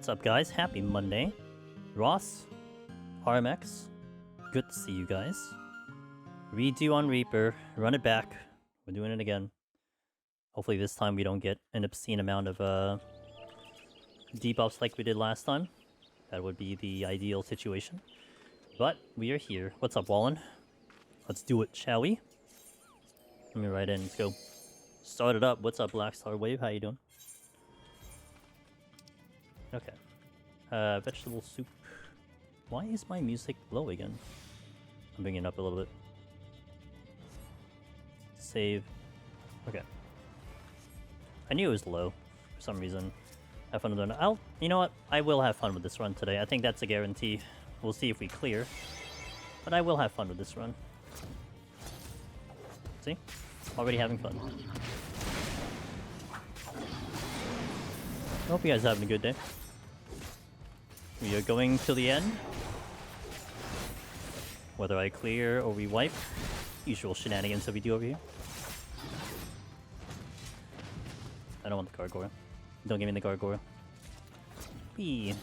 What's up, guys? Happy Monday. Ross, RMX, good to see you guys. Redo on Reaper, run it back. We're doing it again. Hopefully this time we don't get an obscene amount of debuffs like we did last time. That would be the ideal situation. But we are here. What's up, Wallen? Let's do it, shall we? Let me right in. Let's go. Start it up. What's up, Black Star Wave? How you doing? Okay. Vegetable soup. Why is my music low again? I'm bringing it up a little bit. Save. Okay. I knew it was low for some reason. Have fun with it. You know what? I will have fun with this run today. I think that's a guarantee. We'll see if we clear. But I will have fun with this run. See? Already having fun. I hope you guys are having a good day. We are going to the end. Whether I clear or we wipe. Usual shenanigans that we do over here. I don't want the gargoyle. Don't give me the gargoyle. Wee.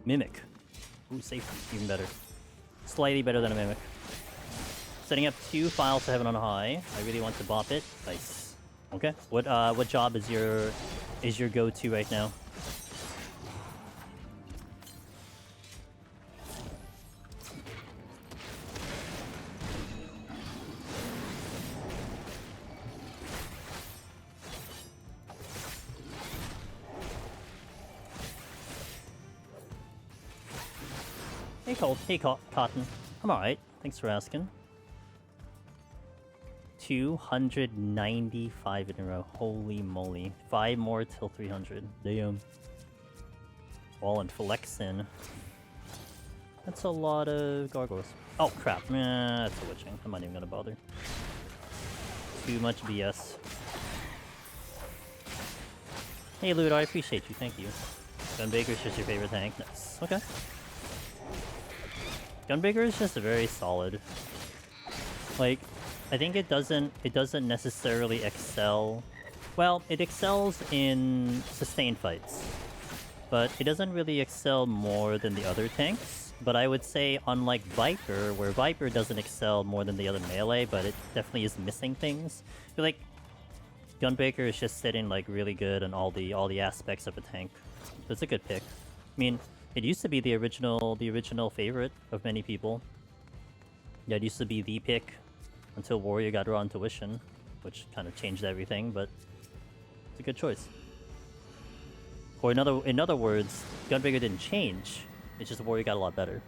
Mimic. Ooh, safe. Even better. Slightly better than a mimic. Setting up 2 files to heaven on high. I really want to bop it. Nice. Okay. What job is your go-to right now? Hey Colt, hey Cotton. I'm alright. Thanks for asking. 295 in a row. Holy moly. 5 more till 300. Damn. Wallen flexin'. That's a lot of gargoyles. Oh crap. That's a witching. I'm not even gonna bother. Too much BS. Hey Ludo, I appreciate you. Thank you. Gunbaker's just your favorite tank. Nice. Okay. Gunbreaker is just very solid. Like, I think it doesn't necessarily excel. Well, it excels in sustained fights, but it doesn't really excel more than the other tanks. But I would say, unlike Viper, where Viper doesn't excel more than the other melee, but it definitely is missing things. I feel like Gunbreaker is just sitting like really good on all the aspects of a tank. So it's a good pick. I mean, it used to be the original favorite of many people. Yeah, it used to be the pick until Warrior got Raw Intuition, which kind of changed everything, but it's a good choice. Or in other words, Gunbreaker didn't change. It's just Warrior got a lot better.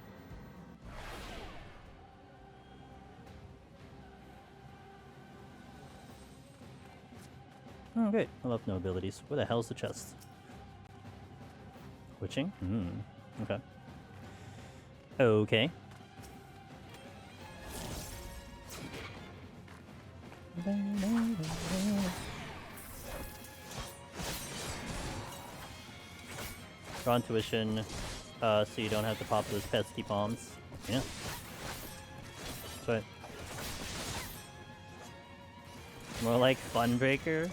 Oh, great. I love no abilities. Where the hell's the chest? Witching? Okay. Okay. Draw Intuition, so you don't have to pop those pesky bombs. Yeah. That's right. More like Funbreaker.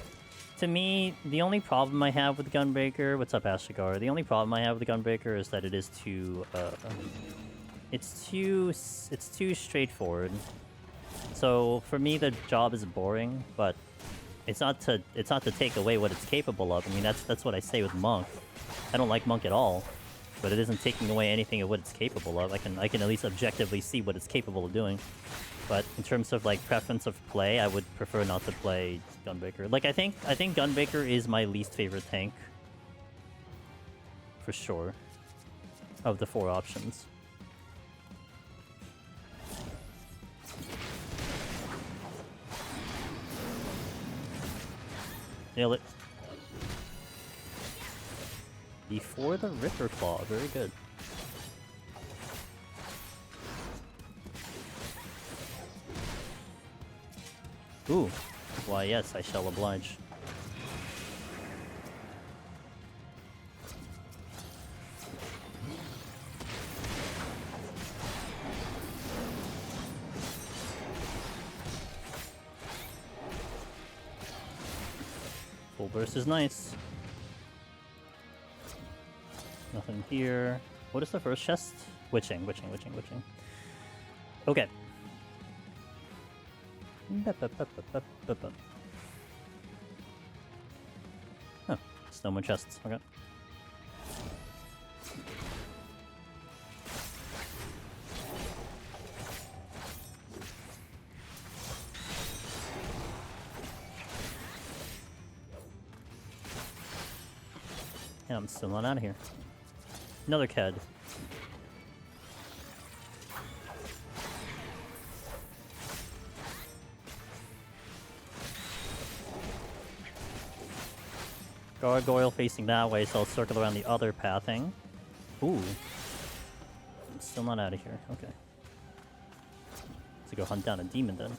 To me, the only problem I have with Gunbreaker... What's up, Ashigar? The only problem I have with Gunbreaker is that it is too... It's too straightforward. So, for me, the job is boring, but it's not to take away what it's capable of. I mean, that's what I say with Monk. I don't like Monk at all, but it isn't taking away anything of what it's capable of. I can at least objectively see what it's capable of doing. But in terms of like preference of play, I would prefer not to play Gunbreaker. Like I think Gunbreaker is my least favorite tank. For sure. Of the 4 options. Nail it. Before the Ripper Claw, very good. Ooh. Why yes, I shall oblige. Full burst is nice. Nothing here. What is the first chest? Witching. Okay. Huh. Still more chests. Okay. Yeah, I'm still not out of here. Another Ked. Gargoyle facing that way, so I'll circle around the other pathing. Ooh. I'm still not out of here. Okay. Let's go hunt down a demon then.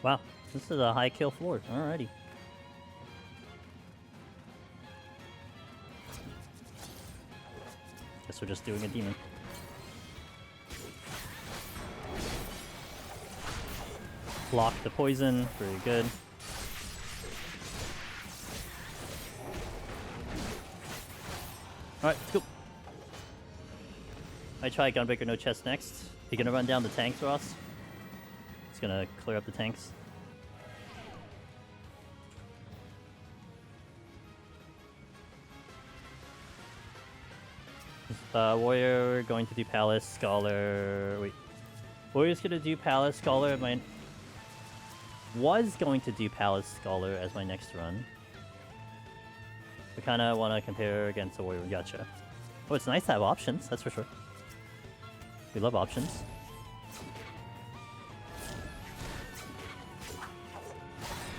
Wow, this is a high kill floor. Alrighty. Guess we're just doing a demon. Block the poison. Very good. Alright, let's go. I try Gunbreaker no chest next. You gonna run down the tanks, Ross? It's gonna clear up the tanks. Warrior going to do Palace, Scholar... Wait. Warrior's gonna do Palace, Scholar, was going to do Palace, Scholar as my next run. I kinda wanna compare against a Warrior. Gotcha. Oh, it's nice to have options, that's for sure. We love options.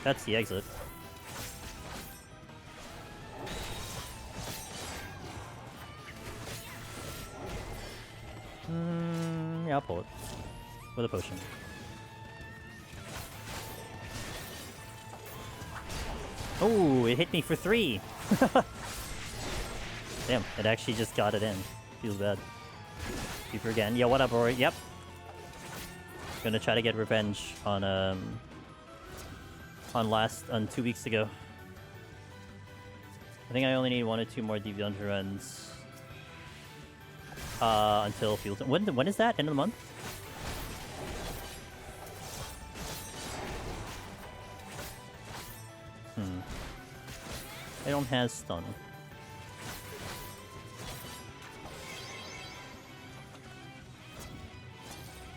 That's the exit. Yeah, I'll pull it. With a potion. Oh, it hit me for 3! Damn, it actually just got it in. Feels bad. Keeper again. Yeah, what up, Rory? Yep. Gonna try to get revenge on 2 weeks ago. I think I only need 1 or 2 more deep dungeon runs. Until field. When is that? End of the month? I don't have stun.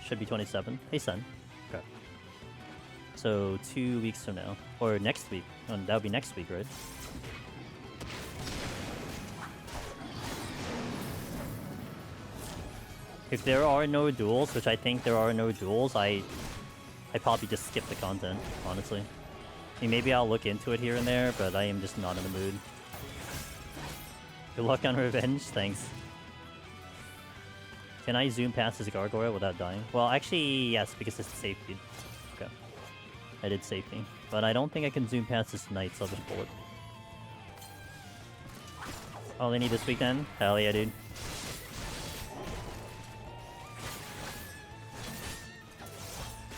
Should be 27. Hey, son. Okay. So 2 weeks from now, or next week. Oh, that would be next week, right? If there are no duels, which I think there are no duels, I probably just skip the content, honestly. I mean, maybe I'll look into it here and there, but I am just not in the mood. Good luck on revenge, thanks. Can I zoom past this gargoyle without dying? Well, actually, yes, because it's safety. Okay. I did safety. But I don't think I can zoom past this knight, so I'll just pull it. All I need this weekend? Hell yeah, dude.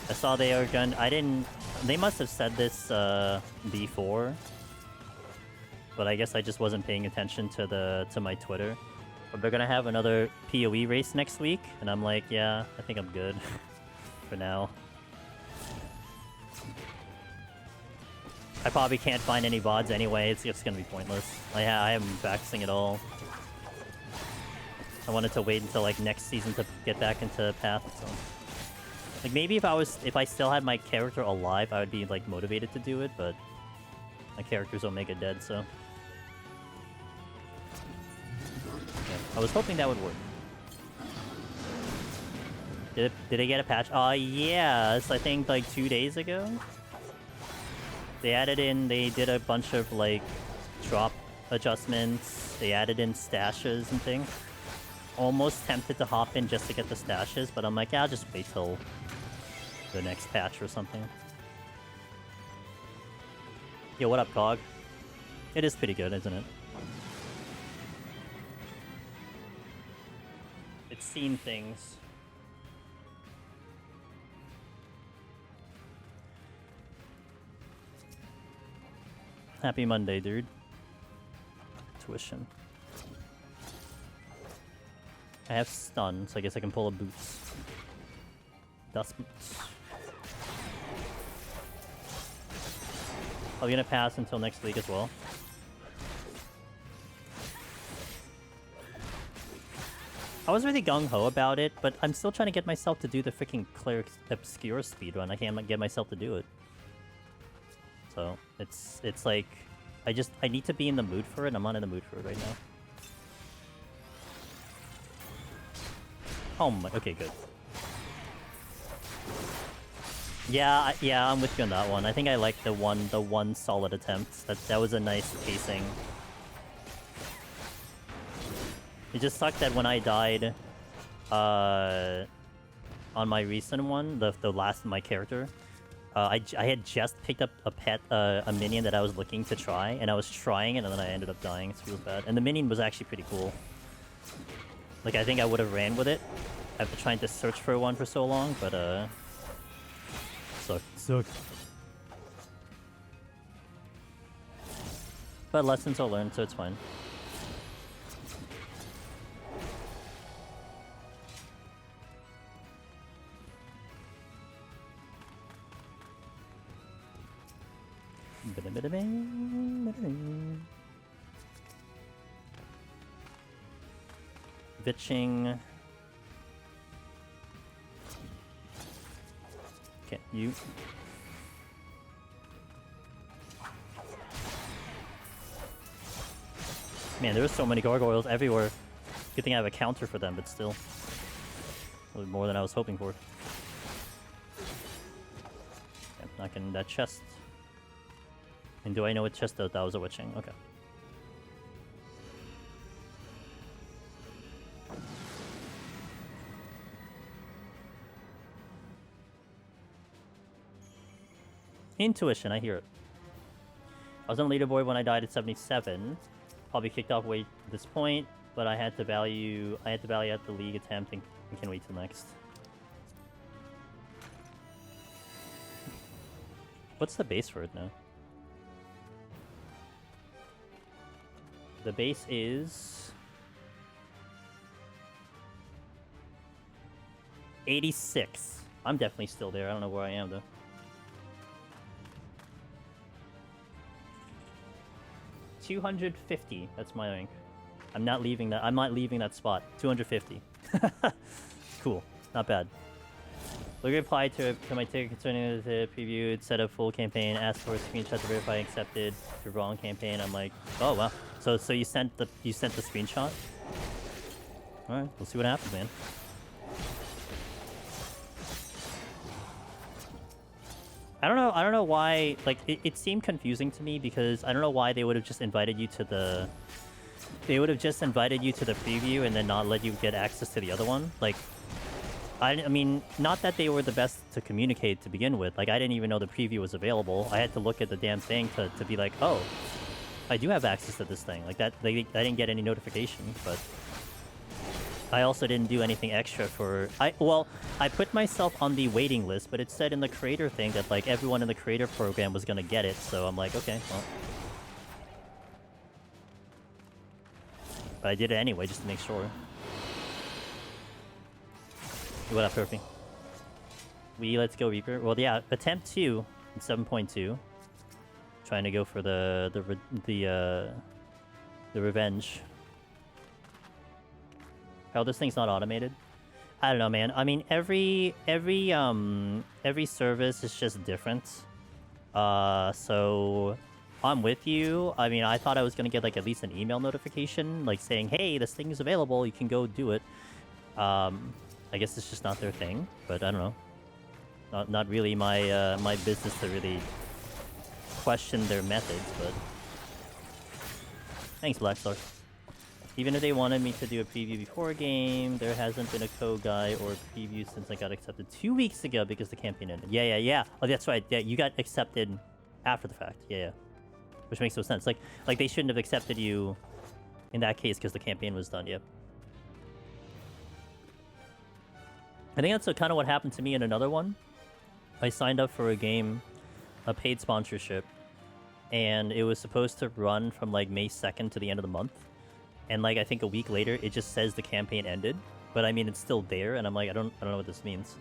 I saw they are gonna... I didn't... They must have said this before. But I guess I just wasn't paying attention to my Twitter. But they're gonna have another PoE race next week. And I'm like, yeah, I think I'm good. For now. I probably can't find any VODs anyway. It's just gonna be pointless. I haven't been practicing at all. I wanted to wait until like next season to get back into Path. So. Like maybe if I still had my character alive, I would be like motivated to do it, but my character's Omega dead, so. Yeah, I was hoping that would work. Did I get a patch? Yes, I think like 2 days ago. They did a bunch of like drop adjustments. They added in stashes and things. Almost tempted to hop in just to get the stashes, but I'm like, yeah, I'll just wait till the next patch or something. Yo, what up, Cog? It is pretty good, isn't it? It's seen things. Happy Monday, dude. Tuition. I have stun, so I guess I can pull a boots. Dust boots. I'm gonna pass until next week as well. I was really gung-ho about it, but I'm still trying to get myself to do the freaking Cleric Obscure speedrun. I can't get myself to do it. So, it's like... I need to be in the mood for it. I'm not in the mood for it right now. Oh my... Okay, good. Yeah, I'm with you on that one. I think I like the one solid attempt. That was a nice pacing. It just sucked that when I died on my recent one, the last of my character, I had just picked up a minion that I was looking to try, and I was trying it, and then I ended up dying. It feels bad. And the minion was actually pretty cool. Like, I think I would have ran with it. I've been trying to search for one for so long, but sucked. But lessons are learned, so it's fine. Bitching. Okay, you. Man, there's so many gargoyles everywhere. Good thing I have a counter for them, but still. A little more than I was hoping for. Yeah, not getting that chest. And do I know what chest that was a witching? Okay. Intuition, I hear it. I was on leaderboard when I died at 77. Probably kicked off weight at this point, but I had to value out the league attempt and can wait till next. What's the base for it now? The base is 86. I'm definitely still there. I don't know where I am though. $250. That's my rank. I'm not leaving that. I'm not leaving that spot. 250. Cool. Not bad. Look, reply to my ticket concerning the preview. It said a full campaign. Asked for a screenshot to verify accepted. The wrong campaign. I'm like, oh wow. So you sent the screenshot. All right. We'll see what happens, man. I don't know why. Like it seemed confusing to me because I don't know why they would have just invited you to the. They would have just invited you to the preview and then not let you get access to the other one. Like, I mean, not that they were the best to communicate to begin with. Like, I didn't even know the preview was available. I had to look at the damn thing to be like, oh, I do have access to this thing. Like, that, I didn't get any notification, but I also didn't do anything extra for... Well, I put myself on the waiting list, but it said in the creator thing that, like, everyone in the creator program was going to get it, so I'm like, okay, well... But I did it anyway, just to make sure. What up, Perfy? Let's go Reaper. Well, yeah, attempt 2 in 7.2. Trying to go for the revenge. Oh, this thing's not automated. I don't know, man. I mean, every service is just different. So I'm with you. I mean, I thought I was gonna get like at least an email notification, like saying, "Hey, this thing is available. You can go do it." I guess it's just not their thing, but I don't know. Not really my my business to really question their methods, but thanks, Blackstar. Even if they wanted me to do a preview before a game, there hasn't been a co-guy or a preview since I got accepted 2 weeks ago because the campaign ended. Yeah. Oh, that's right. Yeah, you got accepted after the fact. Yeah. Which makes no sense. Like they shouldn't have accepted you in that case because the campaign was done. Yep. I think that's kind of what happened to me in another one. I signed up for a game, a paid sponsorship, and it was supposed to run from like May 2nd to the end of the month. And like I think a week later, it just says the campaign ended. But I mean, it's still there, and I'm like, I don't know what this means.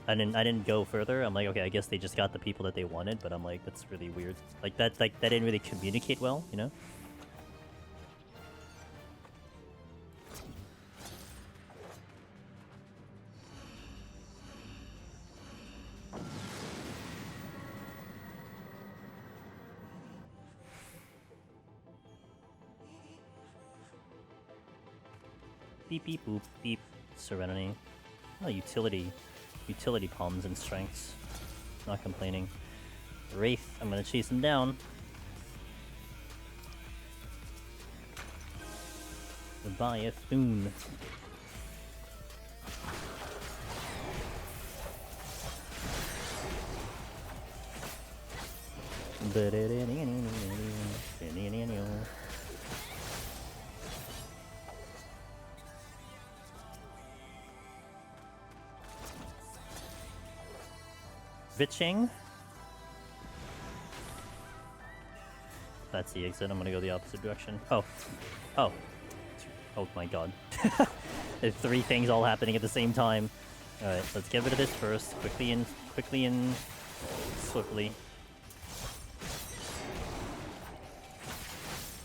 I didn't go further. I'm like, okay, I guess they just got the people that they wanted. But I'm like, that's really weird. Like that didn't really communicate well, you know? Beep beep boop beep. Serenity. Oh, utility palms and strengths. Not complaining. Wraith, I'm gonna chase him down. Leviathan. Vitching. That's the exit. I'm gonna go the opposite direction. Oh my god. There's 3 things all happening at the same time. Alright, let's get rid of this first. Quickly and swiftly.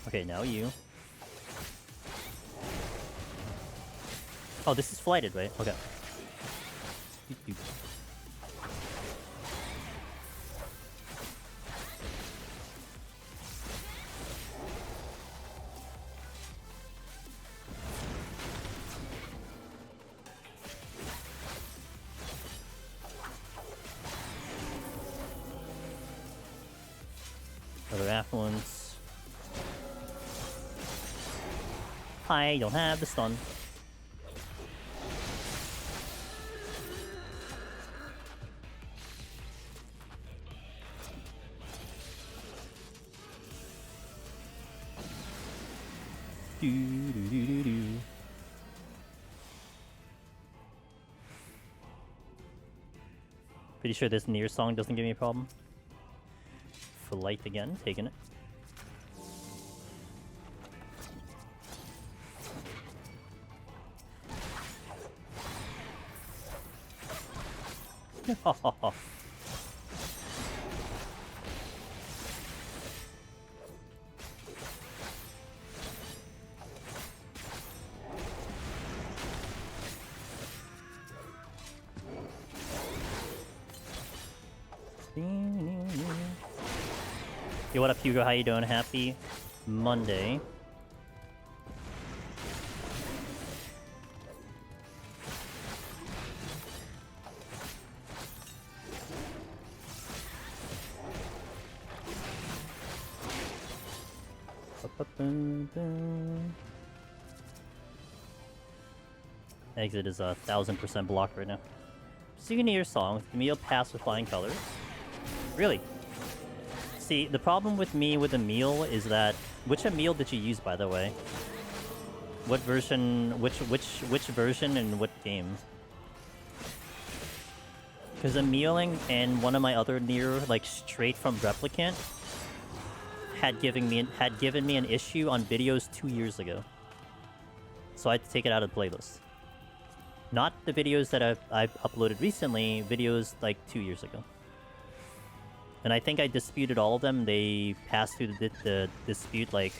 Okay, now you. Oh, this is flighted, right? Okay. Other affluence. I don't have the stun. Pretty sure this near song doesn't give me a problem. Light again, taking it. Yo, what up, Hugo? How you doing? Happy Monday. Exit is 1000% blocked right now. Souvenir song. Emil pass with flying colors. Really? See, the problem with me with Emil is that... Which Emil did you use, by the way? What version... Which version and what game? Because Emil and one of my other near, like, straight from Replicant had given me an issue on videos 2 years ago. So I had to take it out of the playlist. Not the videos that I've uploaded recently, videos like 2 years ago. And I think I disputed all of them. They passed through the dispute like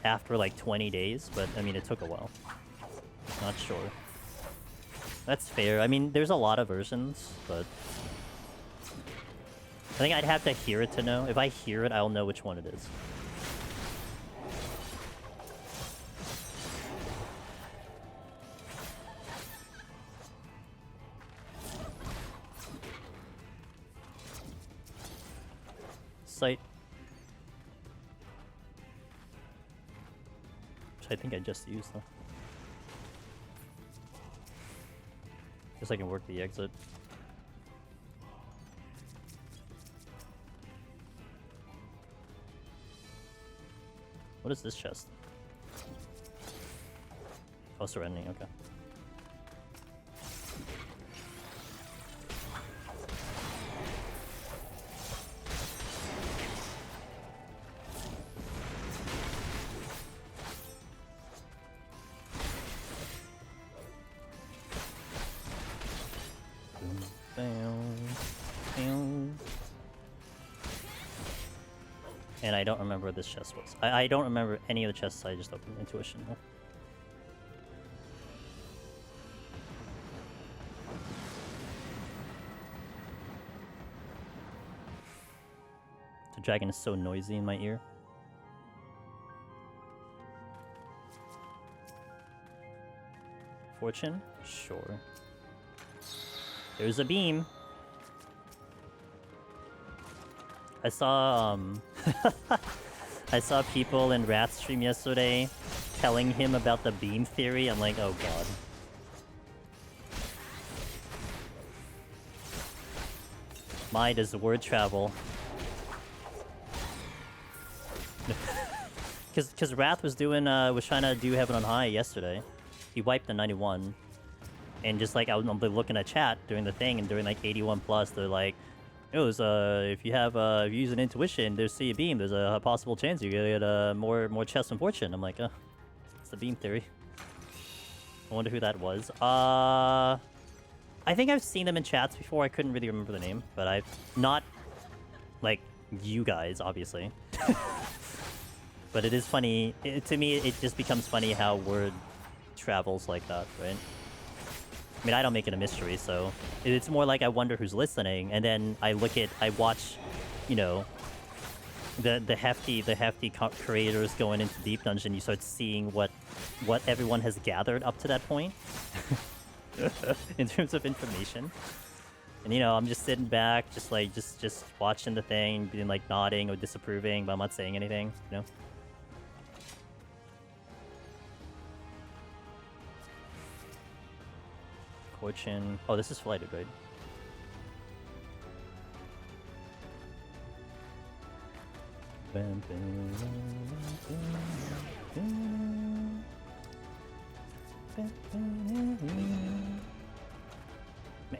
after like 20 days, but I mean it took a while. Not sure. That's fair. I mean, there's a lot of versions, but I think I'd have to hear it to know. If I hear it, I'll know which one it is. Sight. Which I think I just used though. Guess I can work the exit. What is this chest? Oh, Serenity, okay. And I don't remember what this chest was. I don't remember any of the chests I just opened. Intuition. Huh? The dragon is so noisy in my ear. Fortune? Sure. There's a beam. I saw I saw people in Wrath stream yesterday telling him about the beam theory. I'm like, oh god. My does the word travel. Cause Wrath was doing was trying to do Heaven on High yesterday. He wiped the 91. And just like I was looking at chat during the thing, and during like 81 plus, they're like, it was if you use an intuition, there's see a beam, there's a possible chance you get more chest and fortune. I'm like, it's the beam theory. I wonder who that was. I think I've seen them in chats before. I couldn't really remember the name, but I've not like you guys, obviously. But it is funny. To me, it just becomes funny how word travels like that, right? I mean, I don't make it a mystery, so it's more like I wonder who's listening, and then I watch, you know, the hefty creators going into Deep Dungeon. You start seeing what everyone has gathered up to that point in terms of information. And you know, I'm just sitting back, just watching the thing, being like nodding or disapproving, but I'm not saying anything, you know. Fortune. Oh, this is flighted, right?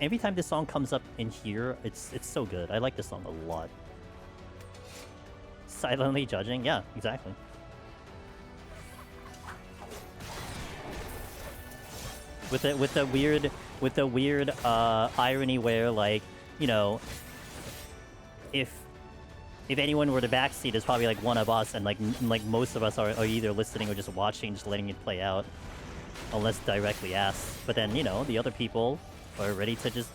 Every time this song comes up in here, it's so good. I like this song a lot. Silently judging, yeah, exactly. With the weird irony where, like, you know, if anyone were to backseat, it's probably like one of us, and like most of us are either listening or just watching, just letting it play out, unless directly asked. But then, you know, the other people are ready to just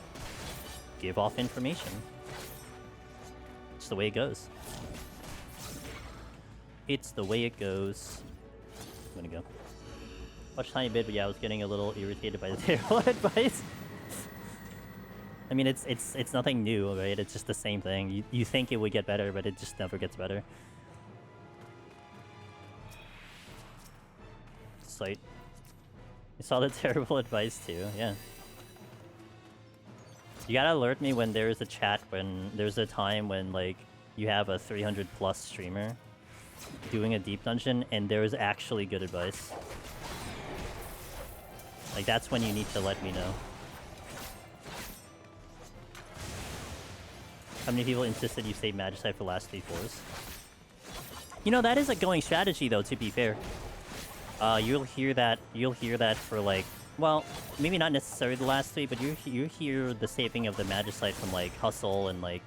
give off information. It's the way it goes. It's the way it goes. I'm gonna go. Much tiny bit, but yeah, I was getting a little irritated by the terrible advice. I mean, it's nothing new, right? It's just the same thing. You think it would get better, but it just never gets better. Sight. I saw the terrible advice too, yeah. You gotta alert me when there's a chat, when there's a time when, like, you have a 300 plus streamer doing a deep dungeon and there is actually good advice. Like, that's when you need to let me know. How many people insisted you save Magicite for last 3 floors? You know, that is a going strategy, though, to be fair. You'll hear that for, like, well, maybe not necessarily the last 3, but you hear the saving of the Magicite from, like, Hustle and, like,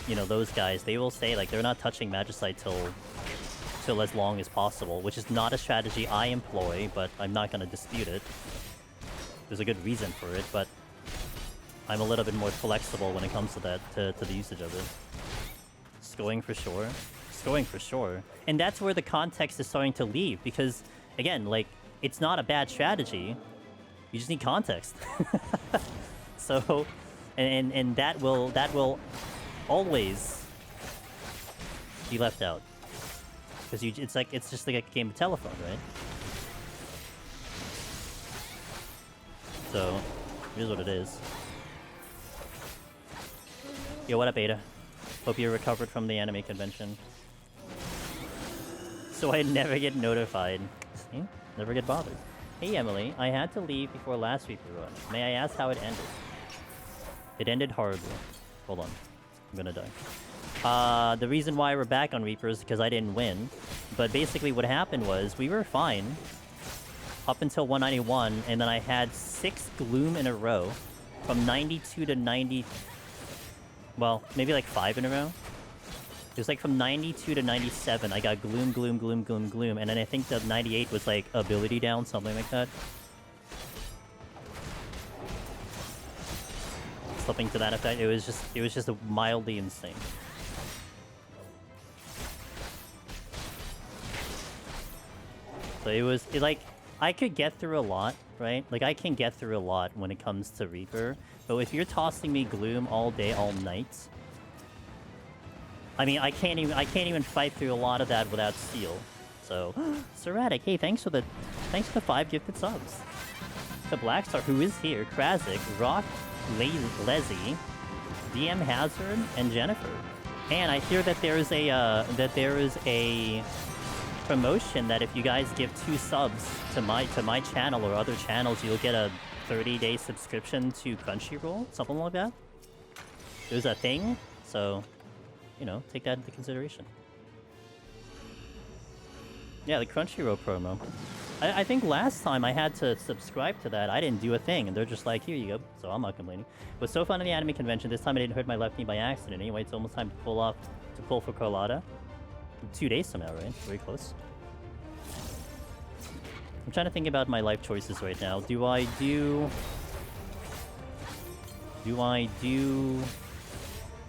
you know, those guys. They will say, like, they're not touching Magicite till as long as possible, which is not a strategy I employ, but I'm not going to dispute it. There's a good reason for it, but I'm a little bit more flexible when it comes to that, to the usage of it. Scoring for sure. Scoring for sure. And that's where the context is starting to leave, because, again, like, it's not a bad strategy. You just need context. So, and that will always be left out. Because it's just like a game of telephone, right? So, here's what it is. Yo, what up, Aida? Hope you recovered from the anime convention. So I never get notified. See? Never get bothered. Hey, Emily. I had to leave before last Reaper run. May I ask how it ended? It ended horribly. Hold on. I'm gonna die. The reason why we're back on Reaper is because I didn't win. But basically what happened was, we were fine up until 191, and then I had 6 Gloom in a row. From 92 to 90... Well, maybe like 5 in a row. It was like from 92 to 97, I got Gloom, Gloom, Gloom, Gloom, Gloom, and then I think the 98 was like ability down, something like that. Something to that effect. It was just mildly insane. So it like, I could get through a lot, right? Like, I can get through a lot when it comes to Reaper, but if you're tossing me Gloom all day, all night, I mean, I can't even fight through a lot of that without Steel. So, Serratic, hey, thanks for the 5 gifted subs. The Blackstar, who is here, Krazik, Rock, Leslie, DM Hazard, and Jennifer. And I hear that there is a promotion that if you guys give 2 subs to my channel or other channels, you'll get a 30-day subscription to Crunchyroll, something like that. There's a thing, so, you know, take that into consideration. Yeah, the Crunchyroll promo. I think last time I had to subscribe to that, I didn't do a thing, and they're just like, here you go, so I'm not complaining. It was so fun in the anime convention. This time I didn't hurt my left knee by accident. Anyway, it's almost time to pull for Carlotta. 2 days from now, right? Very close. I'm trying to think about my life choices right now. Do I do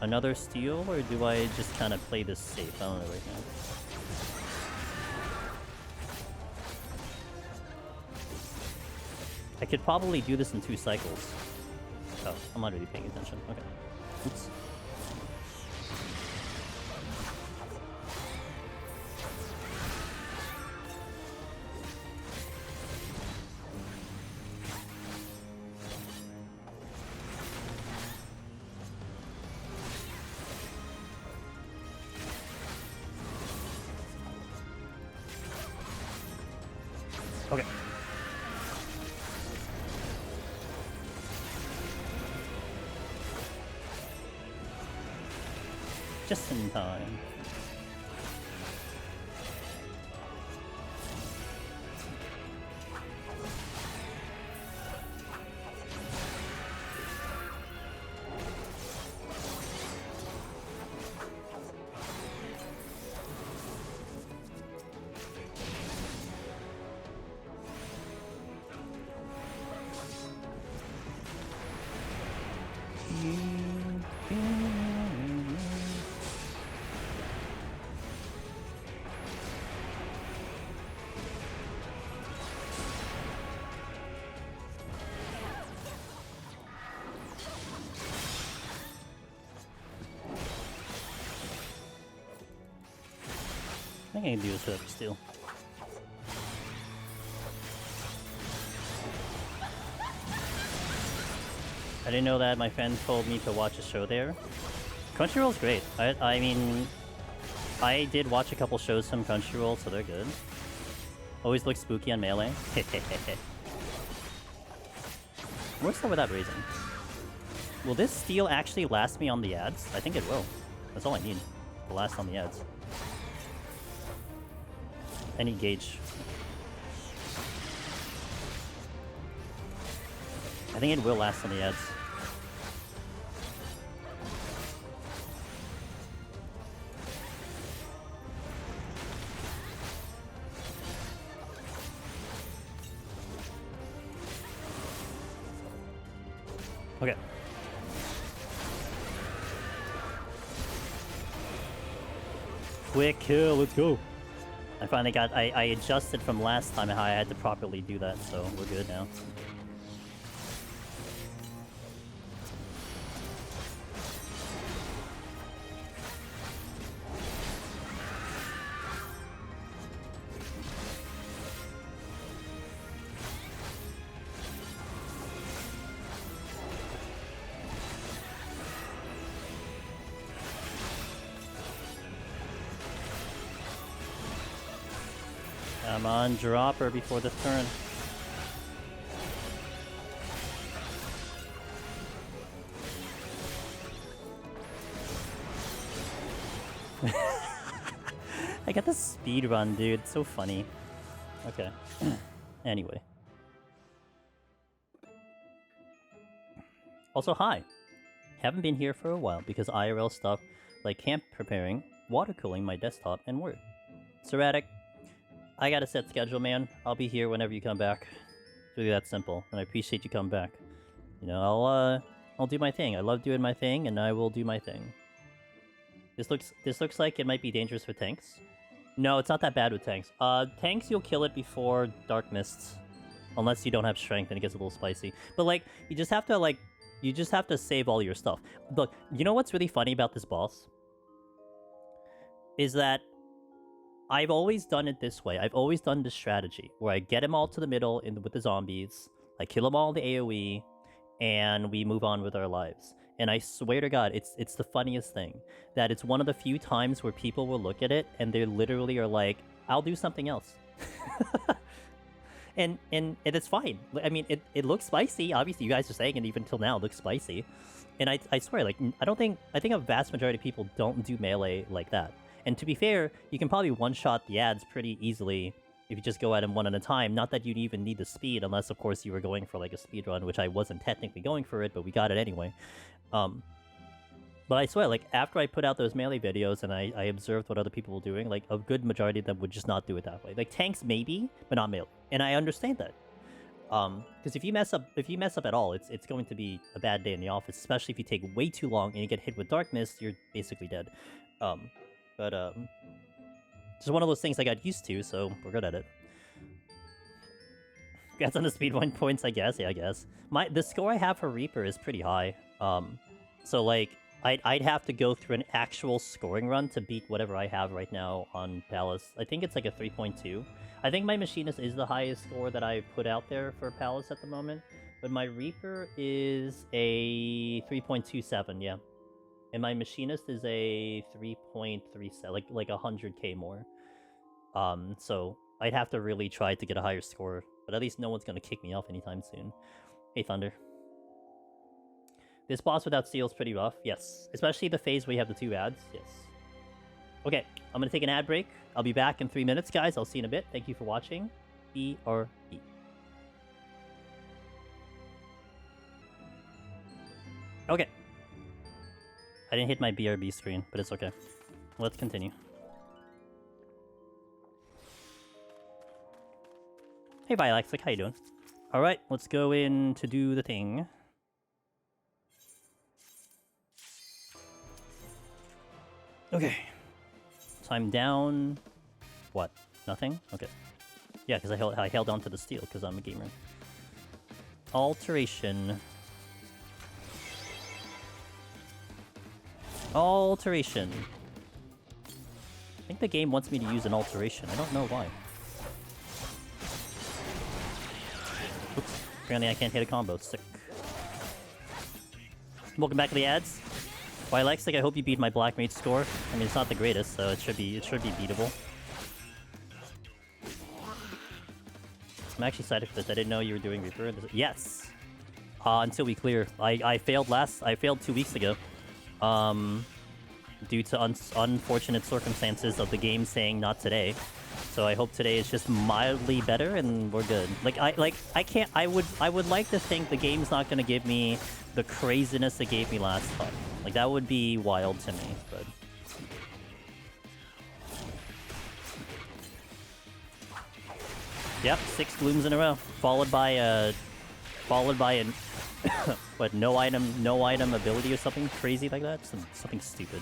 another steal, or do I just kind of play this safe? I don't know right now. I could probably do this in 2 cycles. Oh, I'm not really paying attention. Okay. Oops. Okay. Just in time. I think I can do this with Steel. I didn't know that. My friend told me to watch a show there. Crunchyroll's great. I mean, I did watch a couple shows from Crunchyroll, so they're good. Always look spooky on Melee. What's up with that reason? Will this Steel actually last me on the ads? I think it will. That's all I need to last on the ads. Any gauge. I think it will last on the ads. Okay. Quick kill, let's go. I finally got, I adjusted from last time how I had to properly do that, so we're good now. Come on, drop her before the turn. I got the speed run, dude. It's so funny. Okay. Anyway. Also, hi. Haven't been here for a while because IRL stuff like camp preparing, water cooling my desktop, and work. Serratic, I got a set schedule, man. I'll be here whenever you come back. It's really that simple, and I appreciate you coming back. You know, I'll do my thing. I love doing my thing, and I will do my thing. This looks like it might be dangerous for tanks. No, it's not that bad with tanks. Tanks, you'll kill it before Dark Mists. Unless you don't have strength and it gets a little spicy. But, like, you just have to save all your stuff. Look, you know what's really funny about this boss? Is that I've always done it this way. I've always done this strategy where I get them all to the middle with the zombies, I kill them all in the AoE, and we move on with our lives. And I swear to God, it's the funniest thing. That it's one of the few times where people will look at it and they literally are like, I'll do something else. and it's fine. I mean, it looks spicy. Obviously, you guys are saying it even until now, it looks spicy. And I swear, like, I think a vast majority of people don't do melee like that. And to be fair, you can probably one-shot the ads pretty easily if you just go at them one at a time. Not that you'd even need the speed, unless, of course, you were going for, like, a speed run, which I wasn't technically going for it, but we got it anyway. But I swear, like, after I put out those melee videos and I observed what other people were doing, like, a good majority of them would just not do it that way. Like, tanks maybe, but not melee. And I understand that. Because if you mess up at all, it's going to be a bad day in the office, especially if you take way too long and you get hit with Dark Mist, you're basically dead. Just one of those things I got used to, so we're good at it. Congrats on the speed run points, I guess. Yeah, I guess. The score I have for Reaper is pretty high. So like, I'd have to go through an actual scoring run to beat whatever I have right now on Palace. I think it's like a 3.2. I think my Machinist is the highest score that I've put out there for Palace at the moment. But my Reaper is a 3.27, yeah. And my Machinist is a 3.37, like 100k more. So I'd have to really try to get a higher score. But at least no one's going to kick me off anytime soon. Hey, Thunder. This boss without steel is pretty rough. Yes. Especially the phase where you have the 2 ads. Yes. Okay, I'm going to take an ad break. I'll be back in 3 minutes, guys. I'll see you in a bit. Thank you for watching. BRB. Okay. I didn't hit my BRB screen, but it's okay. Let's continue. Hey, Vilexic, how you doing? Alright, let's go in to do the thing. Okay. So I'm down... What? Nothing? Okay. Yeah, because I held on to the steel, because I'm a gamer. Alteration. Alteration. I think the game wants me to use an alteration. I don't know why. Oops. Apparently I can't hit a combo. Sick. Welcome back to the ads. Why, Lexic, I hope you beat my Black Mage score. I mean, it's not the greatest, so it should be beatable. I'm actually excited for this. I didn't know you were doing Reaper. Yes! Until we clear. I failed 2 weeks ago. Due to unfortunate circumstances of the game saying not today. So I hope today is just mildly better and we're good. I would like to think the game's not gonna give me the craziness it gave me last time. Like, that would be wild to me, but... Yep, 6 blooms in a row. Followed by an... what, no item ability or something crazy like that? Something stupid.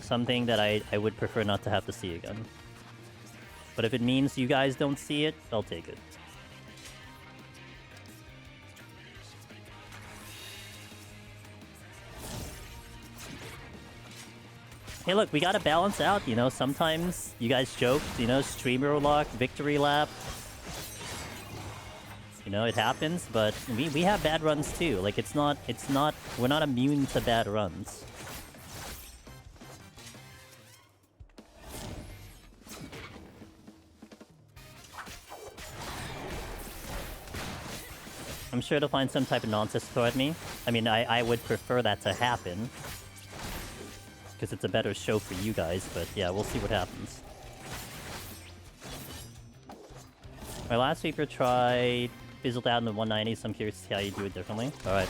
Something that I would prefer not to have to see again. But if it means you guys don't see it, I'll take it. Hey look, we gotta balance out, you know, sometimes you guys joked, you know, streamer lock, victory lap. You know, it happens, but we have bad runs too. Like, we're not immune to bad runs. I'm sure to find some type of nonsense to throw at me. I mean, I would prefer that to happen. Because it's a better show for you guys, but yeah, we'll see what happens. My last Reaper tried fizzled out in the 190, so I'm curious to see how you do it differently. Alright.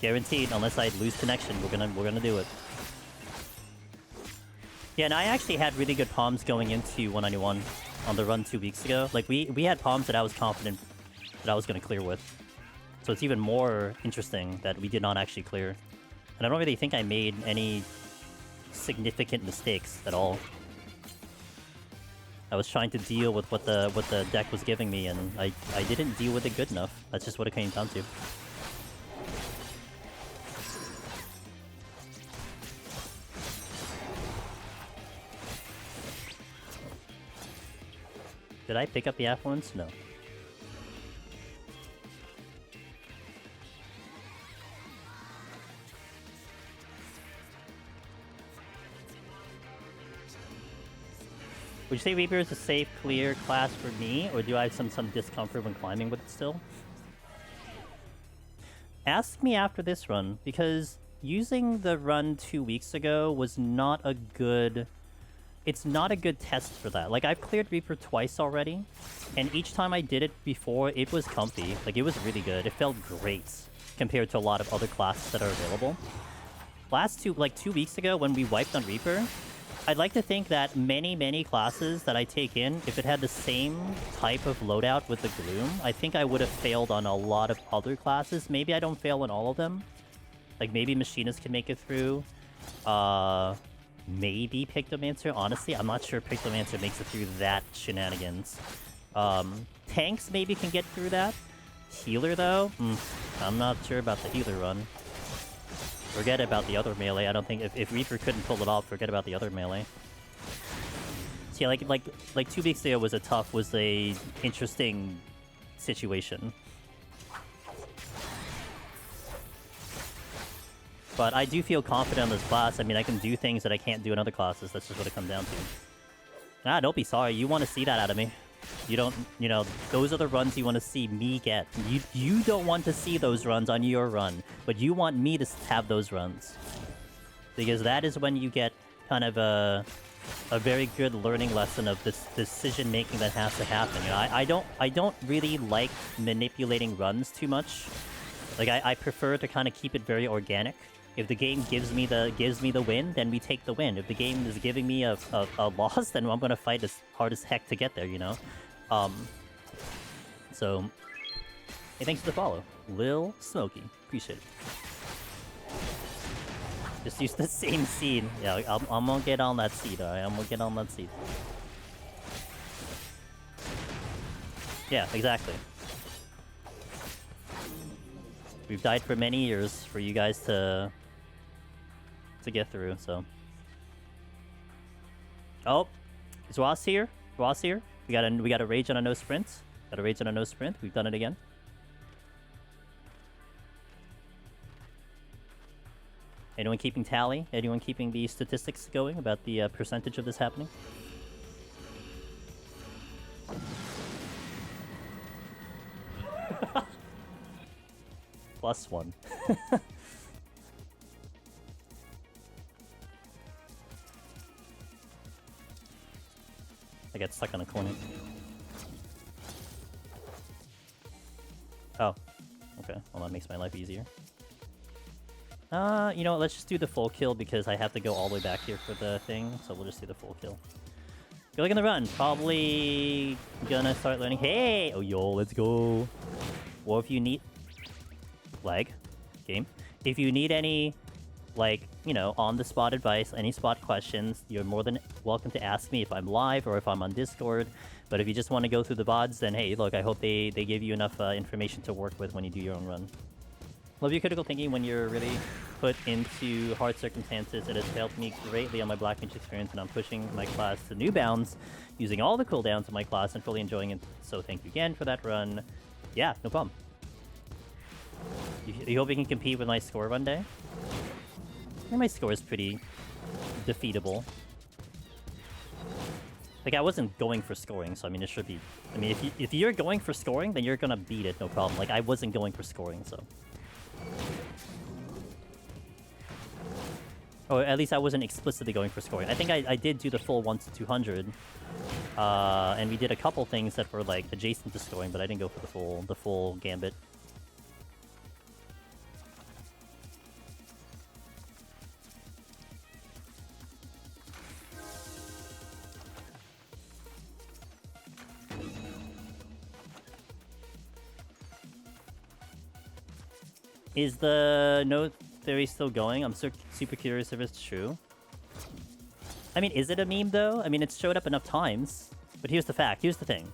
Guaranteed, unless I lose connection, we're gonna do it. Yeah, and I actually had really good palms going into 191 on the run 2 weeks ago. Like, we had palms that I was confident that I was gonna clear with. So it's even more interesting that we did not actually clear. And I don't really think I made any significant mistakes at all. I was trying to deal with what the deck was giving me, and I didn't deal with it good enough. That's just what it came down to. Did I pick up the affluence? No. Would you say Reaper is a safe, clear class for me, or do I have some discomfort when climbing with it still? Ask me after this run, because using the run 2 weeks ago was not a good... It's not a good test for that. Like, I've cleared Reaper twice already, and each time I did it before, it was comfy. Like, it was really good. It felt great compared to a lot of other classes that are available. Like 2 weeks ago, when we wiped on Reaper, I'd like to think that many classes that I take in, if it had the same type of loadout with the Gloom, I think I would have failed on a lot of other classes. Maybe I don't fail on all of them. Like, maybe Machinists can make it through. Maybe Pictomancer. Honestly, I'm not sure Pictomancer makes it through that shenanigans. Tanks maybe can get through that. Healer, though? I'm not sure about the healer run. Forget about the other melee. I don't think... If Reaper couldn't pull it off, forget about the other melee. So yeah, like 2 weeks ago was a interesting situation. But I do feel confident in this class. I mean, I can do things that I can't do in other classes. That's just what it comes down to. Don't be sorry. You want to see that out of me. You don't... You know, those are the runs you want to see me get. You don't want to see those runs on your run. But you want me to have those runs. Because that is when you get kind of a very good learning lesson of this decision-making that has to happen. You know, I don't really like manipulating runs too much. Like, I prefer to kind of keep it very organic. If the game gives me the win, then we take the win. If the game is giving me a loss, then I'm gonna fight as hard as heck to get there, you know? So... Hey, thanks for the follow. Lil Smokey. Appreciate it. Just use the same seed. Yeah, I'm gonna get on that seed, alright? I'm gonna get on that seed. Yeah, exactly. We've died for many years for you guys to get through, so... Oh! Is Ross here? Ross here? We got a rage on a no sprint. Got a rage on a no sprint. We've done it again. Anyone keeping tally? Anyone keeping the statistics going about the percentage of this happening? +1. I get stuck on a corner. Oh. Okay. Well, that makes my life easier. You know what? Let's just do the full kill because I have to go all the way back here for the thing. So we'll just do the full kill. Good luck in the run. Probably gonna start learning. Hey! Oh, yo, let's go. Or if you need... Lag. Game. If you need any, like, you know, on-the-spot advice, any spot questions, you're more than welcome to ask me if I'm live or if I'm on Discord. But if you just want to go through the VODs, then hey, look, I hope they give you enough information to work with when you do your own run. Love your critical thinking when you're really put into hard circumstances. It has helped me greatly on my Black Mage experience, and I'm pushing my class to new bounds, using all the cooldowns of my class and fully enjoying it. So thank you again for that run. Yeah, no problem. You hope you can compete with my score one day? I think my score is pretty defeatable. Like, I wasn't going for scoring, so I mean, it should be... I mean, if you're going for scoring, then you're gonna beat it, no problem. Like, I wasn't going for scoring, so... Or at least I wasn't explicitly going for scoring. I think I did do the full 1 to 200. And we did a couple things that were, like, adjacent to scoring, but I didn't go for the full gambit. Is the no theory still going? I'm super curious if it's true. I mean, is it a meme though? I mean, it's showed up enough times. But here's the fact. Here's the thing.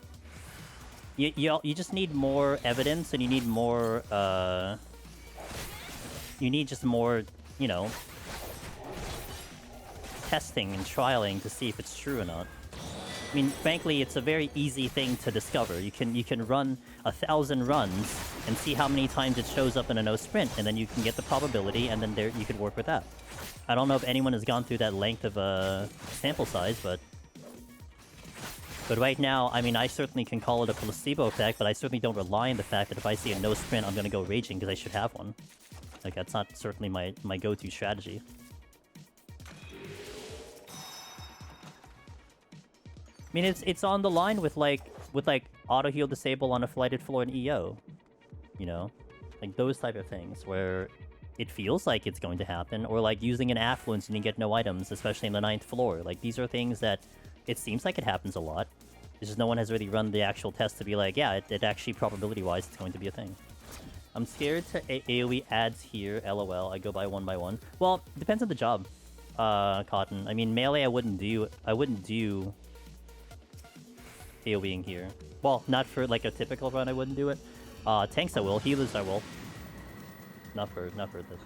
You just need more evidence, and you need more. You need just more, you know, testing and trialing to see if it's true or not. I mean, frankly, it's a very easy thing to discover. You can run 1,000 runs and see how many times it shows up in a no sprint, and then you can get the probability, and then you can work with that. I don't know if anyone has gone through that length of a sample size, but right now, I mean, I certainly can call it a placebo effect, but I certainly don't rely on the fact that if I see a no sprint, I'm gonna go raging because I should have one. Like, that's not certainly my go-to strategy. I mean, it's on the line with like auto heal disable on a flighted floor in EO, you know, like those type of things where it feels like it's going to happen, or like using an affluence and you get no items, especially in the 9th floor. Like, these are things that it seems like it happens a lot. It's just no one has really run the actual test to be like, yeah, it actually probability-wise it's going to be a thing. I'm scared to AoE ads here. LOL. I go by one. Well, depends on the job. Cotton. I mean, melee I wouldn't do AoEing here. Well, not for like a typical run, I wouldn't do it. Tanks I will, healers I will. Not for this.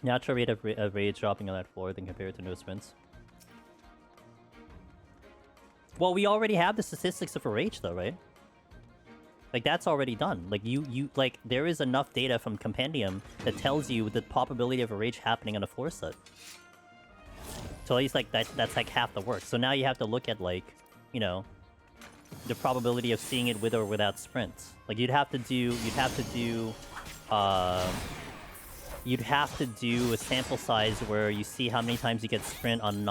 Natural rate of rage dropping on that floor than compared to no sprints. Well, we already have the statistics of a rage though, right? Like, that's already done. Like, like, there is enough data from Compendium that tells you the probability of a rage happening on a floor set. So at least, like, that's like half the work. So now you have to look at, like, you know, the probability of seeing it with or without sprints. Like, you'd have to do a sample size where you see how many times you get sprint on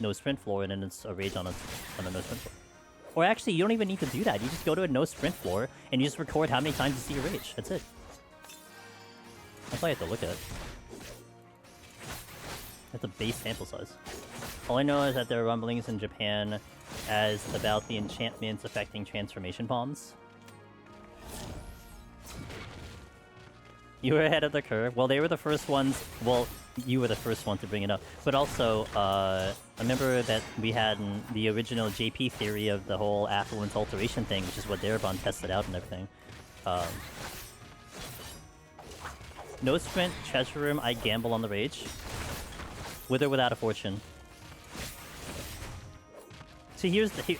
no sprint floor, and then it's a rage on a no sprint floor. Or actually, you don't even need to do that. You just go to a no sprint floor and you just record how many times you see a rage. That's it. That's all you have to look at. That's a base sample size. All I know is that there are rumblings in Japan as about the enchantments affecting transformation bombs. You were ahead of the curve. Well, they were the first ones. Well, you were the first one to bring it up. But also, I remember that we had the original JP theory of the whole affluence alteration thing, which is what Darabon tested out and everything. No sprint, treasure room, I gamble on the rage. With or without a fortune. So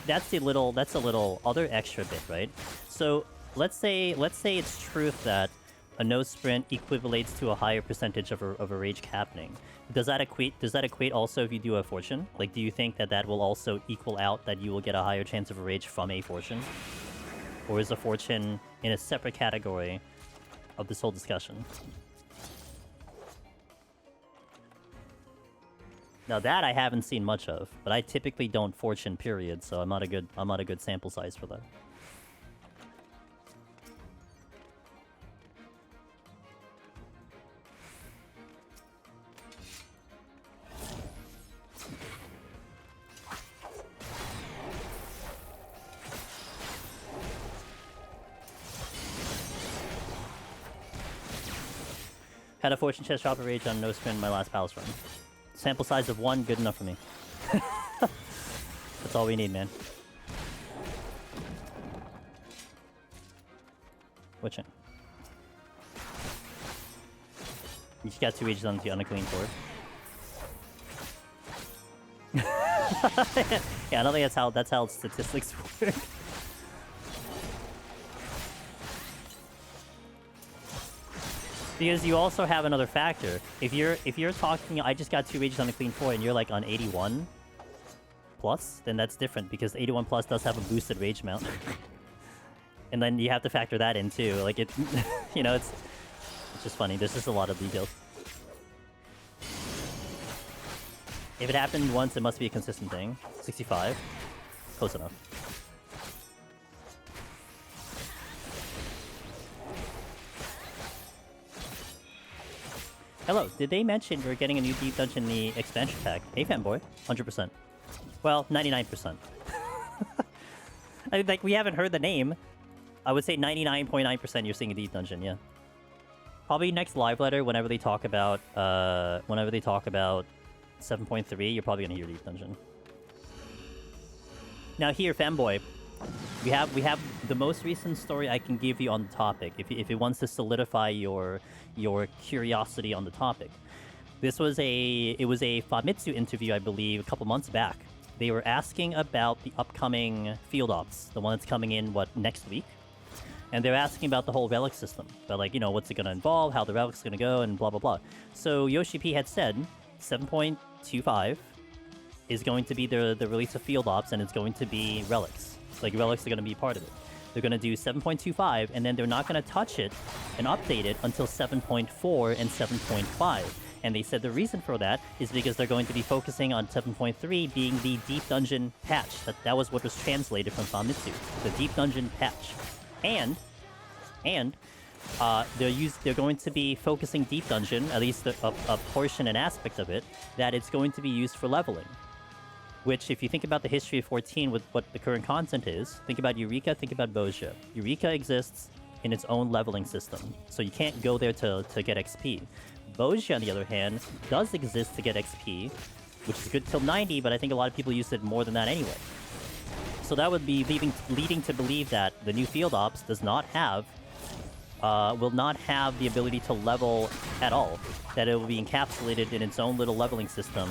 that's a little other extra bit, right? So let's say it's truth that a no sprint equivalates to a higher percentage of a rage happening. Does that equate also if you do a fortune? Like, do you think that will also equal out that you will get a higher chance of a rage from a fortune? Or is a fortune in a separate category of this whole discussion? Now that I haven't seen much of, but I typically don't fortune, period, so I'm not a good sample size for that. Had a fortune chest drop a rage on no sprint in my last palace run. Sample size of 1, good enough for me. That's all we need, man. Which one? You just got 2 rages on a clean board. Yeah, I don't think that's how statistics work. Because you also have another factor. If you're talking, I just got 2 rages on the Queen 4 and you're like on 81 plus, then that's different because 81 plus does have a boosted rage mount. And then you have to factor that in too. Like it, you know, it's just funny. There's just a lot of details. If it happened once, it must be a consistent thing. 65. Close enough. Hello, did they mention we're getting a new deep dungeon in the expansion pack? Hey, fanboy. 100%. Well, 99%. I mean, like, we haven't heard the name. I would say 99.9% you're seeing a deep dungeon, yeah. Probably next live letter, whenever they talk about 7.3, you're probably gonna hear deep dungeon. Now here, fanboy, we have the most recent story I can give you on the topic, if it wants to solidify your curiosity on the topic. It was a Famitsu interview, I believe, a couple months back. They were asking about the upcoming field ops, the one that's coming in, next week? And they're asking about the whole relic system. But, like, you know, what's it going to involve, how the relic's going to go, and blah, blah, blah. So Yoshi P had said 7.25 is going to be the release of field ops, and it's going to be relics. Like, relics are going to be part of it. They're going to do 7.25, and then they're not going to touch it and update it until 7.4 and 7.5. And they said the reason for that is because they're going to be focusing on 7.3 being the Deep Dungeon patch. That was what was translated from Famitsu. The Deep Dungeon patch. And they're going to be focusing Deep Dungeon, at least a portion and aspect of it, that it's going to be used for leveling. Which, if you think about the history of 14 with what the current content is, think about Eureka, think about Bozja. Eureka exists in its own leveling system, so you can't go there to get XP. Bozja, on the other hand, does exist to get XP, which is good till 90, but I think a lot of people use it more than that anyway. So that would be leading to believe that the new field ops does not have, will not have the ability to level at all. That it will be encapsulated in its own little leveling system,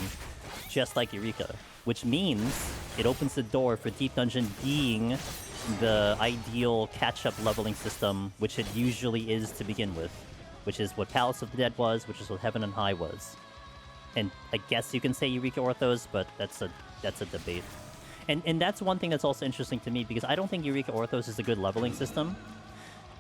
just like Eureka. Which means it opens the door for Deep Dungeon being the ideal catch-up leveling system, which it usually is to begin with. Which is what Palace of the Dead was, which is what Heaven and High was. And I guess you can say Eureka Orthos, but that's a debate. And that's one thing that's also interesting to me, because I don't think Eureka Orthos is a good leveling system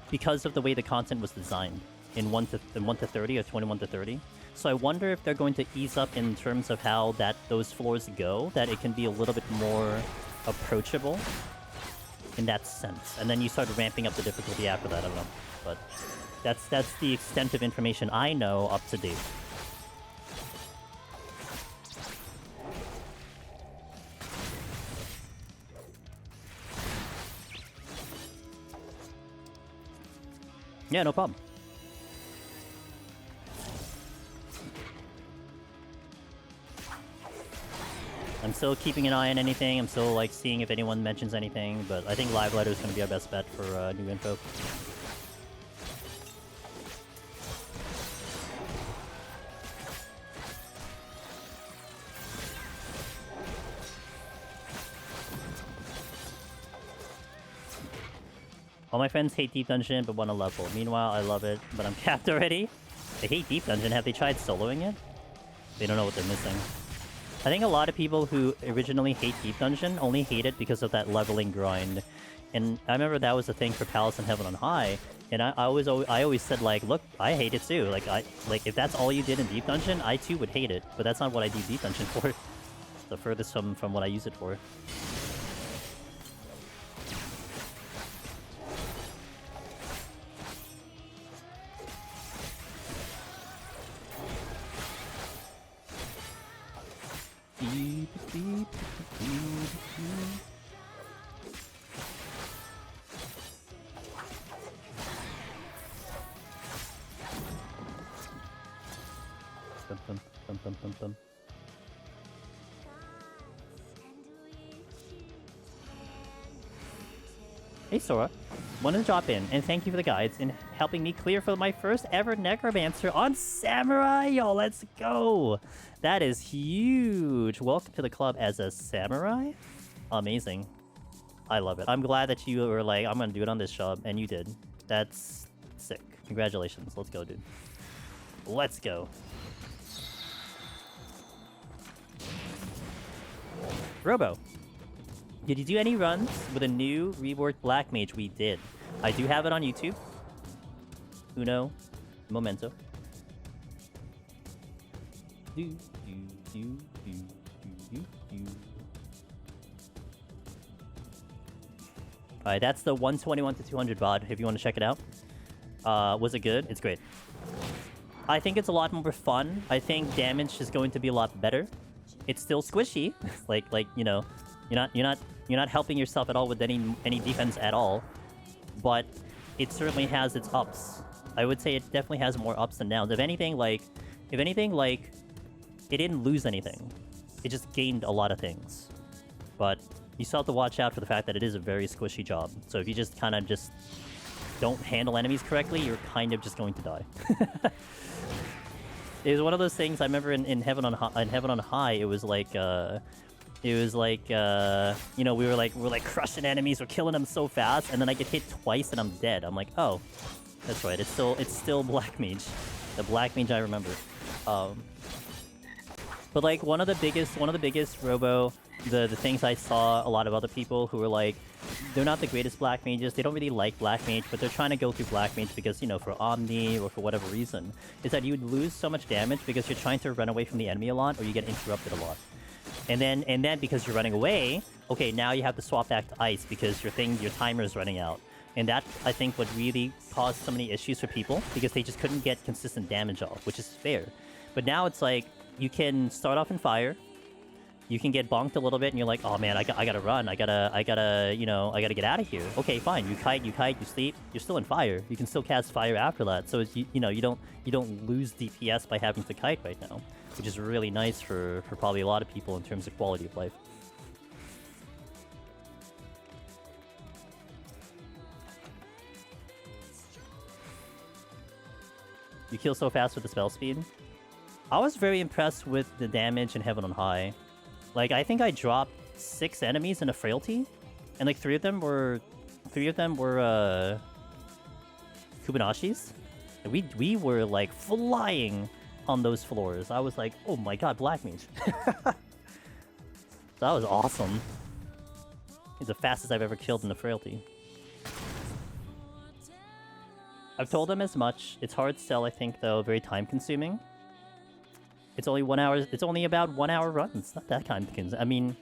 because of the way the content was designed in 1 to 30 or 21 to 30. So I wonder if they're going to ease up in terms of how those floors go, that it can be a little bit more approachable in that sense. And then you start ramping up the difficulty after that, I don't know. But that's the extent of information I know up to date. Yeah, no problem. I'm still keeping an eye on anything. I'm still, like, seeing if anyone mentions anything, but I think live letter is going to be our best bet for new info. All my friends hate Deep Dungeon, but want to level. Meanwhile, I love it, but I'm capped already. They hate Deep Dungeon. Have they tried soloing it? They don't know what they're missing. I think a lot of people who originally hate Deep Dungeon only hate it because of that leveling grind. And I remember that was the thing for Palace and Heaven on High. And I always said, like, look, I hate it too. Like, if that's all you did in Deep Dungeon, I too would hate it. But that's not what I do Deep Dungeon for. It's the furthest from what I use it for. Hey Sora, wanted to drop in and thank you for the guides in helping me clear for my first ever Necromancer on Samurai, yo, let's go! That is huge! Welcome to the club as a Samurai? Amazing. I love it. I'm glad that you were like, I'm gonna do it on this job, and you did. That's sick. Congratulations. Let's go, dude. Let's go. Robo, did you do any runs with a new reworked Black Mage? We did. I do have it on YouTube. Uno, momento. Alright, that's the 121-200 VOD, if you want to check it out. Was it good? It's great. I think it's a lot more fun. I think damage is going to be a lot better. It's still squishy. like you know, you're not helping yourself at all with any defense at all. But it certainly has its ups. I would say it definitely has more ups than downs. If anything, it didn't lose anything. It just gained a lot of things. But you still have to watch out for the fact that it is a very squishy job. So if you just kind of just don't handle enemies correctly, you're kind of just going to die. It was one of those things I remember in Heaven on High. It was like, you know, we're crushing enemies, we're killing them so fast, and then I get hit twice and I'm dead. I'm like, oh, that's right. It's still Black Mage, the Black Mage I remember. But like one of the biggest Robo, the things I saw a lot of other people who were like, they're not the greatest Black Mages, they don't really like Black Mage, but they're trying to go through Black Mage because, you know, for Omni or for whatever reason, is that you would lose so much damage because you're trying to run away from the enemy a lot or you get interrupted a lot. And then because you're running away, okay, now you have to swap back to ice because your timer is running out. And that, I think, would really cause so many issues for people because they just couldn't get consistent damage off, which is fair. But now it's like, you can start off in fire, you can get bonked a little bit, and you're like, oh man, I gotta run, I gotta get out of here. Okay, fine, you kite, you sleep, you're still in fire. You can still cast fire after that, so it's, you know, you don't lose DPS by having to kite right now, which is really nice for probably a lot of people in terms of quality of life. You kill so fast with the spell speed. I was very impressed with the damage in Heaven on High. Like, I think I dropped 6 enemies in a frailty, and like 3 of them were Kubinashis. And we were like flying on those floors. I was like, oh my god, Black Mage. That was awesome. He's the fastest I've ever killed in a frailty. I've told them as much. It's hard to sell, I think, though, very time consuming. It's only 1 hour. It's only about 1 hour run. It's not that kind of consuming. I mean,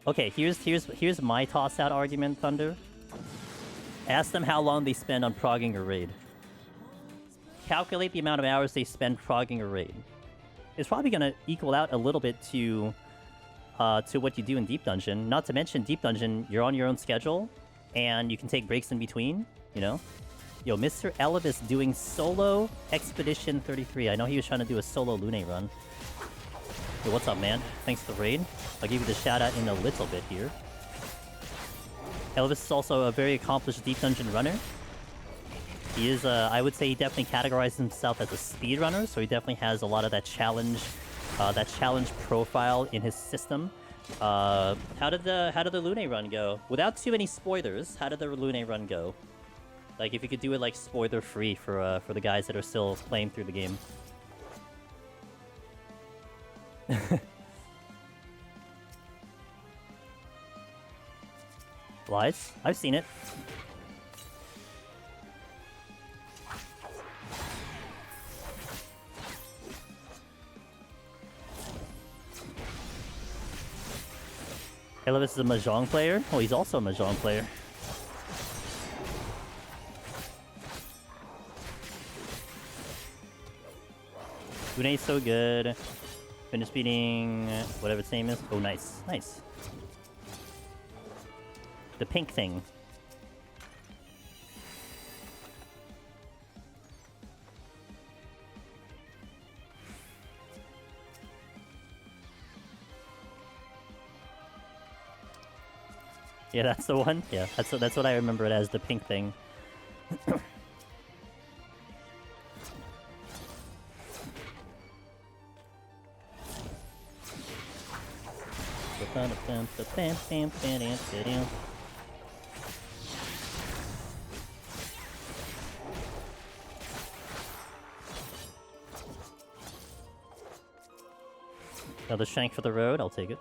okay. Here's my toss out argument, Thunder. Ask them how long they spend on progging a raid. Calculate the amount of hours they spend progging a raid. It's probably gonna equal out a little bit to what you do in Deep Dungeon. Not to mention Deep Dungeon, you're on your own schedule, and you can take breaks in between. You know. Yo, Mr. Elvis doing solo Expedition 33. I know he was trying to do a solo Lune run. Yo, what's up, man? Thanks for the raid. I'll give you the shout out in a little bit here. Elvis is also a very accomplished Deep Dungeon runner. He is, I would say he definitely categorizes himself as a speed runner, so he definitely has a lot of that challenge profile in his system. How did the Lune run go? Without too many spoilers, how did the Lune run go? Like, if you could do it, like, spoiler-free for the guys that are still playing through the game. Lies? I've seen it. Elvis is a Mahjong player? Oh, he's also a Mahjong player. Lune's so good. Finish beating whatever its name is. Oh, nice. Nice. The pink thing. Yeah, that's the one. Yeah, that's what I remember it as, the pink thing. Another shank for the road, I'll take it.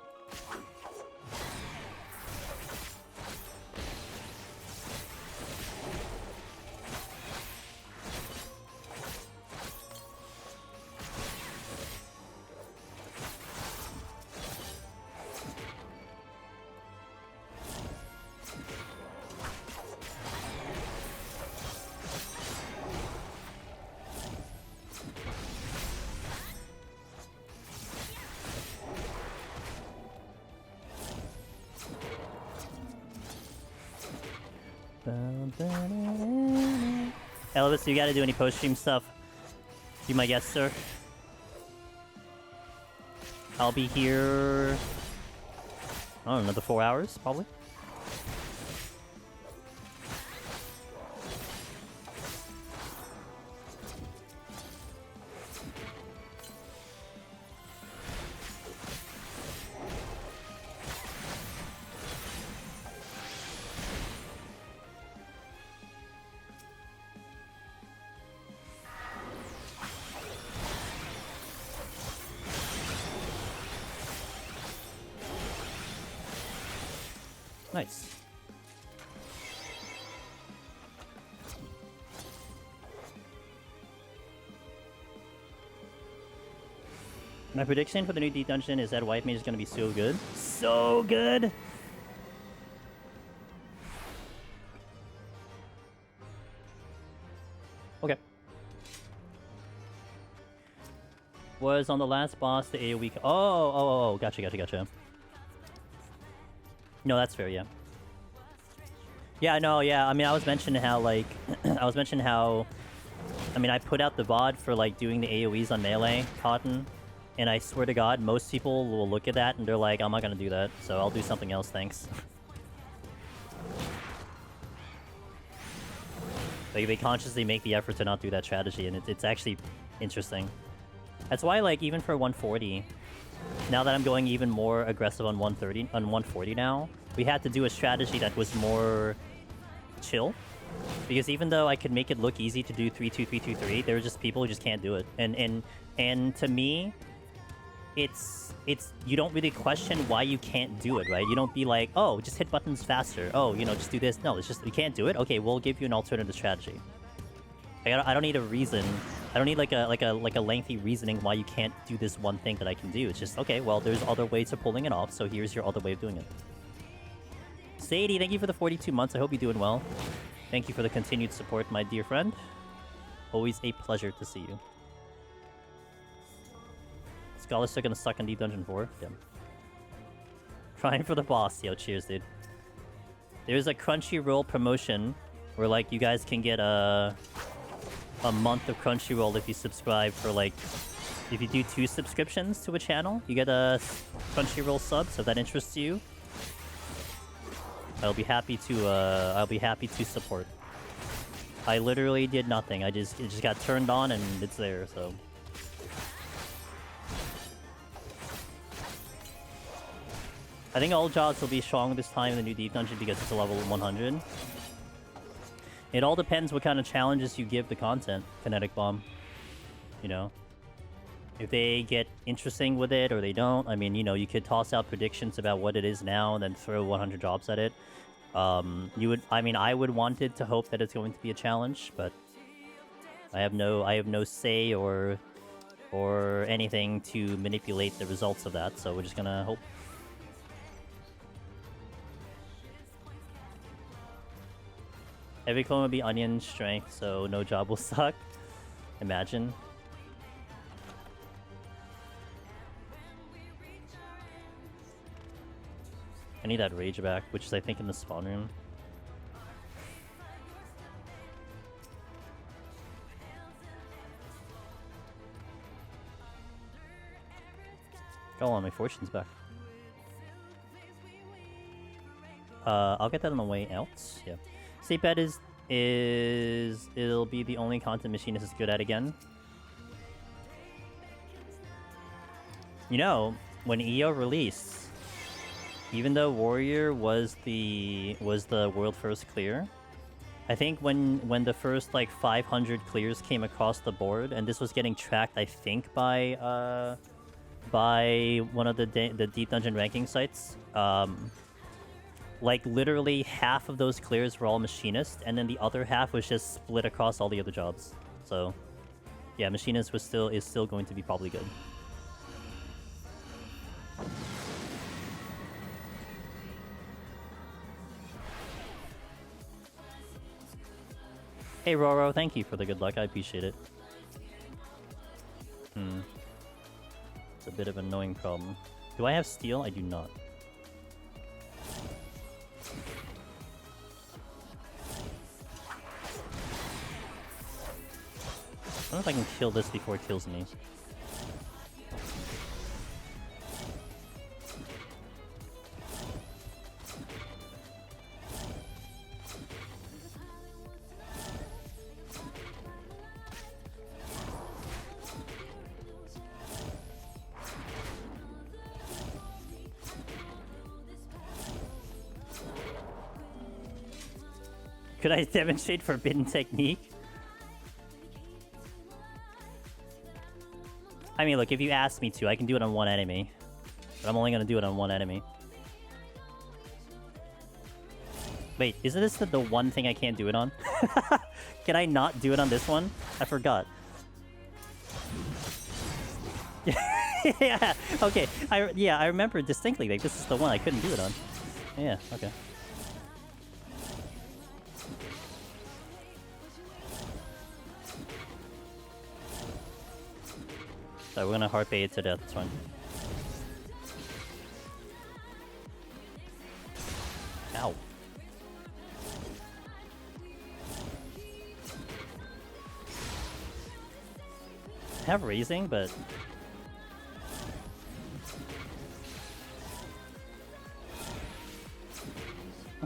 Elvis, you gotta do any post-stream stuff? Be my guest, sir. I'll be here... I don't know, another 4 hours, probably. Nice. My prediction for the new Deep Dungeon is that White Mage is going to be so good. So good! Okay. Was on the last boss the AoE... Oh, gotcha. No, that's fair, yeah. Yeah, no, yeah, I mean, I was mentioning how, like... I mean, I put out the VOD for, like, doing the AoEs on Melee, Cotton, and I swear to God, most people will look at that and they're like, I'm not gonna do that, so I'll do something else, thanks. Like, they consciously make the effort to not do that strategy, and it's actually interesting. That's why, like, even for 140... Now that I'm going even more aggressive on 140 now, we had to do a strategy that was more chill. Because even though I could make it look easy to do 3-2-3-2-3, there are just people who just can't do it. And to me, it's you don't really question why you can't do it, right? You don't be like, oh, just hit buttons faster. Oh, you know, just do this. No, it's just you can't do it. Okay, we'll give you an alternative strategy. I don't need a reason. I don't need like a lengthy reasoning why you can't do this one thing that I can do. It's just, okay, well, there's other ways of pulling it off, so here's your other way of doing it. Sadie, thank you for the 42 months. I hope you're doing well. Thank you for the continued support, my dear friend. Always a pleasure to see you. Scholars are gonna suck in Deep Dungeon 4. Yeah. Trying for the boss. Yo, cheers, dude. There's a Crunchyroll promotion where, like, you guys can get a month of Crunchyroll if you subscribe for, like, if you do 2 subscriptions to a channel, you get a Crunchyroll sub, so if that interests you, I'll be happy to support. I literally did nothing. It just got turned on and it's there, so. I think all jobs will be strong this time in the new Deep Dungeon because it's a level 100. It all depends what kind of challenges you give the content, Kinetic Bomb. You know? If they get interesting with it or they don't, I mean, you know, you could toss out predictions about what it is now and then throw 100 jobs at it. I would want it to hope that it's going to be a challenge, but I have no say or anything to manipulate the results of that, so we're just gonna hope. Every clone will be onion strength, so no job will suck. Imagine. I need that rage back, which is I think in the spawn room. Go on, my fortune's back. I'll get that on the way out. Yeah. Safe bet is it'll be the only content Machinist is good at again. You know, when EO released, even though Warrior was the world first clear, I think when the first like 500 clears came across the board, and this was getting tracked, I think by by one of the deep dungeon ranking sites. Like literally half of those clears were all machinist, and then the other half was just split across all the other jobs. So, yeah, machinist is still going to be probably good. Hey Roro, thank you for the good luck. I appreciate it. It's a bit of an annoying problem. Do I have steel? I do not. I don't know if I can kill this before it kills me. Could I demonstrate forbidden technique? I mean, look, if you ask me to, I can do it on one enemy. But I'm only gonna do it on one enemy. Wait, isn't this the one thing I can't do it on? Can I not do it on this one? I forgot. Yeah, okay. I remember distinctly, like, this is the one I couldn't do it on. Yeah, okay. So we're gonna harpy it to death, it's fine. Ow. I have raising, but...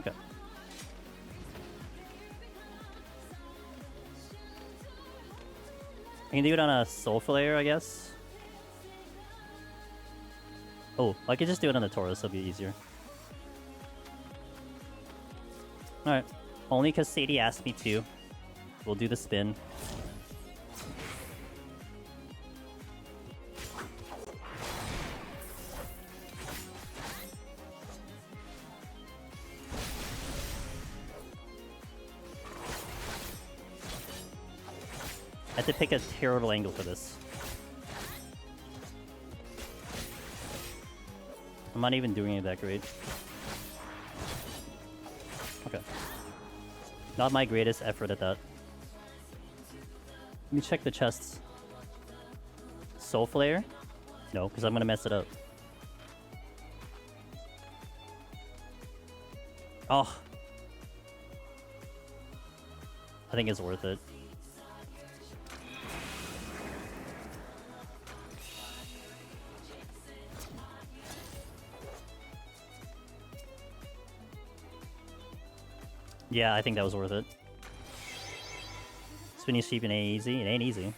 Okay. I can do it on a Soul Flare, I guess. Oh, I could just do it on the Taurus, it'll be easier. Alright. Only because Sadie asked me to. We'll do the spin. I have to pick a terrible angle for this. I'm not even doing it that great. Okay. Not my greatest effort at that. Let me check the chests. Soul Flare? No, because I'm gonna mess it up. Oh. I think it's worth it. Yeah, I think that was worth it. Spinning sheep ain't easy. It ain't easy.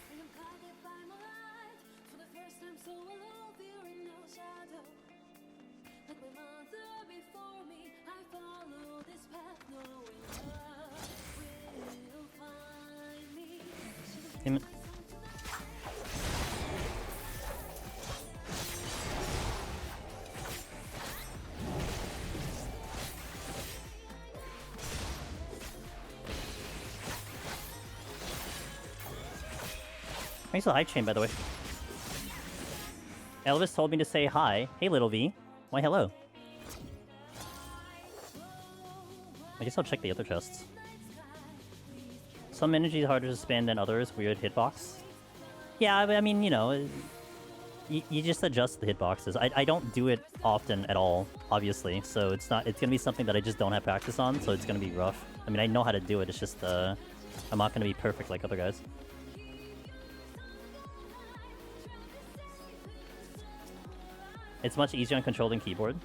Damn it. Thanks for the hype chain, by the way. Elvis told me to say hi. Hey, little V. Why, hello. I guess I'll check the other chests. Some energy is harder to spend than others. Weird hitbox. Yeah, I mean, you know, you just adjust the hitboxes. I don't do it often at all, obviously. So it's gonna be something that I just don't have practice on. So it's gonna be rough. I mean, I know how to do it. It's just I'm not gonna be perfect like other guys. It's much easier on control than keyboard.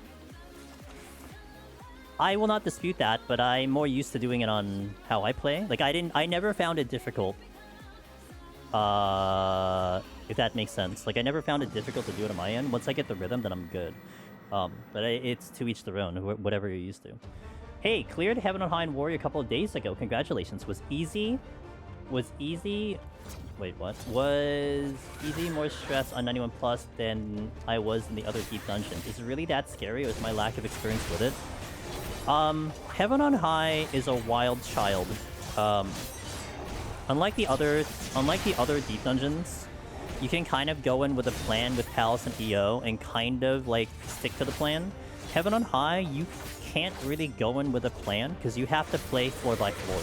I will not dispute that, but I'm more used to doing it on how I play. Like, I never found it difficult. If that makes sense. Like, I never found it difficult to do it on my end. Once I get the rhythm, then I'm good. But it's to each their own, whatever you're used to. Hey, cleared Heaven on High and Warrior a couple of days ago. Congratulations. Was easy. Was easy... Wait, what? Was easy more stress on 91 plus than I was in the other deep dungeons? Is it really that scary, or is my lack of experience with it? Heaven on High is a wild child. Unlike the other deep dungeons, you can kind of go in with a plan with Palace and EO and kind of like stick to the plan. Heaven on High, you can't really go in with a plan because you have to play floor by floor.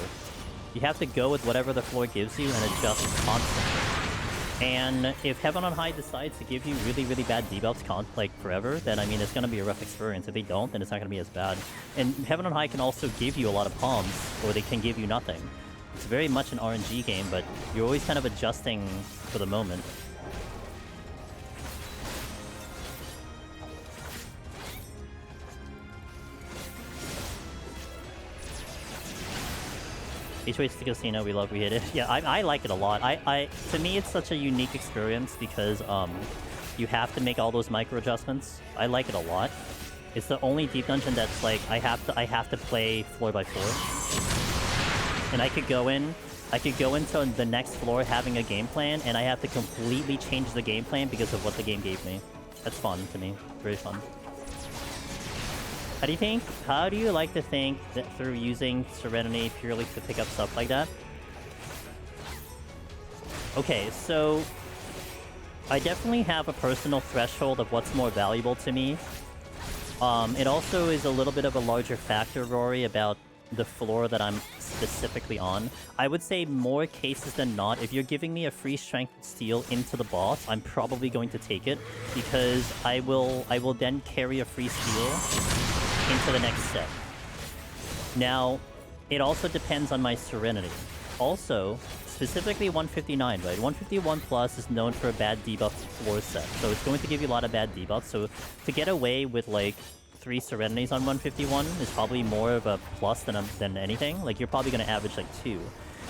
You have to go with whatever the floor gives you and adjust constantly. And if Heaven on High decides to give you really, really bad debuffs like forever, then I mean it's gonna be a rough experience. If they don't, then it's not gonna be as bad. And Heaven on High can also give you a lot of palms, or they can give you nothing. It's very much an RNG game, but you're always kind of adjusting for the moment. Each way to the casino, we love, we hit it. Yeah, I like it a lot. To me, it's such a unique experience because you have to make all those micro adjustments. I like it a lot. It's the only deep dungeon that's like I have to play floor by floor, and I could go into the next floor having a game plan, and I have to completely change the game plan because of what the game gave me. That's fun to me. Very fun. How do you like to think that through using Serenity purely to pick up stuff like that? Okay, so I definitely have a personal threshold of what's more valuable to me. It also is a little bit of a larger factor, Rory, about the floor that I'm specifically on. I would say more cases than not, if you're giving me a free strength steal into the boss, I'm probably going to take it because I will then carry a free steal into the next set. Now, it also depends on my Serenity. Also, specifically 159, right? 151 plus is known for a bad debuff floor set, so it's going to give you a lot of bad debuffs. So to get away with like 3 Serenities on 151 is probably more of a plus than anything. Like you're probably going to average like 2.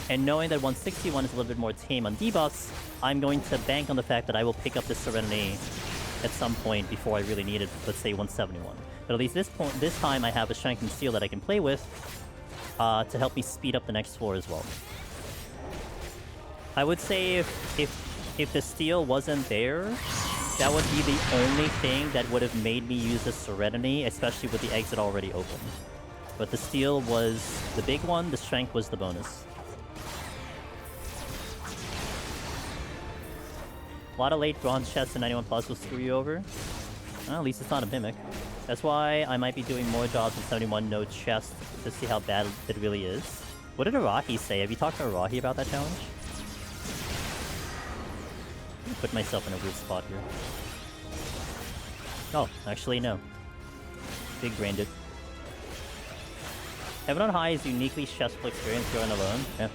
And knowing that 161 is a little bit more tame on debuffs, I'm going to bank on the fact that I will pick up this Serenity at some point before I really need it, let's say 171. But at least this time I have a Strength and Steel that I can play with to help me speed up the next floor as well. I would say if the Steel wasn't there, that would be the only thing that would have made me use the Serenity, especially with the exit already open. But the Steel was the big one, the Strength was the bonus. A lot of late bronze chests in 91 plus will screw you over. Well, at least it's not a Mimic. That's why I might be doing more jobs in 71 no chest to see how bad it really is. What did Arahi say? Have you talked to Arahi about that challenge? Put myself in a weird spot here. Oh, actually no. Big brained it. Heaven on High is uniquely stressful experience going alone. Yeah.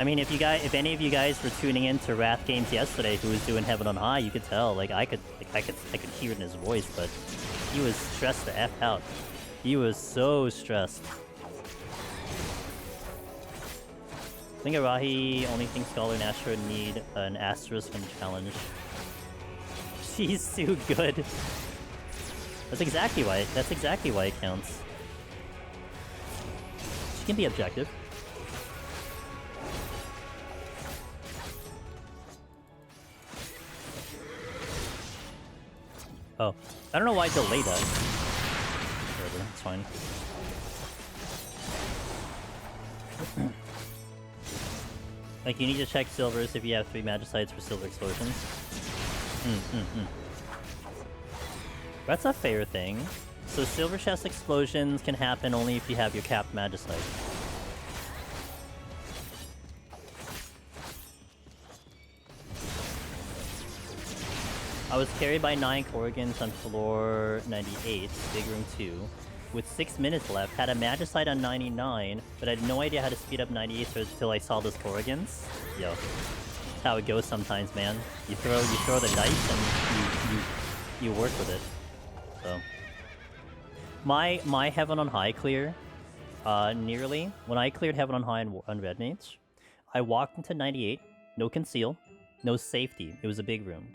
I mean, if any of you guys were tuning in to Wrath Games yesterday, who was doing Heaven on High, you could tell. Like I could hear it in his voice, but he was stressed the F out. He was so stressed. I think Arahi only thinks Scholar and Astro need an asterisk in the challenge. She's too good. That's exactly why it counts. She can be objective. Oh, I don't know why I delayed that. Whatever, it's fine. Like, you need to check silvers if you have 3 Magicites for silver explosions. That's a fair thing. So silver chest explosions can happen only if you have your capped Magicite. I was carried by 9 Corrigans on floor 98, Big Room 2, with 6 minutes left, had a Magicite on 99, but I had no idea how to speed up 98 until I saw those Corrigans. Yo. That's how it goes sometimes, man. You throw the dice and you work with it. So my Heaven on High clear, nearly, when I cleared Heaven on High on Red Mage, I walked into 98, no conceal, no safety. It was a big room.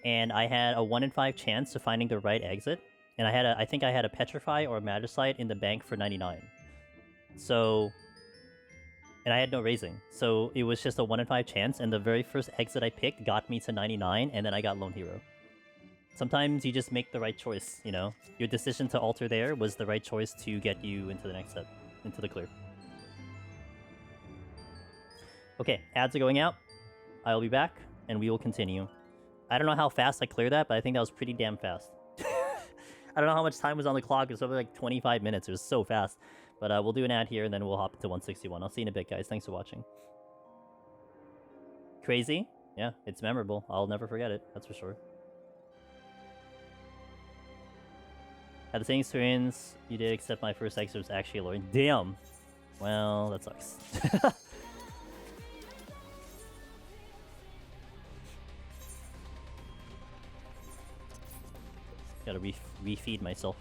And I had a 1 in 5 chance of finding the right exit. and I think I had a Petrify or a Magicite in the bank for 99. So, and I had no raising, so it was just a 1 in 5 chance, and the very first exit I picked got me to 99, and then I got Lone Hero. Sometimes you just make the right choice, you know? Your decision to alter there was the right choice to get you into the next set, into the clear. Okay, ads are going out. I will be back, and we will continue. I don't know how fast I cleared that, but I think that was pretty damn fast. I don't know how much time was on the clock. It was over like 25 minutes. It was so fast. But we'll do an ad here, and then we'll hop into 161. I'll see you in a bit, guys. Thanks for watching. Crazy? Yeah, it's memorable. I'll never forget it. That's for sure. Had the same experience you did, except my first exit was actually alluring. Damn! Well, that sucks. Gotta refeed myself.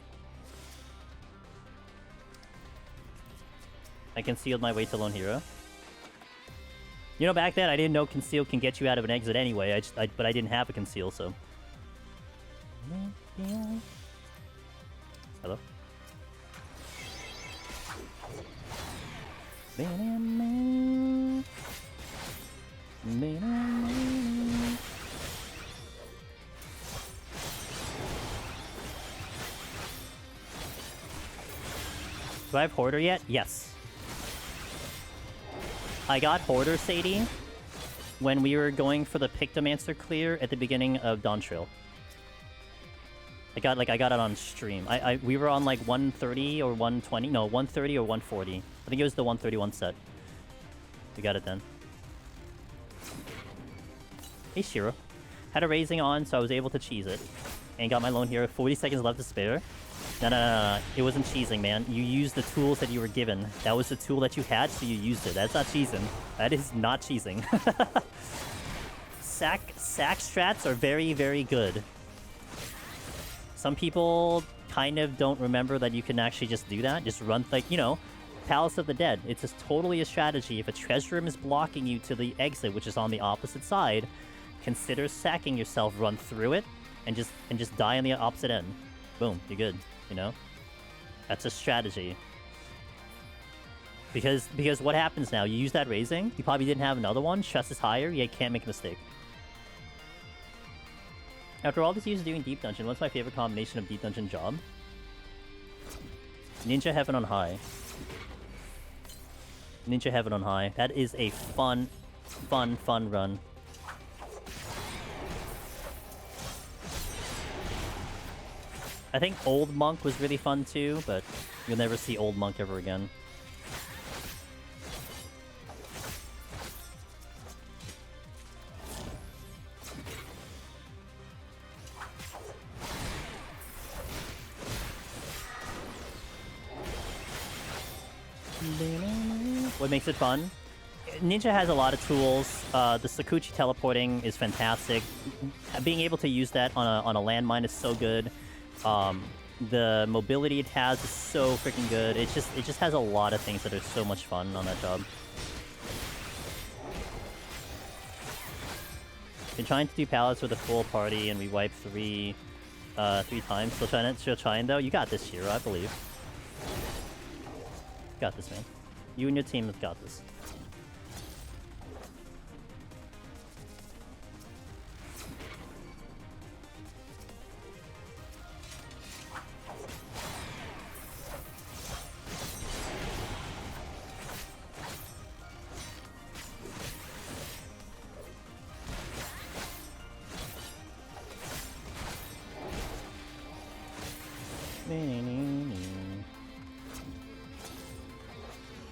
I concealed my way to Lone Hero. You know, back then I didn't know conceal can get you out of an exit anyway. But I didn't have a conceal, so. Hello. Do I have Hoarder yet? Yes. I got Hoarder, Sadie, when we were going for the Pictomancer clear at the beginning of Dawntrail. I got it on stream. We were on like 130 or 120. No, 130 or 140. I think it was the 131 set. We got it then. Hey, Shiro. Had a raising on, so I was able to cheese it. And got my Lone Hero. 40 seconds left to spare. No. It wasn't cheesing, man. You used the tools that you were given. That was the tool that you had, so you used it. That's not cheesing. That is not cheesing. Sack strats are very, very good. Some people kind of don't remember that you can actually just do that. Just run, like, you know, Palace of the Dead. It's just totally a strategy. If a treasure room is blocking you to the exit, which is on the opposite side, consider sacking yourself, run through it, and just die on the opposite end. Boom, you're good. You know, that's a strategy. Because what happens now? You use that raising. You probably didn't have another one. Stress is higher. You can't make a mistake. After all this years doing Deep Dungeon, what's my favorite combination of Deep Dungeon job? Ninja Heaven on High. Ninja Heaven on High. That is a fun run. I think Old Monk was really fun too, but you'll never see Old Monk ever again. What makes it fun? Ninja has a lot of tools. The Sakuchi teleporting is fantastic. Being able to use that on a landmine is so good. The mobility it has is so freaking good. It just has a lot of things that are so much fun on that job. Been trying to do pallets with a full party, and we wiped three times. Still trying though. You got this, Shiro. I believe. You got this, man. You and your team have got this.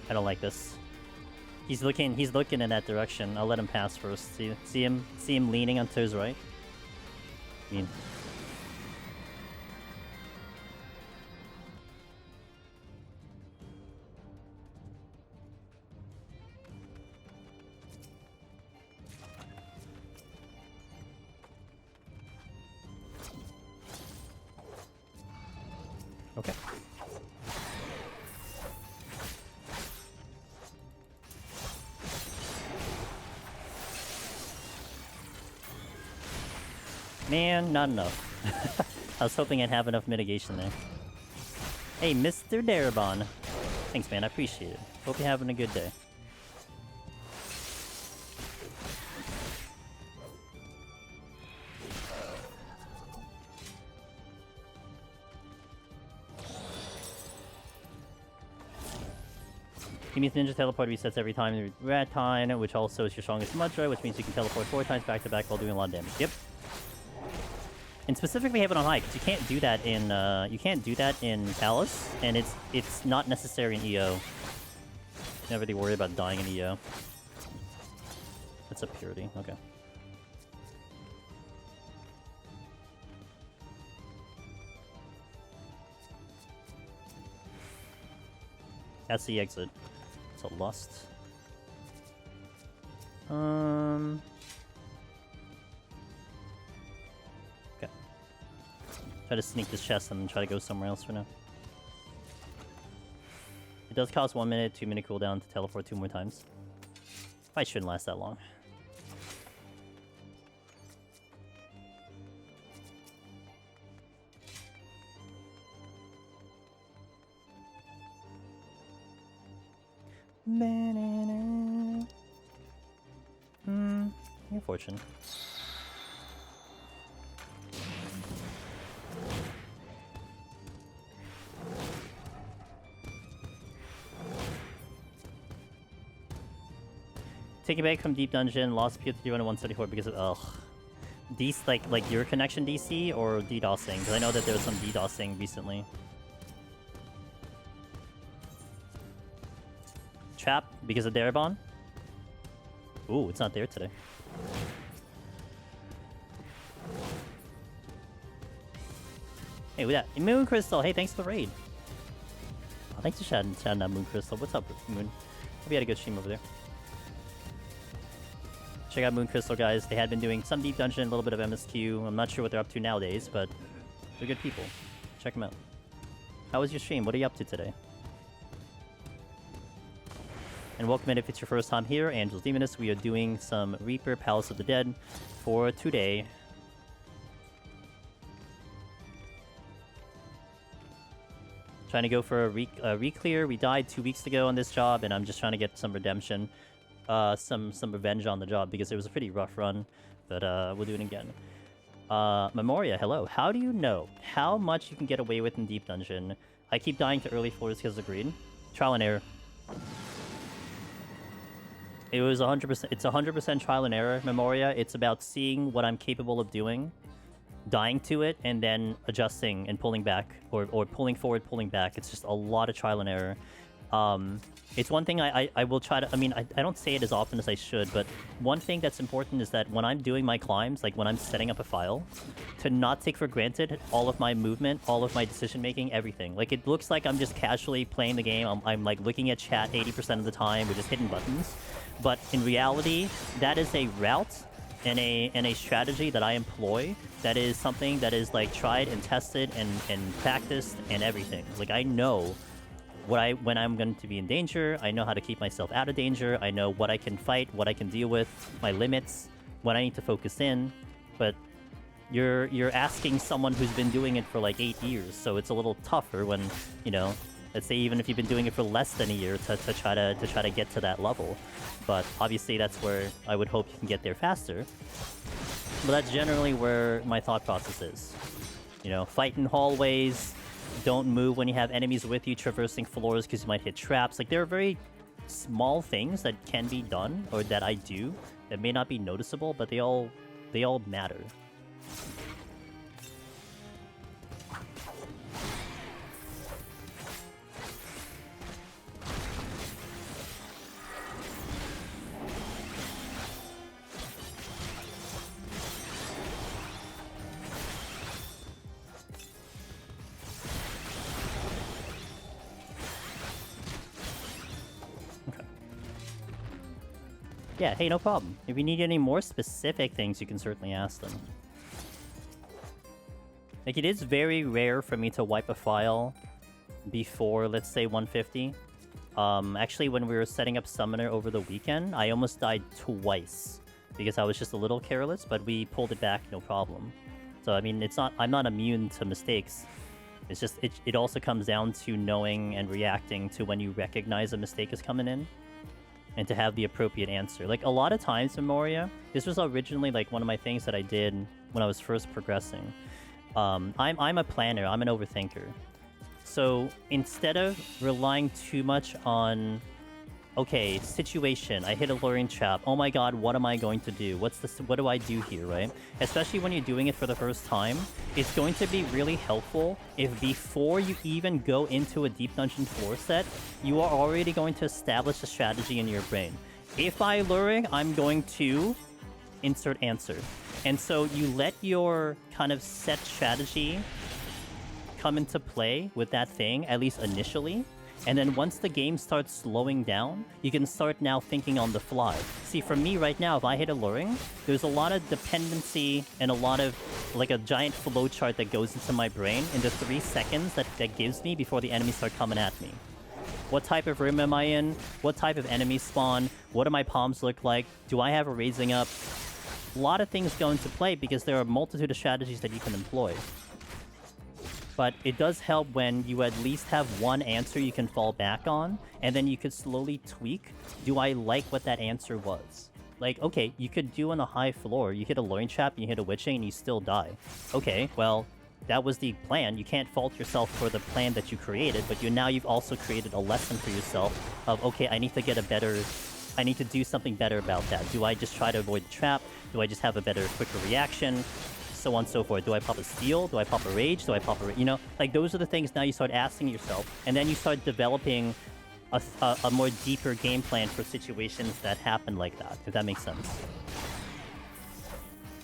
I don't like this. He's looking in that direction. I'll let him pass first. See him leaning onto his right? I mean, okay. Man, not enough. I was hoping I'd have enough mitigation there. Hey, Mr. Darabon. Thanks, man. I appreciate it. Hope you're having a good day. Kimmy's Ninja Teleport resets every time the Ratine, which also is your strongest Mudra, which means you can teleport 4 times back to back while doing a lot of damage. Yep. And specifically have it on high, because you can't do that in Palace, and it's not necessary in EO. Never really worry about dying in EO. That's a purity, okay. That's the exit. It's a lust. Okay. Try to sneak this chest and then try to go somewhere else for now. It does cost 1 minute, 2 minute cooldown to teleport 2 more times. Fight shouldn't last that long. Your fortune. Taking back from Deep Dungeon, lost PoTD on 174 because of like your connection DC or DDoSing? Because I know that there was some DDoSing recently. Trap because of Darabon? Ooh, it's not there today. Hey, with that Moon Crystal. Hey, thanks for the raid. Oh, thanks for shouting out Moon Crystal. What's up, Moon? Hope you had a good stream over there. Check out Moon Crystal, guys. They had been doing some Deep Dungeon, a little bit of MSQ. I'm not sure what they're up to nowadays, but they're good people. Check them out. How was your stream? What are you up to today? And welcome in if it's your first time here, Angel's Demoness. We are doing some Reaper Palace of the Dead for today. Trying to go for a re-clear. We died 2 weeks ago on this job, and I'm just trying to get some redemption. Some revenge on the job, because it was a pretty rough run. But we'll do it again. Memoria, hello. How do you know how much you can get away with in Deep Dungeon? I keep dying to early floors because of greed. Trial and error. It was 100%. It's 100% trial and error, Memoria. It's about seeing what I'm capable of doing, dying to it, and then adjusting and pulling back, or pulling forward, pulling back. It's just a lot of trial and error. It's one thing I will try to... I mean, I don't say it as often as I should, but one thing that's important is that when I'm doing my climbs, like when I'm setting up a file, to not take for granted all of my movement, all of my decision-making, everything. Like, it looks like I'm just casually playing the game. I'm like looking at chat 80% of the time. We're just hitting buttons. But in reality, that is a route and a strategy that I employ. That is something that is like tried and tested and practiced and everything. Like, I know when I'm going to be in danger. I know how to keep myself out of danger. I know what I can fight, what I can deal with, my limits, when I need to focus in. But you're asking someone who's been doing it for like 8 years, so it's a little tougher when, you know, let's say even if you've been doing it for less than a year to try to get to that level. But obviously that's where I would hope you can get there faster. But that's generally where my thought process is. You know, fight in hallways, don't move when you have enemies with you, traversing floors because you might hit traps. Like, there are very small things that can be done, or that I do, that may not be noticeable, but they all matter. Yeah, hey, no problem. If you need any more specific things, you can certainly ask them. Like, it is very rare for me to wipe a file before, let's say, 150. Actually, when we were setting up Summoner over the weekend, I almost died twice because I was just a little careless, but we pulled it back, no problem. So I mean, I'm not immune to mistakes. It's just it also comes down to knowing and reacting to when you recognize a mistake is coming in, and to have the appropriate answer. Like a lot of times in Moria, this was originally like one of my things that I did when I was first progressing. I'm a planner. I'm an overthinker. So instead of relying too much on, okay, situation, I hit a luring trap. Oh my god, what am I going to do? What do I do here, right? Especially when you're doing it for the first time, it's going to be really helpful if before you even go into a Deep Dungeon floor set, you are already going to establish a strategy in your brain. If I luring, I'm going to insert answer. And so you let your kind of set strategy come into play with that thing, at least initially. And then once the game starts slowing down, you can start now thinking on the fly. See, for me right now, if I hit a luring, there's a lot of dependency and a lot of, like a giant flowchart that goes into my brain in the 3 seconds that gives me before the enemies start coming at me. What type of room am I in? What type of enemy spawn? What do my palms look like? Do I have a raising up? A lot of things go into play because there are a multitude of strategies that you can employ. But it does help when you at least have one answer you can fall back on, and then you could slowly tweak, do I like what that answer was? Like, okay, you could do on a high floor, you hit a luring trap, you hit a witching, and you still die. Okay, well, that was the plan. You can't fault yourself for the plan that you created, but you've also created a lesson for yourself of, okay, I need to do something better about that. Do I just try to avoid the trap? Do I just have a better, quicker reaction? So on and so forth. Do I pop a steal? Do I pop a rage? Do I pop a... You know, like, those are the things now you start asking yourself. And then you start developing a more deeper game plan for situations that happen like that, if that makes sense.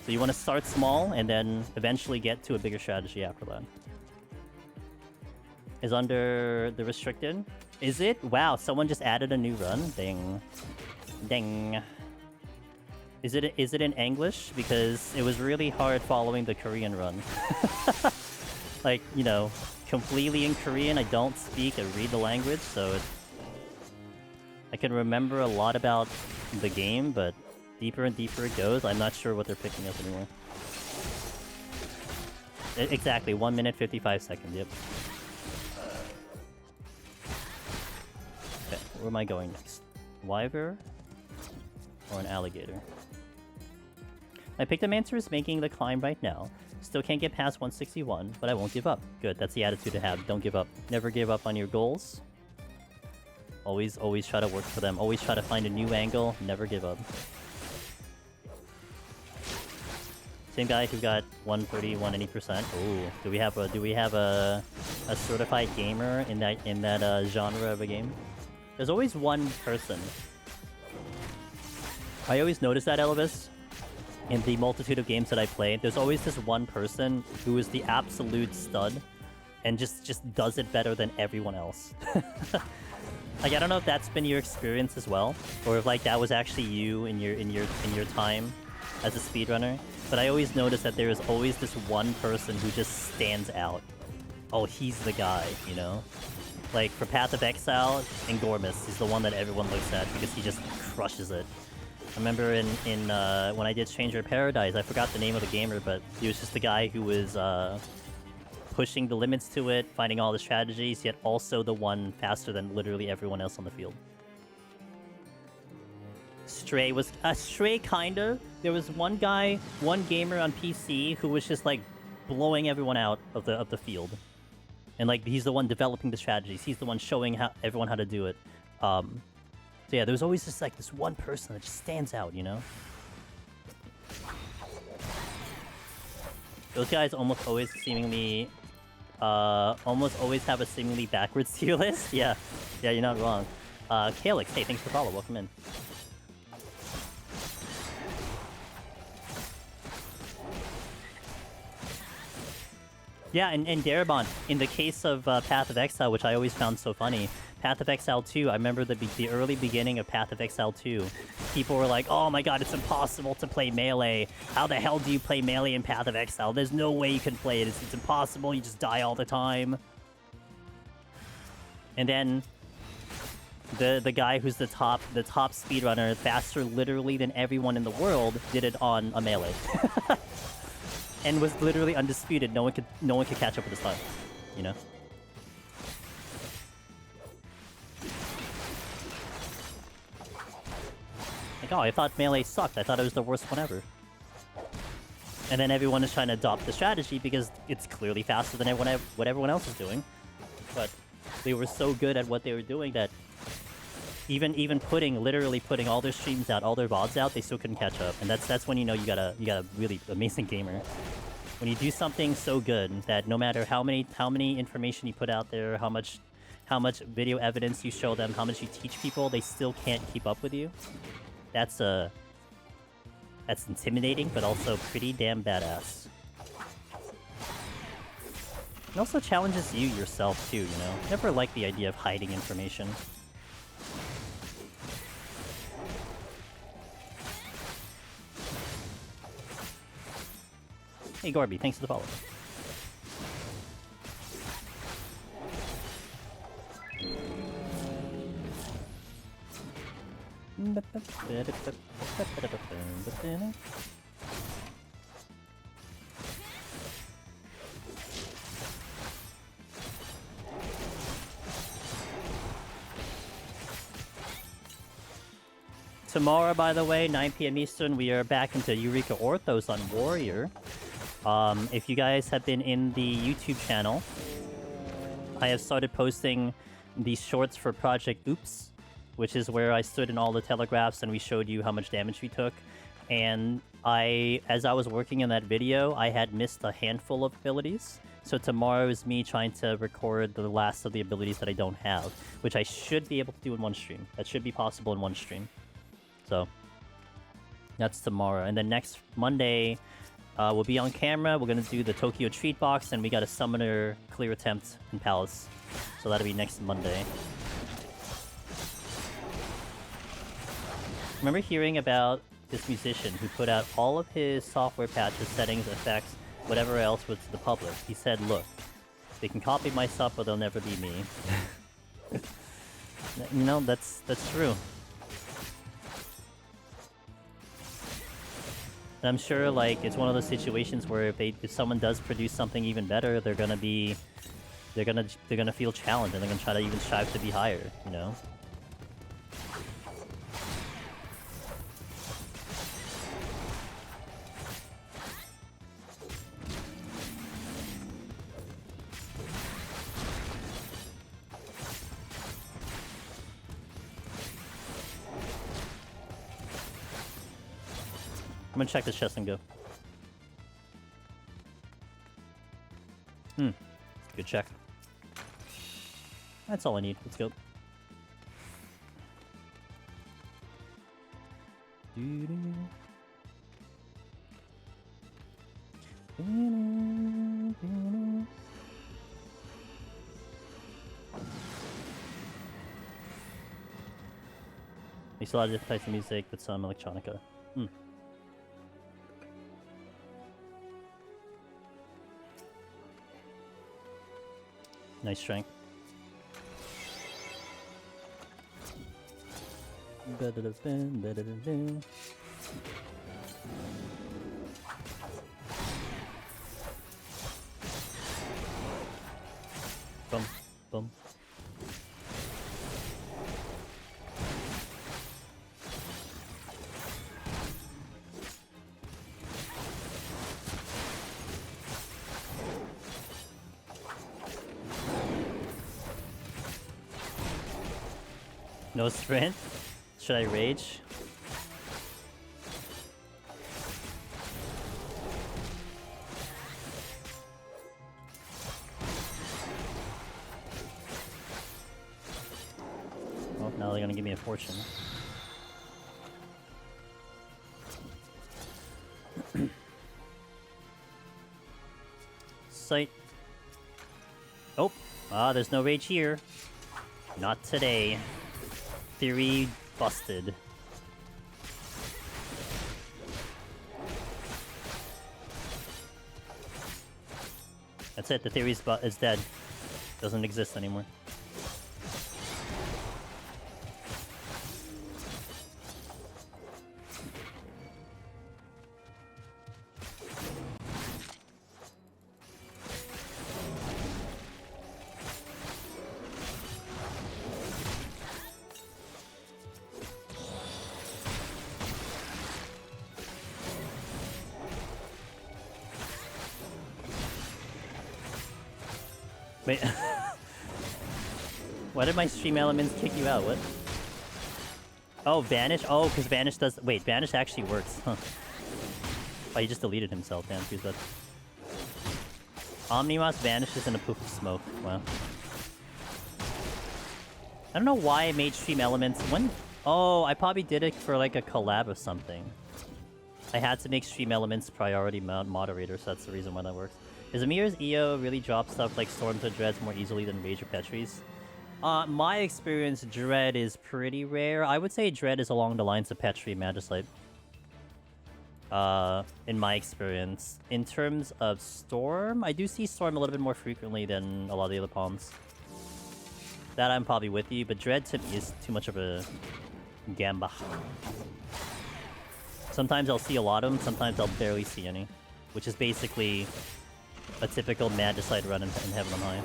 So you want to start small, and then eventually get to a bigger strategy after that. Is under the restricted? Is it? Wow, someone just added a new run. Ding. Ding. Is it in English? Because it was really hard following the Korean run. Like, you know, completely in Korean. I don't speak or read the language, so I can remember a lot about the game, but deeper and deeper it goes, I'm not sure what they're picking up anymore. Exactly, 1 minute 55 seconds, yep. Okay, where am I going next? Wyvern or an alligator? My picked up answer is making the climb right now. Still can't get past 161, but I won't give up. Good, that's the attitude to have. Don't give up. Never give up on your goals. Always try to work for them. Always try to find a new angle. Never give up. Same guy who got 130, 180%. Ooh, do we have a certified gamer in that genre of a game? There's always one person. I always notice that, Elvis. In the multitude of games that I play, there's always this one person who is the absolute stud and just does it better than everyone else. Like, I don't know if that's been your experience as well, or if like that was actually you in your time as a speedrunner. But I always notice that there is always this one person who just stands out. Oh, he's the guy, you know? Like for Path of Exile and Gormus, he's the one that everyone looks at because he just crushes it. I remember in when I did Stranger of Paradise, I forgot the name of the gamer, but he was just the guy who was pushing the limits to it, finding all the strategies, yet also the one faster than literally everyone else on the field. Stray was... Stray, kind of. There was one guy, one gamer on PC who was just, like, blowing everyone out of the field. And, like, he's the one developing the strategies. He's the one showing everyone how to do it. So yeah, there's always just like this one person that just stands out, you know? Those guys almost always seemingly... almost always have a seemingly backwards tier list. Yeah, you're not wrong. Calyx, hey, thanks for the follow. Welcome in. Yeah, and Darabon, in the case of Path of Exile, which I always found so funny, Path of Exile 2, I remember the early beginning of Path of Exile 2. People were like, oh my god, it's impossible to play melee. How the hell do you play melee in Path of Exile? There's no way you can play it. It's impossible. You just die all the time. And then the guy who's the top speedrunner, faster literally than everyone in the world, did it on a melee. and was literally undisputed. No one could catch up with his time, you know. Like, oh, I thought Melee sucked. I thought it was the worst one ever. And then everyone is trying to adopt the strategy because it's clearly faster than what everyone else is doing. But they were so good at what they were doing that even literally putting all their streams out, all their VODs out, they still couldn't catch up. And that's when you know you got a really amazing gamer. When you do something so good that no matter how many information you put out there, how much video evidence you show them, how much you teach people, they still can't keep up with you. That's intimidating, but also pretty damn badass. It also challenges you yourself too, you know? Never liked the idea of hiding information. Hey Gorby, thanks for the follow. Tomorrow, by the way, 9 PM Eastern, we are back into Eureka Orthos on Warrior. If you guys have been in the YouTube channel, I have started posting these shorts for Project Oops, which is where I stood in all the telegraphs and we showed you how much damage we took. And as I was working in that video, I had missed a handful of abilities. So tomorrow is me trying to record the last of the abilities that I don't have, which I should be able to do in one stream. That should be possible in one stream. So that's tomorrow. And then next Monday, we'll be on camera. We're going to do the Tokyo Treat Box, and we got a Summoner clear attempt in Palace. So that'll be next Monday. Remember hearing about this musician who put out all of his software patches, settings, effects, whatever else was to the public. He said, look, they can copy my stuff, but they'll never be me. You know, that's true. And I'm sure, like, it's one of those situations where if someone does produce something even better, they're gonna feel challenged, and they're gonna try to even strive to be higher, you know? I'm gonna check this chest and go. Good check. That's all I need. Let's go. Makes a lot of different types of music, but some electronica. Nice strength. Boom, boom. No sprint? Should I rage? Well, now they're gonna give me a fortune. Sight. Oh, there's no rage here. Not today. Theory busted. That's it, the theory is dead. Doesn't exist anymore. Wait. Why did my stream elements kick you out? What? Oh, Vanish? Oh, because Vanish does... Wait, Vanish actually works. Huh. Oh, he just deleted himself. Damn, who's that? Omnimos vanishes in a poof of smoke. Wow. I don't know why I made stream elements. When... Oh, I probably did it for like a collab or something. I had to make stream elements priority moderator, so that's the reason why that works. Is Amir's EO really drop stuff like Storms or Dreads more easily than Rage or Petries? My experience, Dread is pretty rare. I would say Dread is along the lines of Petri Magicite. In my experience. In terms of Storm, I do see Storm a little bit more frequently than a lot of the other palms. That I'm probably with you, but Dread to me is too much of a gamba. Sometimes I'll see a lot of them, sometimes I'll barely see any. Which is basically a typical Magicite run in Heaven on High.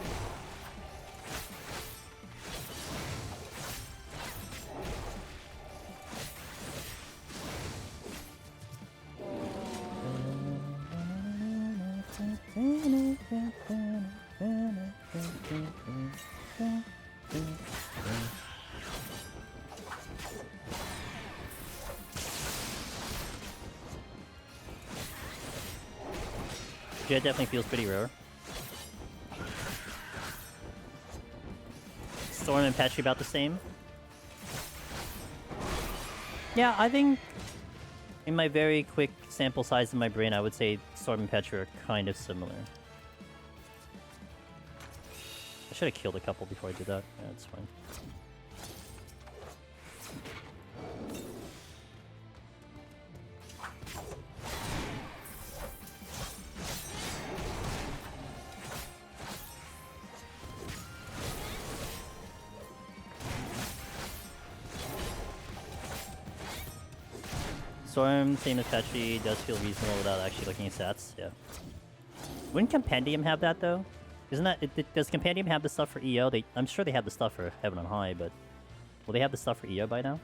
Dread definitely feels pretty rare. Storm and Petri about the same. Yeah, I think in my very quick sample size in my brain, I would say Storm and Petri are kind of similar. I should have killed a couple before I did that. Yeah, that's fine. Storm, same as Petri, does feel reasonable without actually looking at stats, yeah. Wouldn't Compendium have that, though? Isn't that... does Compendium have the stuff for EO? I'm sure they have the stuff for Heaven on High, but... Will they have the stuff for EO by now?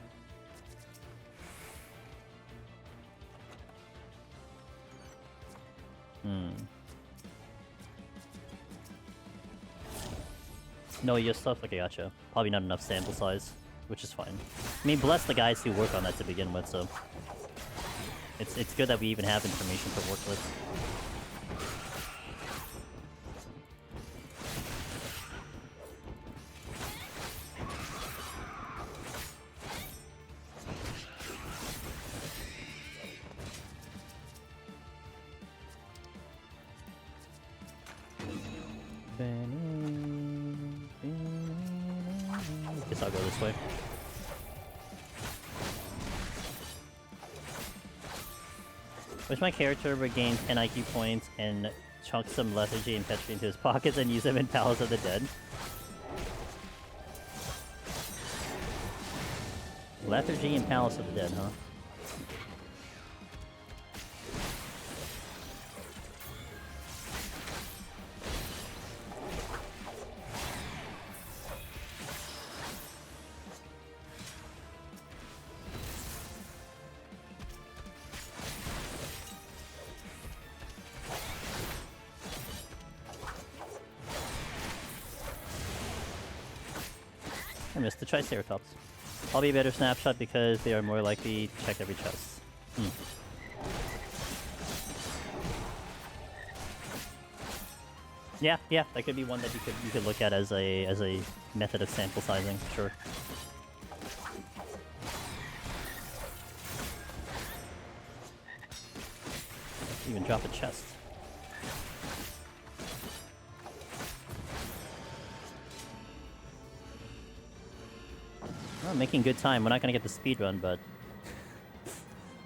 No EO stuff? Okay, gotcha. Probably not enough sample size, which is fine. I mean, bless the guys who work on that to begin with, so... It's good that we even have information to work with. Guess I'll go this way. Wish my character regained 10 IQ points and chunked some lethargy and Petri into his pockets and use them in Palace of the Dead. Lethargy and Palace of the Dead, huh? I missed the Triceratops. I'll be a better snapshot because they are more likely to check every chest. Yeah, that could be one that you could look at as a method of sample sizing, sure. Even drop a chest. I'm making good time. We're not gonna get the speed run, but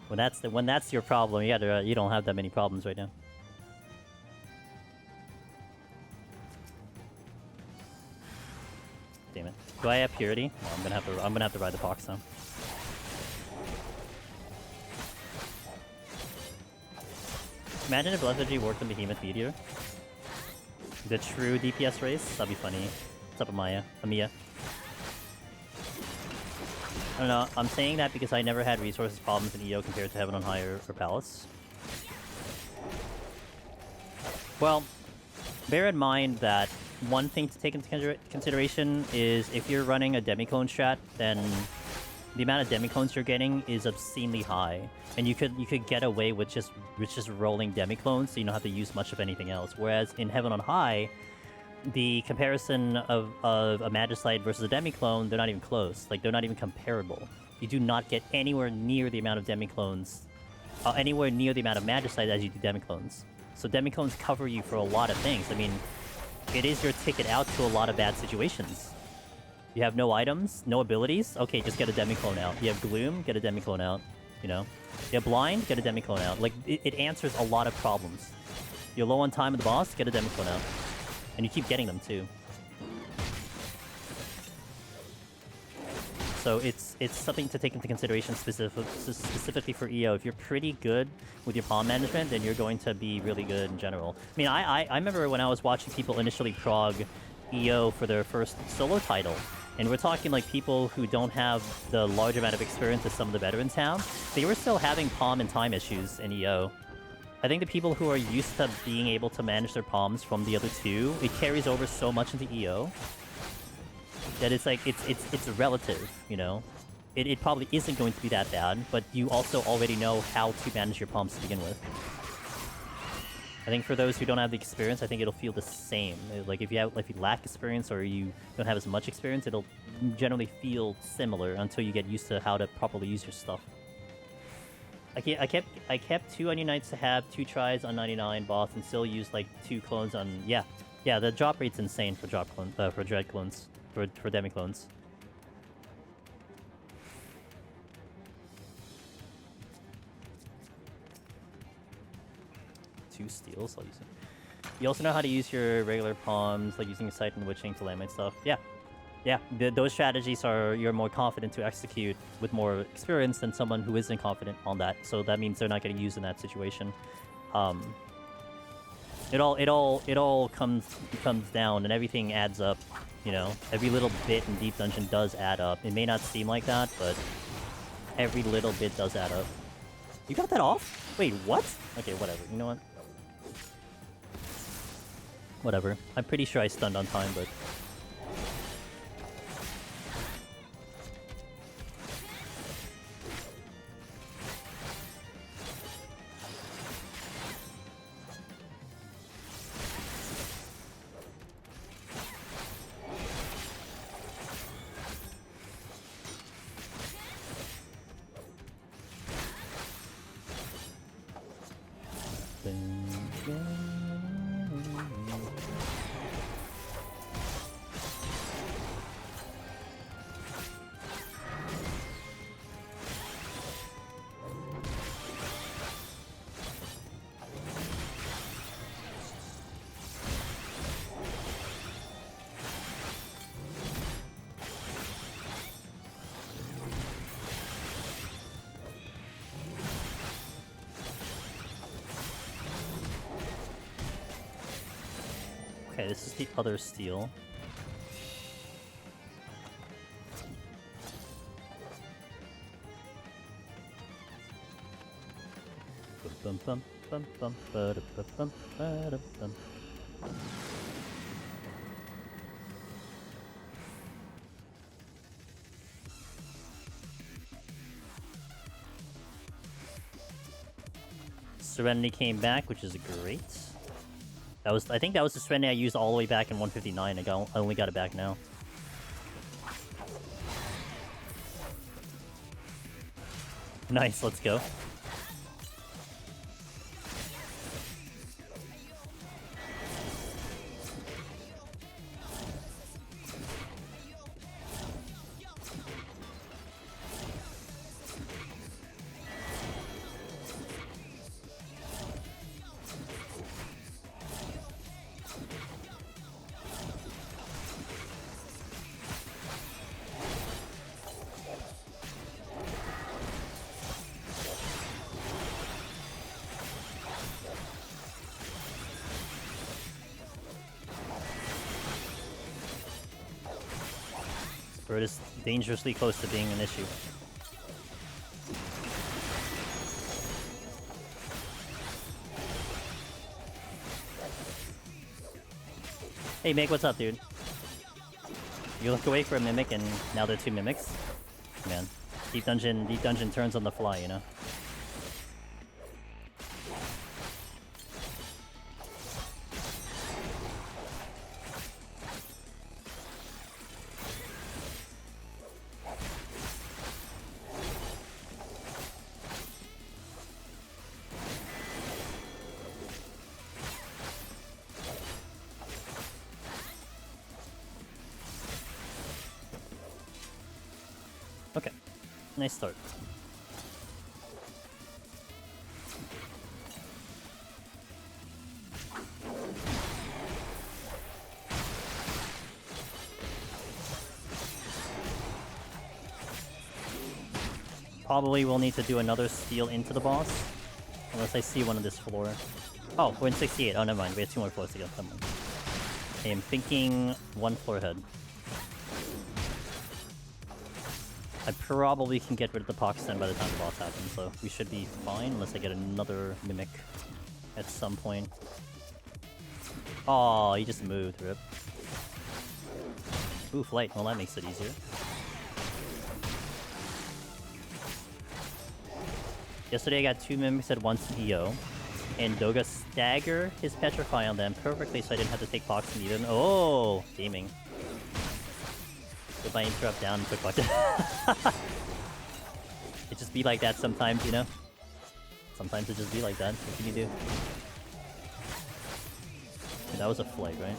when that's your problem, you don't have that many problems right now. Damn it! Do I have purity? Well, I'm gonna have to ride the box now. Imagine if Lethargy worked on Behemoth Meteor. The true DPS race. That'd be funny. What's up, Amia? I don't know, I'm saying that because I never had resources problems in EO compared to Heaven on High or Palace. Well, bear in mind that one thing to take into consideration is if you're running a demi-clone strat, then the amount of demi-clones you're getting is obscenely high, and you could get away with just rolling demi-clones, so you don't have to use much of anything else. Whereas in Heaven on High, the comparison of a Magicite versus a demi-clone, they're not even close. Like, they're not even comparable. You do not get anywhere near the amount of demi-clones, anywhere near the amount of Magicite as you do demi-clones. So demi-clones cover you for a lot of things. I mean, it is your ticket out to a lot of bad situations. You have no items, no abilities? Okay, just get a demi-clone out. You have Gloom, get a demi-clone out. You know? You have Blind, get a demi-clone out. Like, it answers a lot of problems. You're low on time with the boss, get a demi-clone out. And you keep getting them, too. So it's something to take into consideration specifically for EO. If you're pretty good with your palm management, then you're going to be really good in general. I mean, I remember when I was watching people initially prog EO for their first solo title, and we're talking like people who don't have the large amount of experience as some of the veterans have, they were still having palm and time issues in EO. I think the people who are used to being able to manage their palms from the other two, it carries over so much into EO that it's like, it's relative, you know? It probably isn't going to be that bad, but you also already know how to manage your palms to begin with. I think for those who don't have the experience, I think it'll feel the same. Like if you lack experience or you don't have as much experience, it'll generally feel similar until you get used to how to properly use your stuff. I kept 2 Onion Knights to have 2 tries on 99 boss and still used like 2 clones on yeah, the drop rate's insane for for dread clones, for demi clones. Two steals, I'll use it. You also know how to use your regular palms, like using Sight and Witching to land my stuff. Yeah, those strategies you're more confident to execute with more experience than someone who isn't confident on that. So that means they're not getting used in that situation. It all comes down, and everything adds up. You know, every little bit in Deep Dungeon does add up. It may not seem like that, but every little bit does add up. You got that off? Wait, what? Okay, whatever. You know what? Whatever. I'm pretty sure I stunned on time, but... Okay, this is the other steal. Serenity came back, which is great. I think that was the Serenity I used all the way back in 159. I only got it back now. Nice, let's go. Bird is dangerously close to being an issue. Hey, Meg, what's up, dude? You look away for a mimic, and now there are 2 mimics? Man, deep dungeon turns on the fly, you know? Okay, nice start. Probably will need to do another steal into the boss, unless I see one on this floor. Oh, we're in 68. Oh, never mind. We have 2 more floors to go. Come on. I am thinking 1 floor ahead. I probably can get rid of the Pox then by the time the boss happens, so we should be fine unless I get another Mimic at some point. Oh, he just moved, rip. Ooh, flight. Well, that makes it easier. Yesterday I got 2 Mimics at once in EO, and Doga stagger his Petrify on them perfectly so I didn't have to take Pox and even. Oh, gaming. Put my interrupt down and quick bucket. It just be like that sometimes, you know? Sometimes it just be like that. What can you do? Okay, that was a flight, right?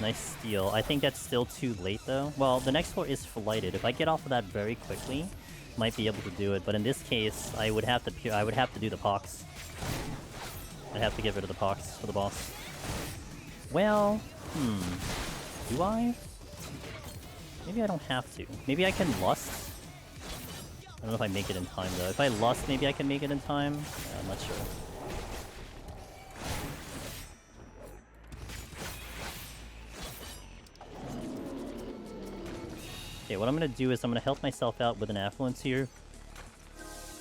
Nice steal. I think that's still too late though. Well, the next floor is flighted. If I get off of that very quickly, might be able to do it. But in this case, I would have to do the Pox. I'd have to get rid of the Pox for the boss. Well, do I? Maybe I don't have to. Maybe I can Lust. I don't know if I make it in time though. If I Lust, maybe I can make it in time. Yeah, I'm not sure. Okay, what I'm gonna do is I'm gonna help myself out with an Affluence here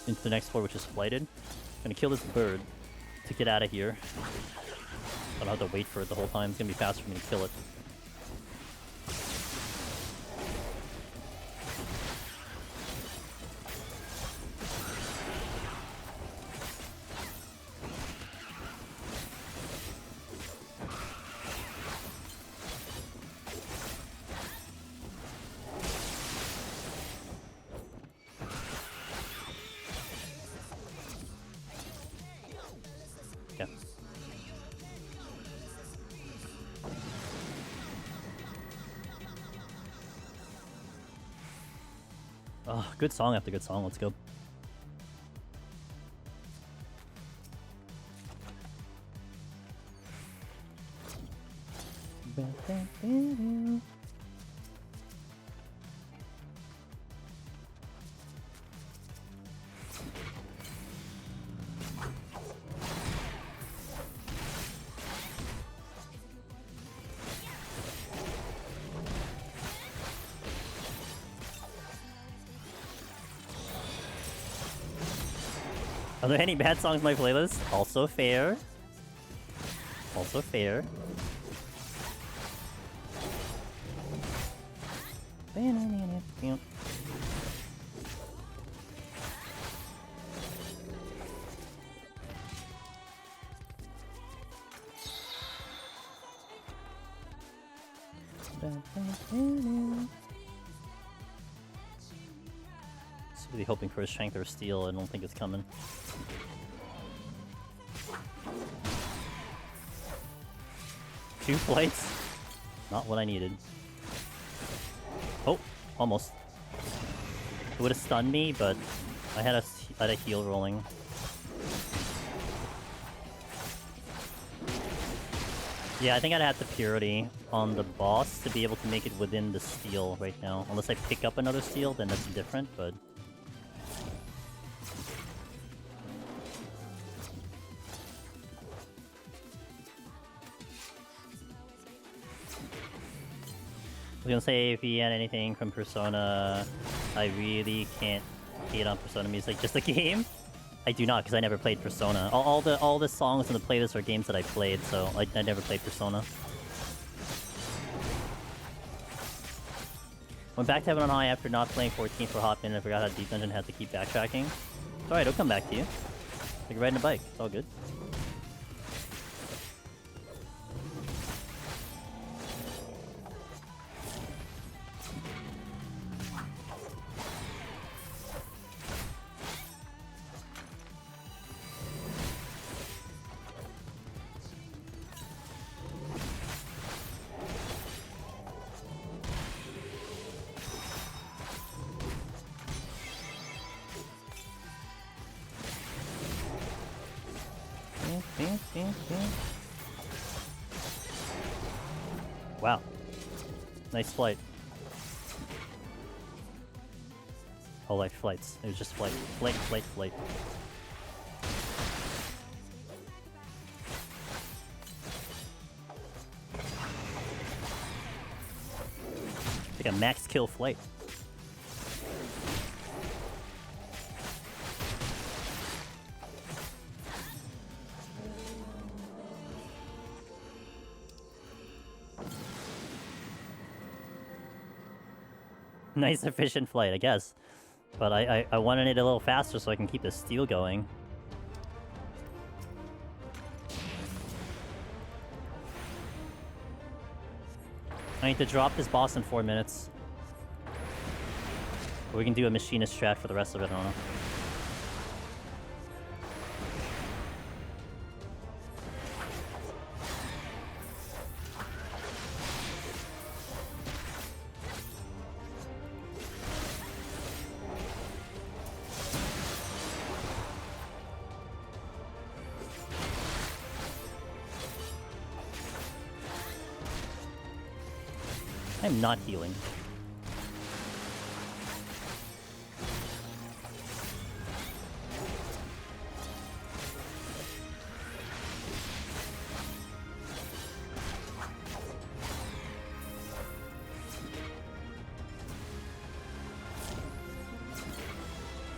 into the next floor, which is flighted. I'm gonna kill this bird to get out of here. I don't have to wait for it the whole time. It's gonna be faster for me to kill it. Oh, good song after good song. Let's go. Are there any bad songs in my playlist? Also fair. Also fair. Really hoping for a strength or a steal. I don't think it's coming. Two flights? Not what I needed. Oh, almost. It would have stunned me, but I had a heal rolling. Yeah, I think I'd have the Purity on the boss to be able to make it within the steal right now. Unless I pick up another steal, then that's different, but... was gonna say if he had anything from Persona, I really can't hate on Persona music. Just the game? I do not, because I never played Persona. All the songs in the playlist are games that I played, so I never played Persona. Went back to Heaven on High after not playing 14 for a hot minute. I forgot how Deep Dungeon had to keep backtracking. It's alright, it'll come back to you. Like you're riding a bike. It's all good. Wow. Nice flight. Oh, like flights. It was just flight. Flight. It's like a max kill flight. Nice efficient flight, I guess. But I wanted it a little faster so I can keep the steel going. I need to drop this boss in 4 minutes. Or we can do a machinist strat for the rest of it, I don't know. I'm not healing.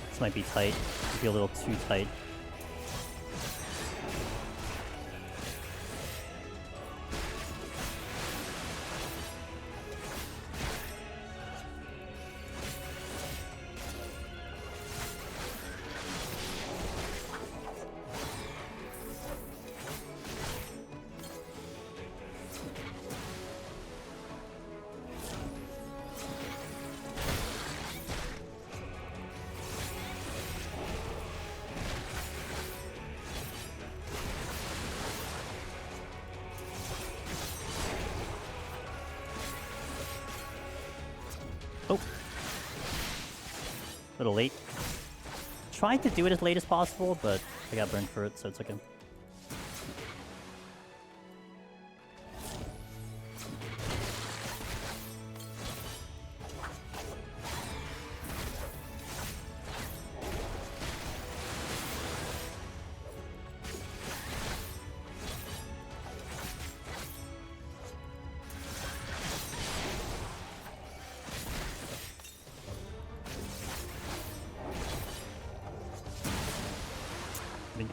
This might be tight. Might be a little too tight. A little late. Tried to do it as late as possible, but I got burned for it, so it's okay.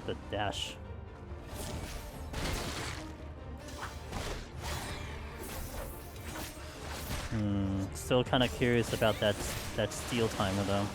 The dash. Still kind of curious about that steel timer though.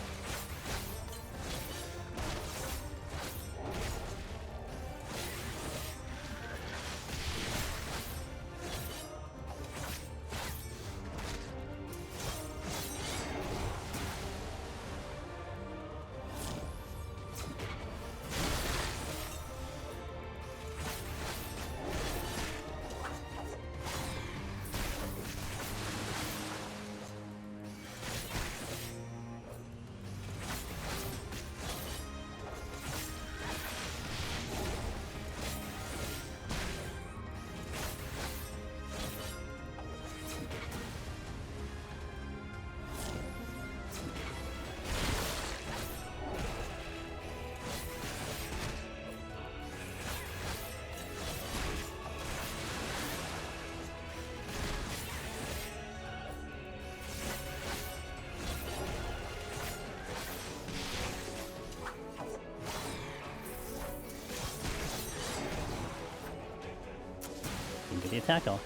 the attack off.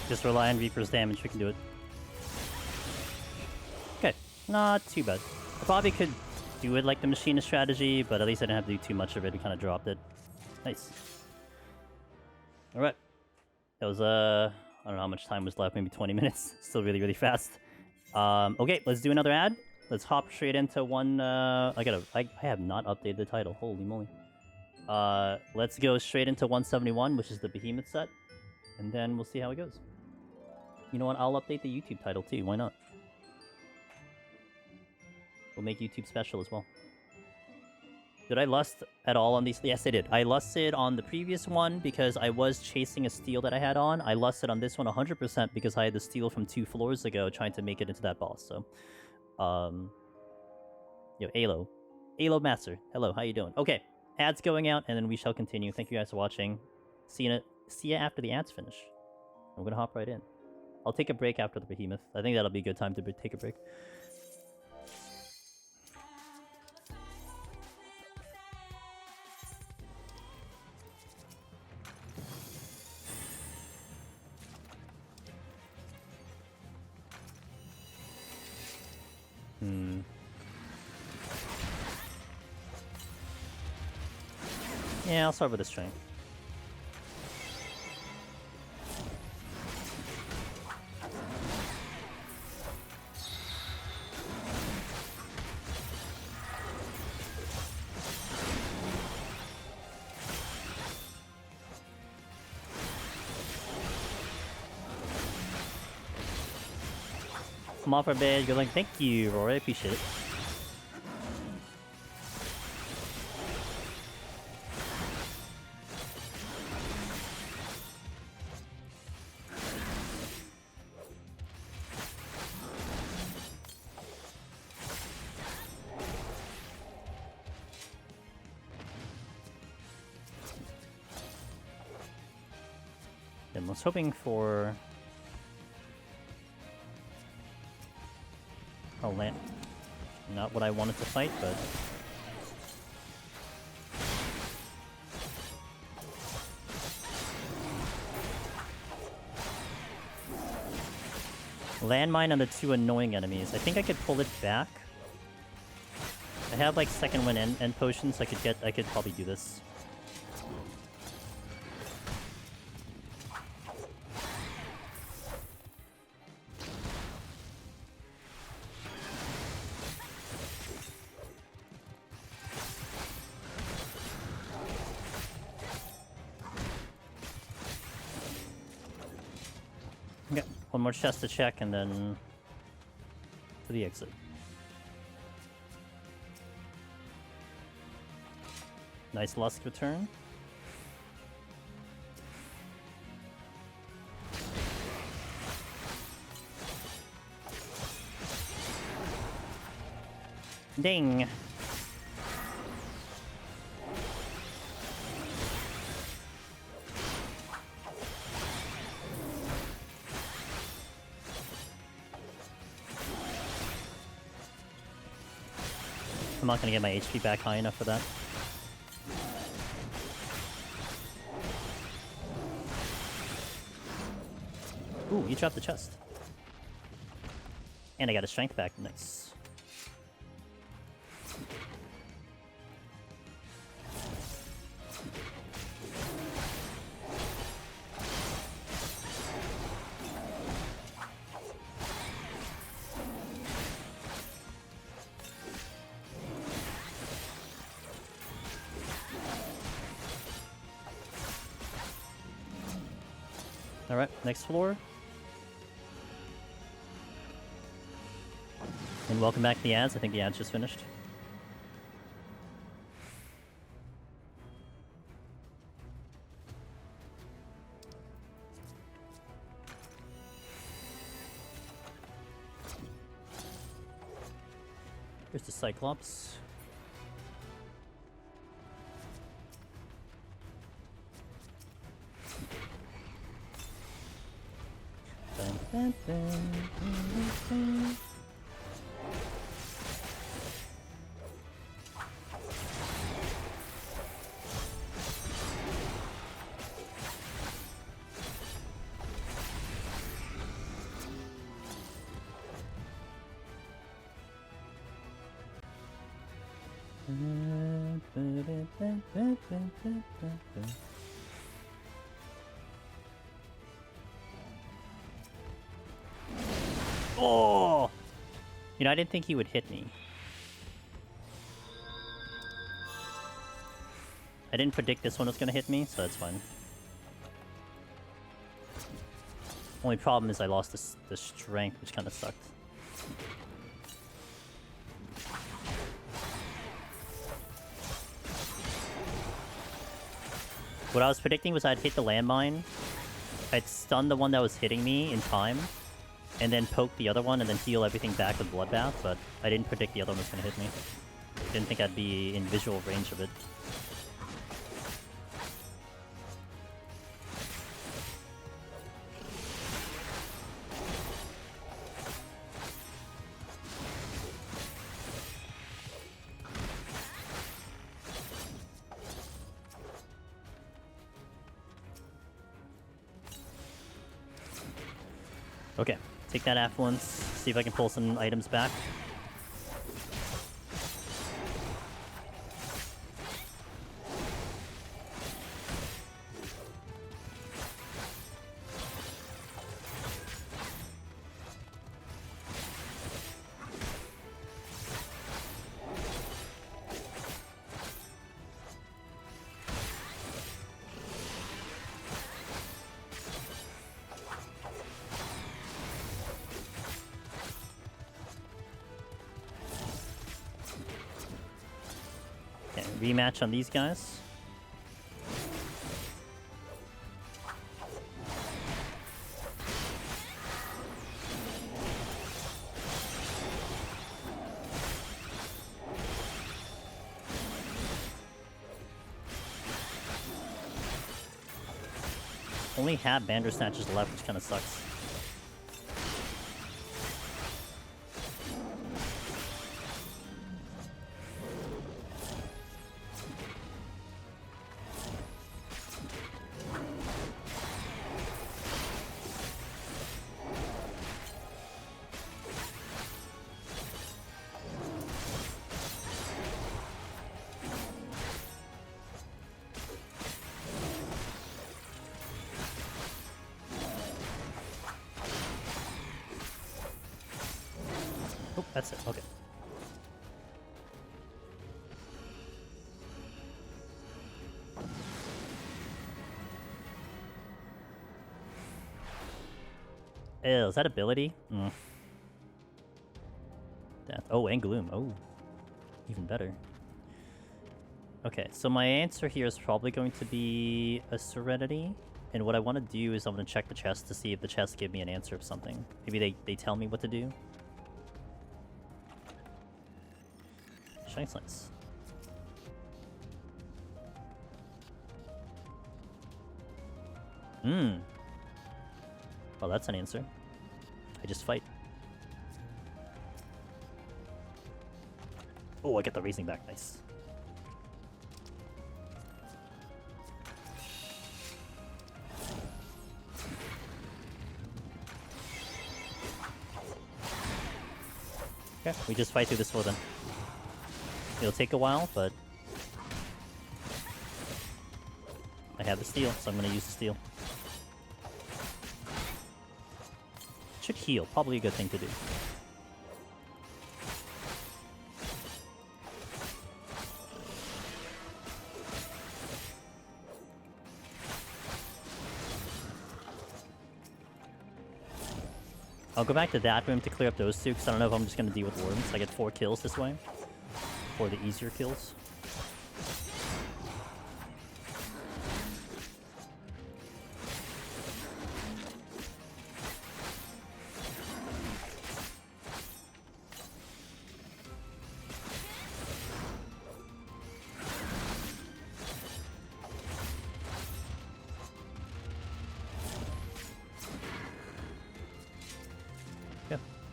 Just rely on Reaper's damage, we can do it. Okay, not too bad. I probably could do it like the Machinist strategy, but at least I didn't have to do too much of it. We kind of dropped it. Nice. Alright. That was, I don't know how much time was left, maybe 20 minutes. Still really, really fast. Okay, let's do another ad. Let's hop straight into one, I have not updated the title. Holy moly. Let's go straight into 171, which is the Behemoth set. And then we'll see how it goes. You know what? I'll update the YouTube title too. Why not? We'll make YouTube special as well. Did I lust at all on these? Yes, I did. I lusted on the previous one because I was chasing a steal that I had on. I lusted on this one 100% because I had the steal from 2 floors ago trying to make it into that boss. So, yo, Alo. Alo Master. Hello, how you doing? Okay, ads going out and then we shall continue. Thank you guys for watching. See you after the ads finish. I'm gonna hop right in. I'll take a break after the Behemoth. I think that'll be a good time to take a break. Yeah, I'll start with the strength. Come off our bed, you're like, thank you, Rory, I appreciate it. I was hoping for a land. Not what I wanted to fight, but landmine on the 2 annoying enemies. I think I could pull it back. I have like second wind end potions, so I could probably do this. Okay, one more chest to check and then to the exit. Nice Lusk return. Ding! I'm not gonna get my HP back high enough for that. Ooh, you dropped the chest. And I got a strength back. Nice. Alright, next floor. And welcome back to the ads. I think the ads just finished. Here's the Cyclops. Dun, dun, dun, dun, dun. Oh! You know, I didn't think he would hit me. I didn't predict this one was gonna hit me, so that's fine. Only problem is I lost the strength, which kind of sucked. What I was predicting was I'd hit the landmine, I'd stun the one that was hitting me in time, and then poke the other one and then heal everything back with Bloodbath, but I didn't predict the other one was going to hit me. Didn't think I'd be in visual range of it. Okay, take that affluence, see if I can pull some items back. Rematch on these guys. Only have Bandersnatches left, which kind of sucks. Oh, that's it. Okay. Ew, is that ability? Death. Oh, and Gloom. Oh, even better. Okay, so my answer here is probably going to be a Serenity. And what I want to do is I'm going to check the chest to see if the chest give me an answer of something. Maybe they tell me what to do. Shiny Slice. Well, that's an answer. I just fight. Oh, I get the racing back. Nice. Okay, we just fight through this for them. It'll take a while, but I have the steel, so I'm going to use the steel. Should heal, probably a good thing to do. I'll go back to that room to clear up those two, because I don't know if I'm just going to deal with worms. I get 4 kills this way. For the easier kills.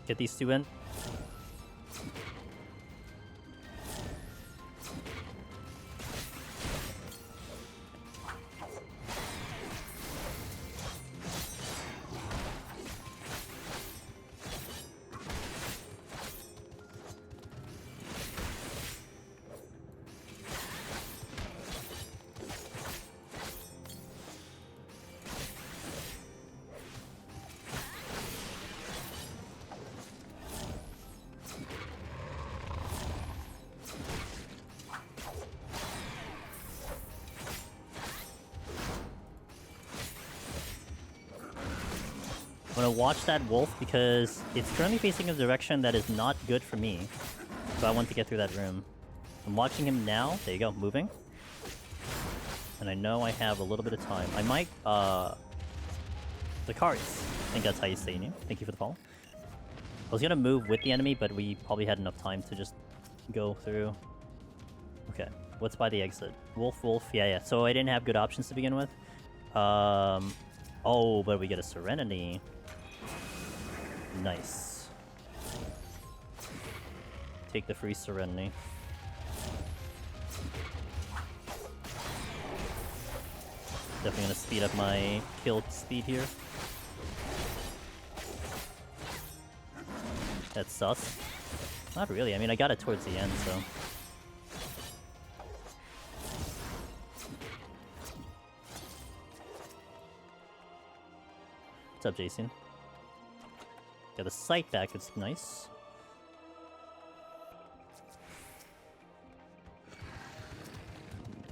Get these 2 in. I'm gonna watch that wolf because it's currently facing a direction that is not good for me. So I want to get through that room. I'm watching him now. There you go, moving. And I know I have a little bit of time. I might, the cards. I think that's how you say it. Thank you for the follow. I was gonna move with the enemy, but we probably had enough time to just go through. Okay, what's by the exit? Wolf, wolf, yeah. So I didn't have good options to begin with. Oh, but we get a Serenity. Nice. Take the free Serenity. Definitely gonna speed up my kill speed here. That's sus. Not really, I mean, I got it towards the end, so... What's up, Jason? Got the sight back, it's nice.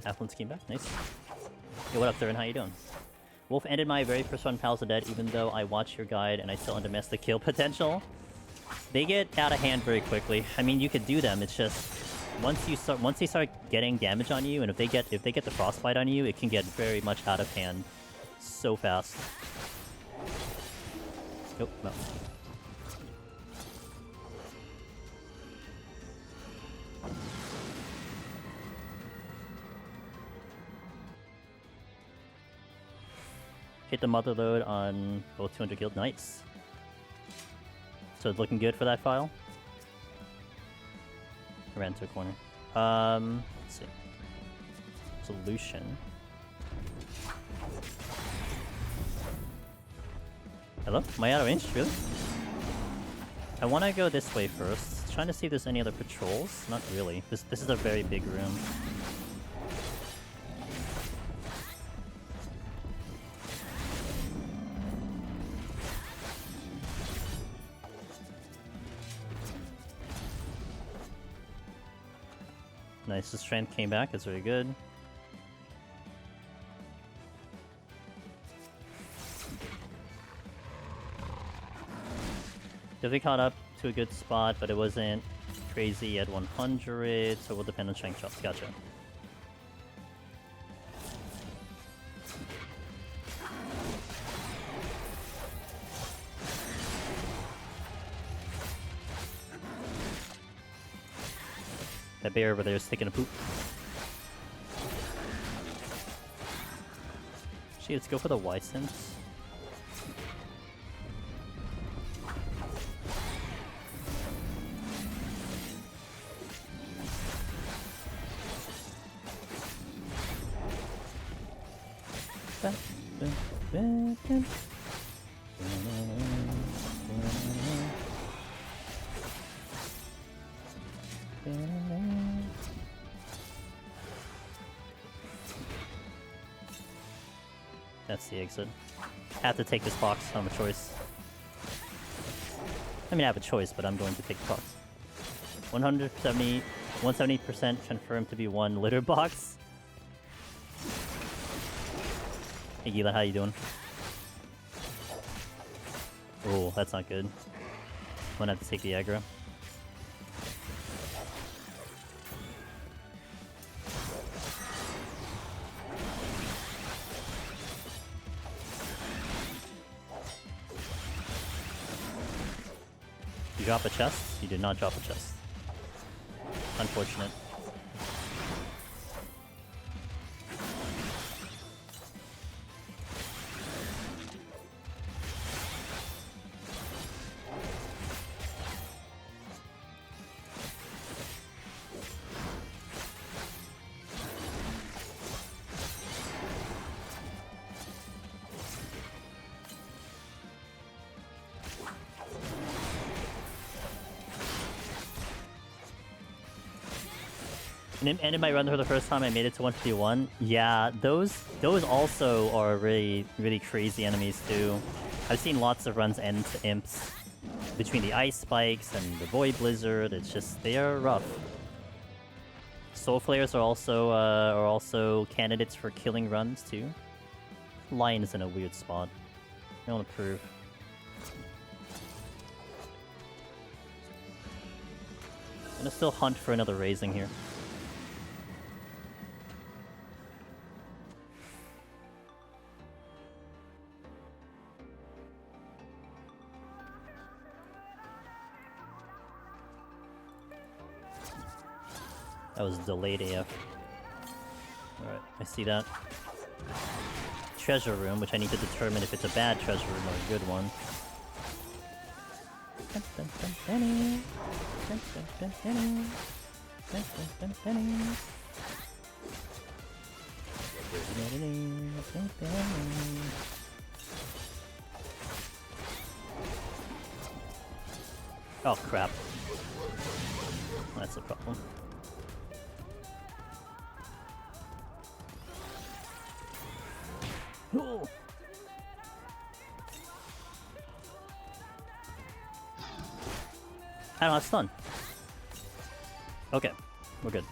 Affluence came back, nice. Yo, what up, Thurin? How you doing? Wolf ended my very first run, Pals of Dead, even though I watched your guide and I still underestimated the kill potential. They get out of hand very quickly. I mean, you could do them, it's just... Once they start getting damage on you, and if they get the frostbite on you, it can get very much out of hand so fast. Nope, no. Hit the mother load on both 200 guild knights. So it's looking good for that file. I ran to a corner. Let's see. Solution. Hello? Am I out of range? Really? I want to go this way first. Trying to see if there's any other patrols. Not really. This is a very big room. Nice, the strength came back, that's very good. Definitely caught up to a good spot, but it wasn't crazy at 100, so we'll depend on strength shots. Gotcha. That bear over there is taking a poop. Actually, let's go for the Y-Sense. That's the exit. Have to take this box, I don't have a choice. I mean, I have a choice, but I'm going to take the box. 170% confirmed to be one litter box. Hey Gila, how you doing? Oh, that's not good. I'm gonna have to take the aggro. You drop a chest? You did not drop a chest. Unfortunate. And in my run for the first time, I made it to 151. Yeah, those also are really, really crazy enemies too. I've seen lots of runs end to imps. Between the ice spikes and the void blizzard, it's just, they are rough. Soul flares are also candidates for killing runs too. Lion is in a weird spot. I don't approve. I'm gonna still hunt for another raising here. That was delayed AF. Alright, I see that. Treasure room, which I need to determine if it's a bad treasure room or a good one. Oh crap. That's a problem. Oh. I don't have stun. Okay, we're good.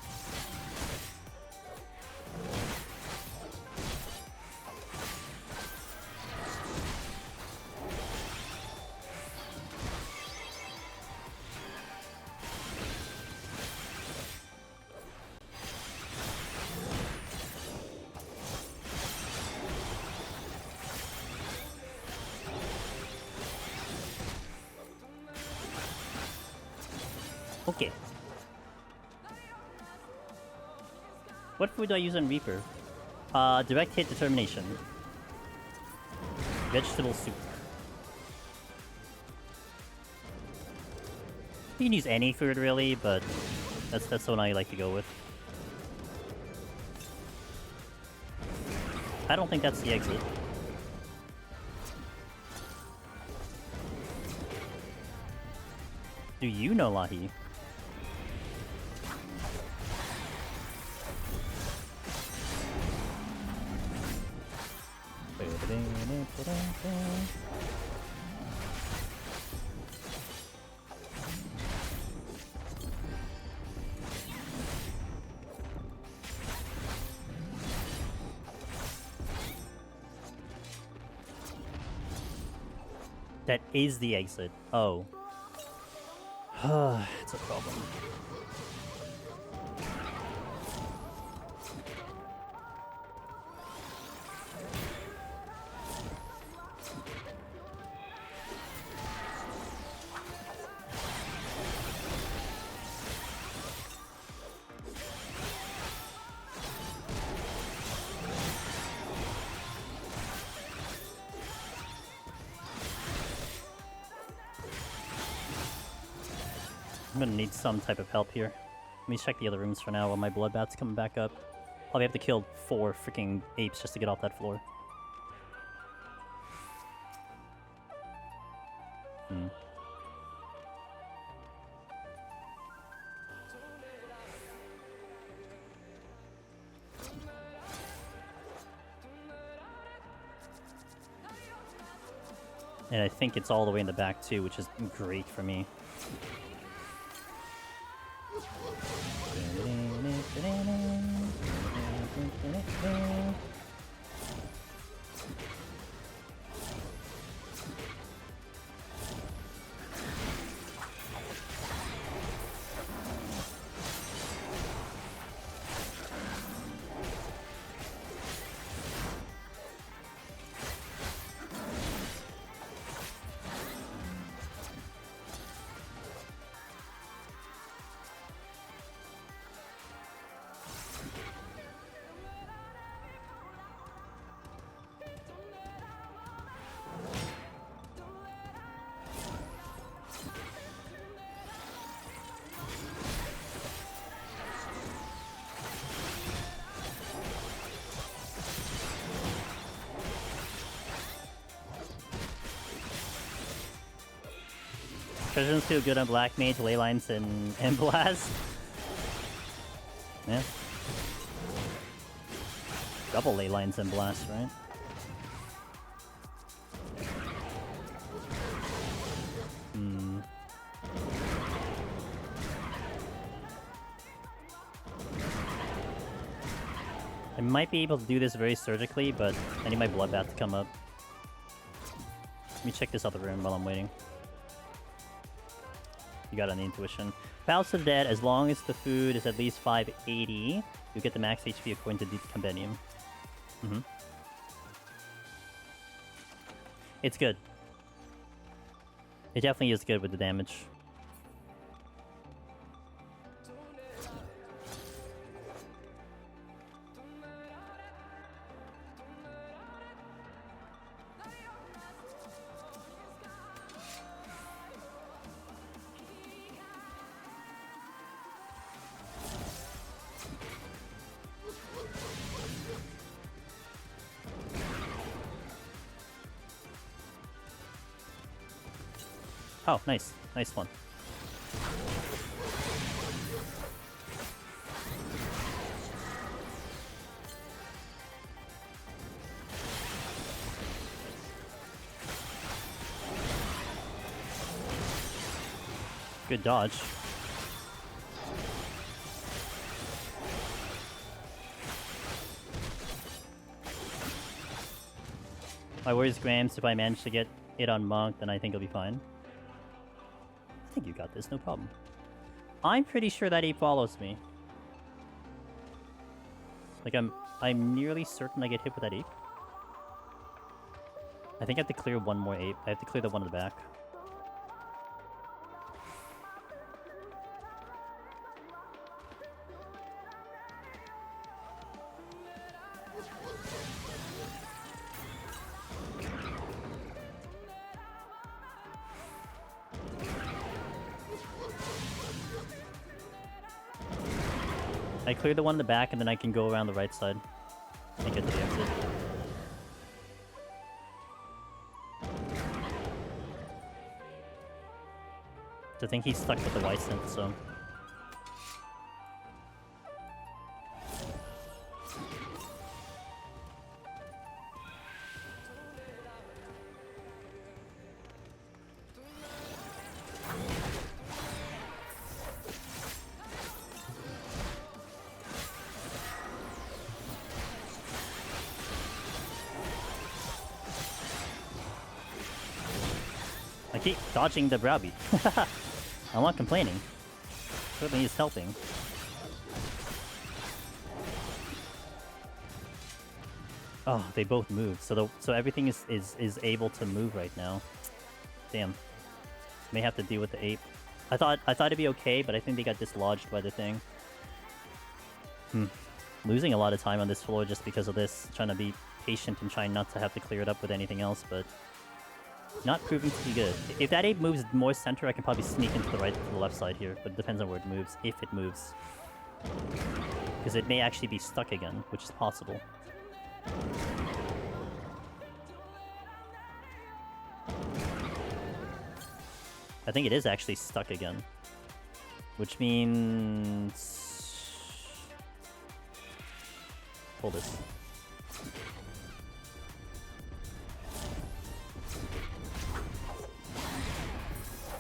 Okay. What food do I use on Reaper? Direct hit determination. Vegetable soup. You can use any food really, but that's the one I like to go with. I don't think that's the exit. Do you know Lahi? That is the exit. Oh. It's a problem. I'm gonna need some type of help here. Let me check the other rooms for now while my bloodbath's coming back up. Probably have to kill 4 freaking apes just to get off that floor. And I think it's all the way in the back too, which is great for me. Treasure's too good on Black Mage, Ley Lines, and Blast. Yeah. Double Ley Lines and Blast, right? I might be able to do this very surgically, but I need my Bloodbath to come up. Let me check this other room while I'm waiting. You got it on the intuition. Palace of the Dead, as long as the food is at least 580, you get the max HP according to the compendium. It's good. It definitely is good with the damage. Oh, nice. Nice one. Good dodge. My worry is Grams. If I manage to get it on Monk, then I think it'll be fine. I think you got this, no problem. I'm pretty sure that ape follows me. Like, I'm nearly certain I get hit with that ape. I think I have to clear one more ape. I have to clear the one in the back. I clear the one in the back, and then I can go around the right side and get to the exit. So I think he's stuck with the white synth, so... I keep dodging the browbeat. I'm not complaining. Certainly is helping. Oh, they both moved. So everything is able to move right now. Damn. May have to deal with the ape. I thought it'd be okay, but I think they got dislodged by the thing. Losing a lot of time on this floor just because of this. Trying to be patient and trying not to have to clear it up with anything else, but not proving to be good. If that ape moves more center, I can probably sneak into the right, to the left side here, but it depends on where it moves, if it moves. Because it may actually be stuck again, which is possible. I think it is actually stuck again. Which means... Pull this.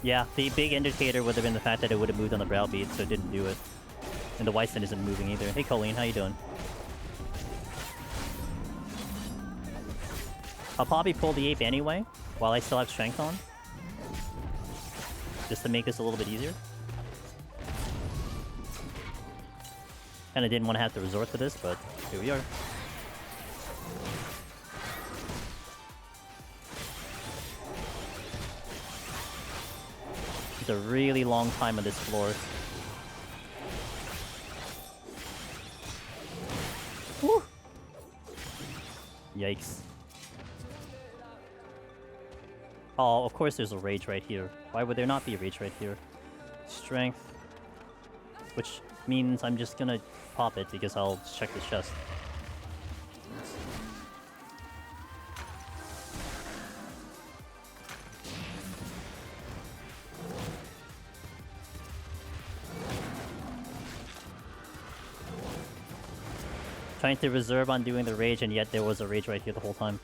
Yeah, the big indicator would have been the fact that it would have moved on the browbeat, so it didn't do it. And the Wyson isn't moving either. Hey Colleen, how you doing? I'll probably pull the ape anyway, while I still have strength on. Just to make this a little bit easier. Kinda didn't want to have to resort to this, but here we are. It's a really long time on this floor. Woo! Yikes. Oh, of course there's a rage right here. Why would there not be a rage right here? Strength. Which means I'm just gonna pop it because I'll check the chest. Trying to reserve on doing the rage, and yet there was a rage right here the whole time.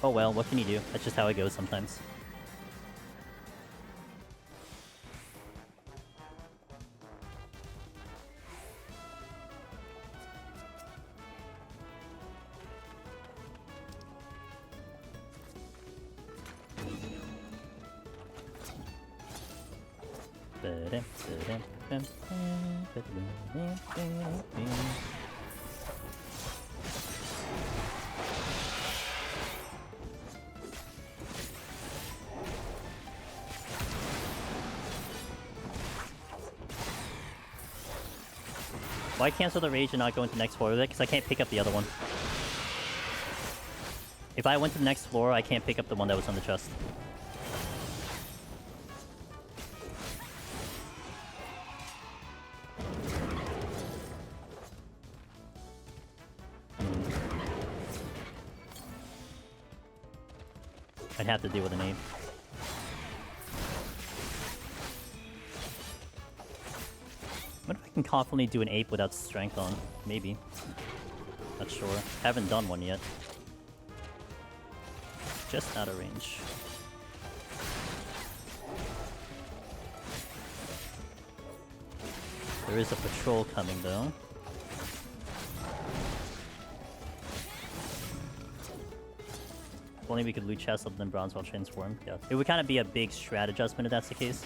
Oh well, what can you do? That's just how it goes sometimes. Why cancel the rage and not go into the next floor with it? Because I can't pick up the other one. If I went to the next floor, I can't pick up the one that was on the chest. I'd have to deal with an 8. What if I can confidently do an 8 without strength on? Maybe. Not sure. Haven't done one yet. Just out of range. There is a patrol coming though. If only we could loot chests other than bronze while transformed. Yeah. It would kind of be a big strat adjustment if that's the case.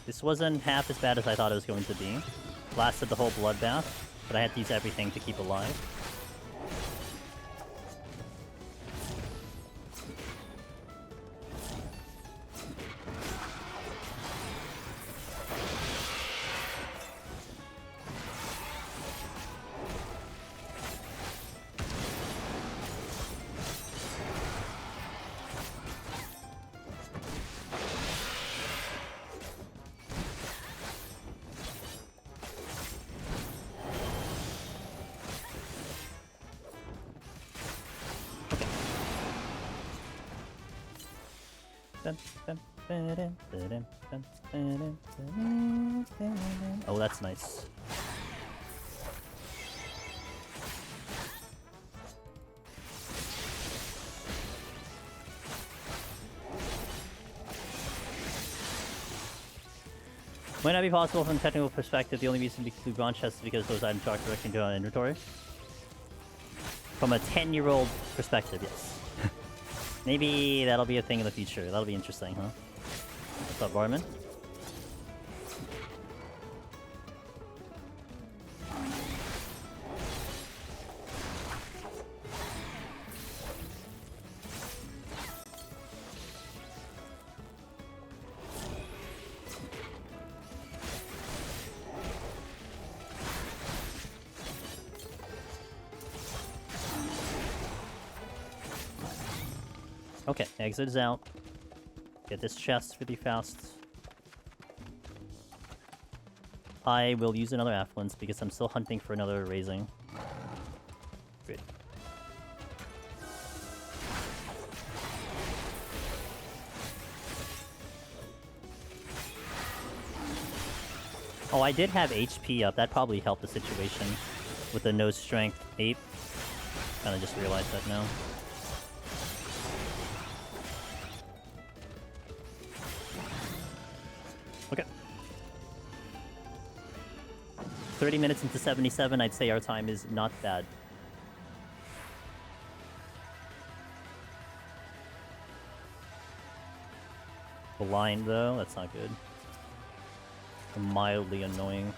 This wasn't half as bad as I thought it was going to be. Lasted the whole bloodbath, but I had to use everything to keep alive. Oh, that's nice. Might not be possible from a technical perspective. The only reason we include bronze chests is because those items are directly into our inventory. From a 10-year-old perspective, yes. Maybe that'll be a thing in the future. That'll be interesting, huh? What's up, Barman? Okay, exit is out. Get this chest really fast. I will use another affluence because I'm still hunting for another raising. Great. Oh, I did have HP up. That probably helped the situation with the no strength 8. Kinda just realized that now. Okay. 30 minutes into 77, I'd say our time is not bad. Blind though, that's not good. Mildly annoying.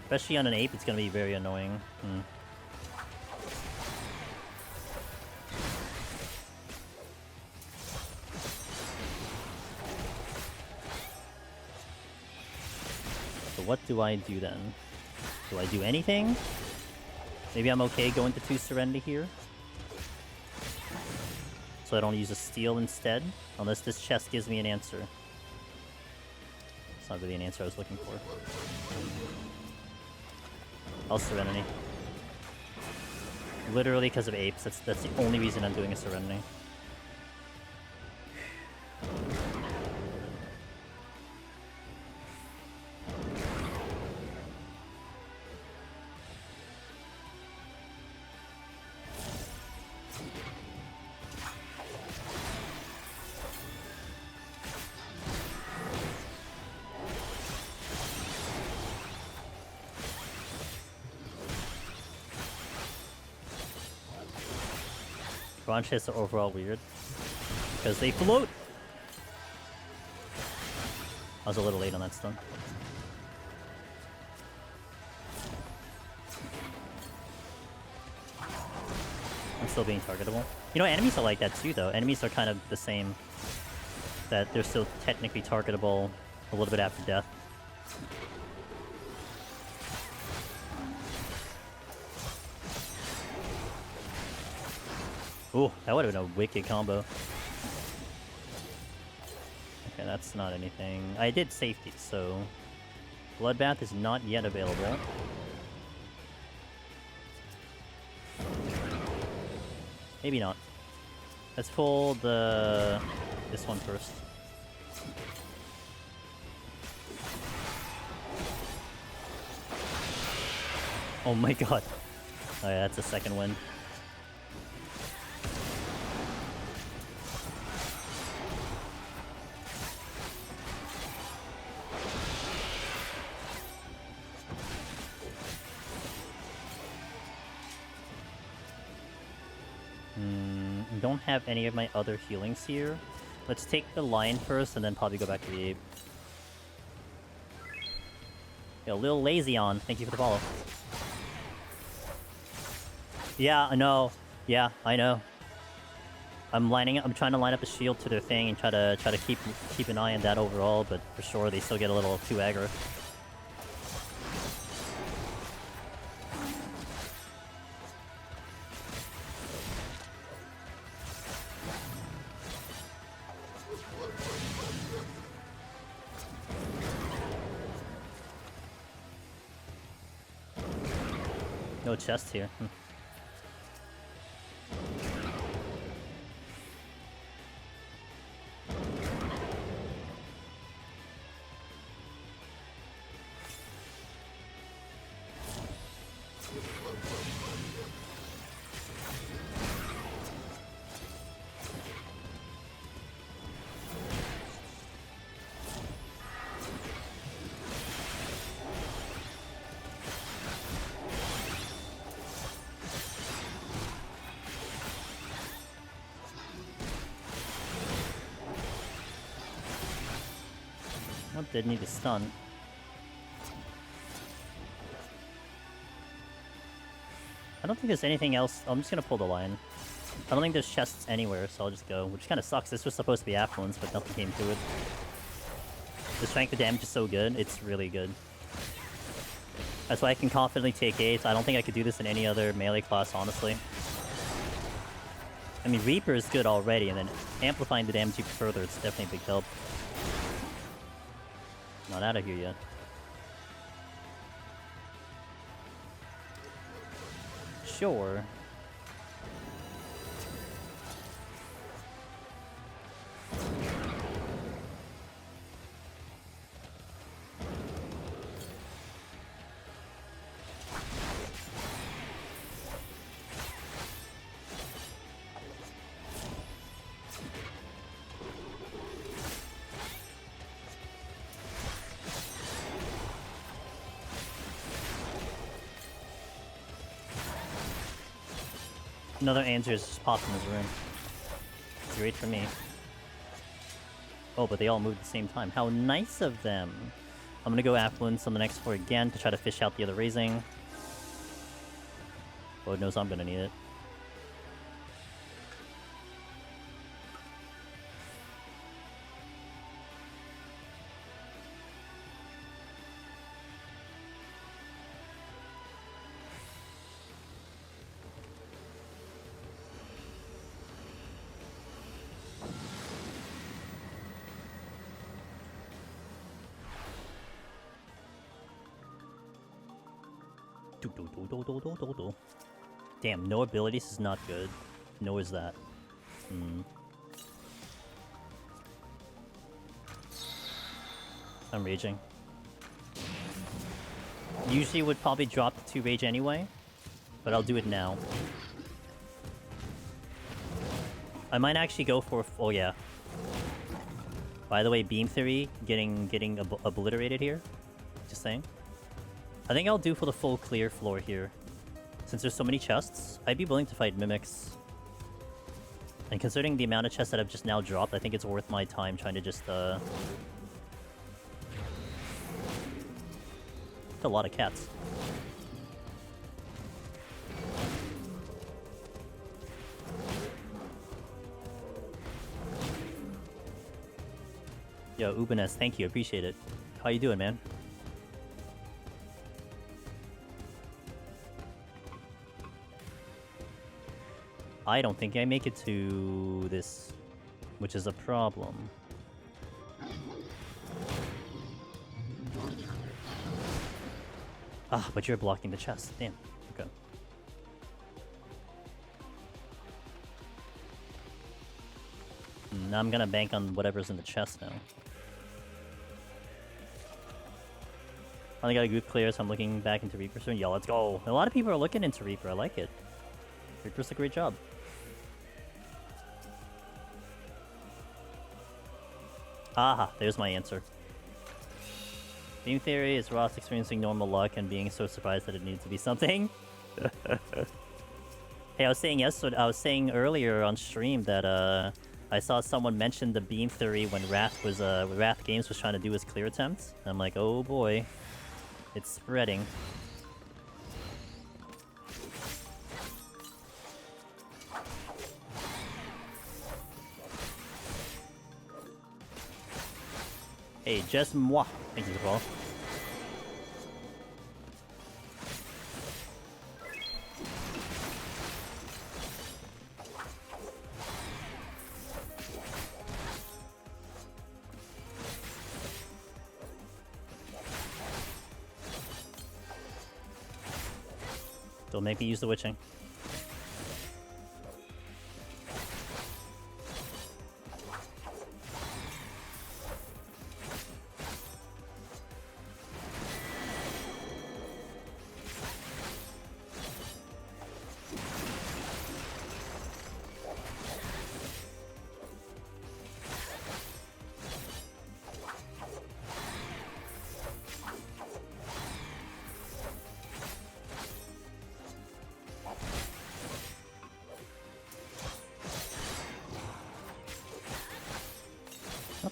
Especially on an ape, it's gonna be very annoying. So what do I do then? Do I do anything? Maybe I'm okay going to 2 Serenity here? so I don't use a steal instead, unless this chest gives me an answer. It's not really an answer I was looking for. I'll Serenity. Literally because of apes. That's the only reason I'm doing a Serenity. Launch hits are overall weird because they float. I was a little late on that stun. I'm still being targetable. You know, enemies are like that too, though. Enemies are kind of the same. That they're still technically targetable a little bit after death. Ooh, that would have been a wicked combo. Okay, that's not anything. I did safety, so... Bloodbath is not yet available. Maybe not. Let's pull this one first. Oh my god. Oh yeah, that's a second win. Don't have any of my other healings here. Let's take the lion first and then probably go back to the ape. Yo, Lil Lazy on. Thank you for the follow. Yeah, I know. Yeah, I know. I'm trying to line up a shield to their thing and try to keep an eye on that overall, but for sure they still get a little too aggro. No chest here. Did need a stun. I don't think there's anything else. I'm just gonna pull the lion. I don't think there's chests anywhere, so I'll just go. Which kind of sucks. This was supposed to be affluence, but nothing came to it. The strength of damage is so good. It's really good. That's why I can confidently take 8. I don't think I could do this in any other melee class, honestly. I mean, Reaper is good already, and then amplifying the damage even further, it's definitely a big help. Not out of here yet. Sure. Another answer is just popped in his room. Great for me. Oh, but they all moved at the same time. How nice of them! I'm gonna go Affluence on the next floor again to try to fish out the other raising. Lord knows I'm gonna need it. Damn, no abilities is not good. No is that. I'm raging. Usually would probably drop the 2 rage anyway, but I'll do it now. I might actually go for... Oh yeah. By the way, Beam Theory getting obliterated here. Just saying. I think I'll do for the full clear floor here. Since there's so many chests, I'd be willing to fight Mimics. And considering the amount of chests that I've just now dropped, I think it's worth my time trying to just, It's a lot of cats. Yo, Ubanes, thank you, appreciate it. How you doing, man? I don't think I make it to this, which is a problem. Ah, but you're blocking the chest. Damn. Okay. Now I'm gonna bank on whatever's in the chest now. Finally got a good clear, so I'm looking back into Reaper soon. Yo, let's go! A lot of people are looking into Reaper. I like it. Reaper's a great job. Aha, there's my answer. Beam Theory is Ross experiencing normal luck and being so surprised that it needs to be something. Hey, I was saying earlier on stream that I saw someone mention the Beam Theory when Wrath Games was trying to do his clear attempt. And I'm like, oh boy, it's spreading. Hey, just moi. Thank you, Paul. Don't make me use the witching.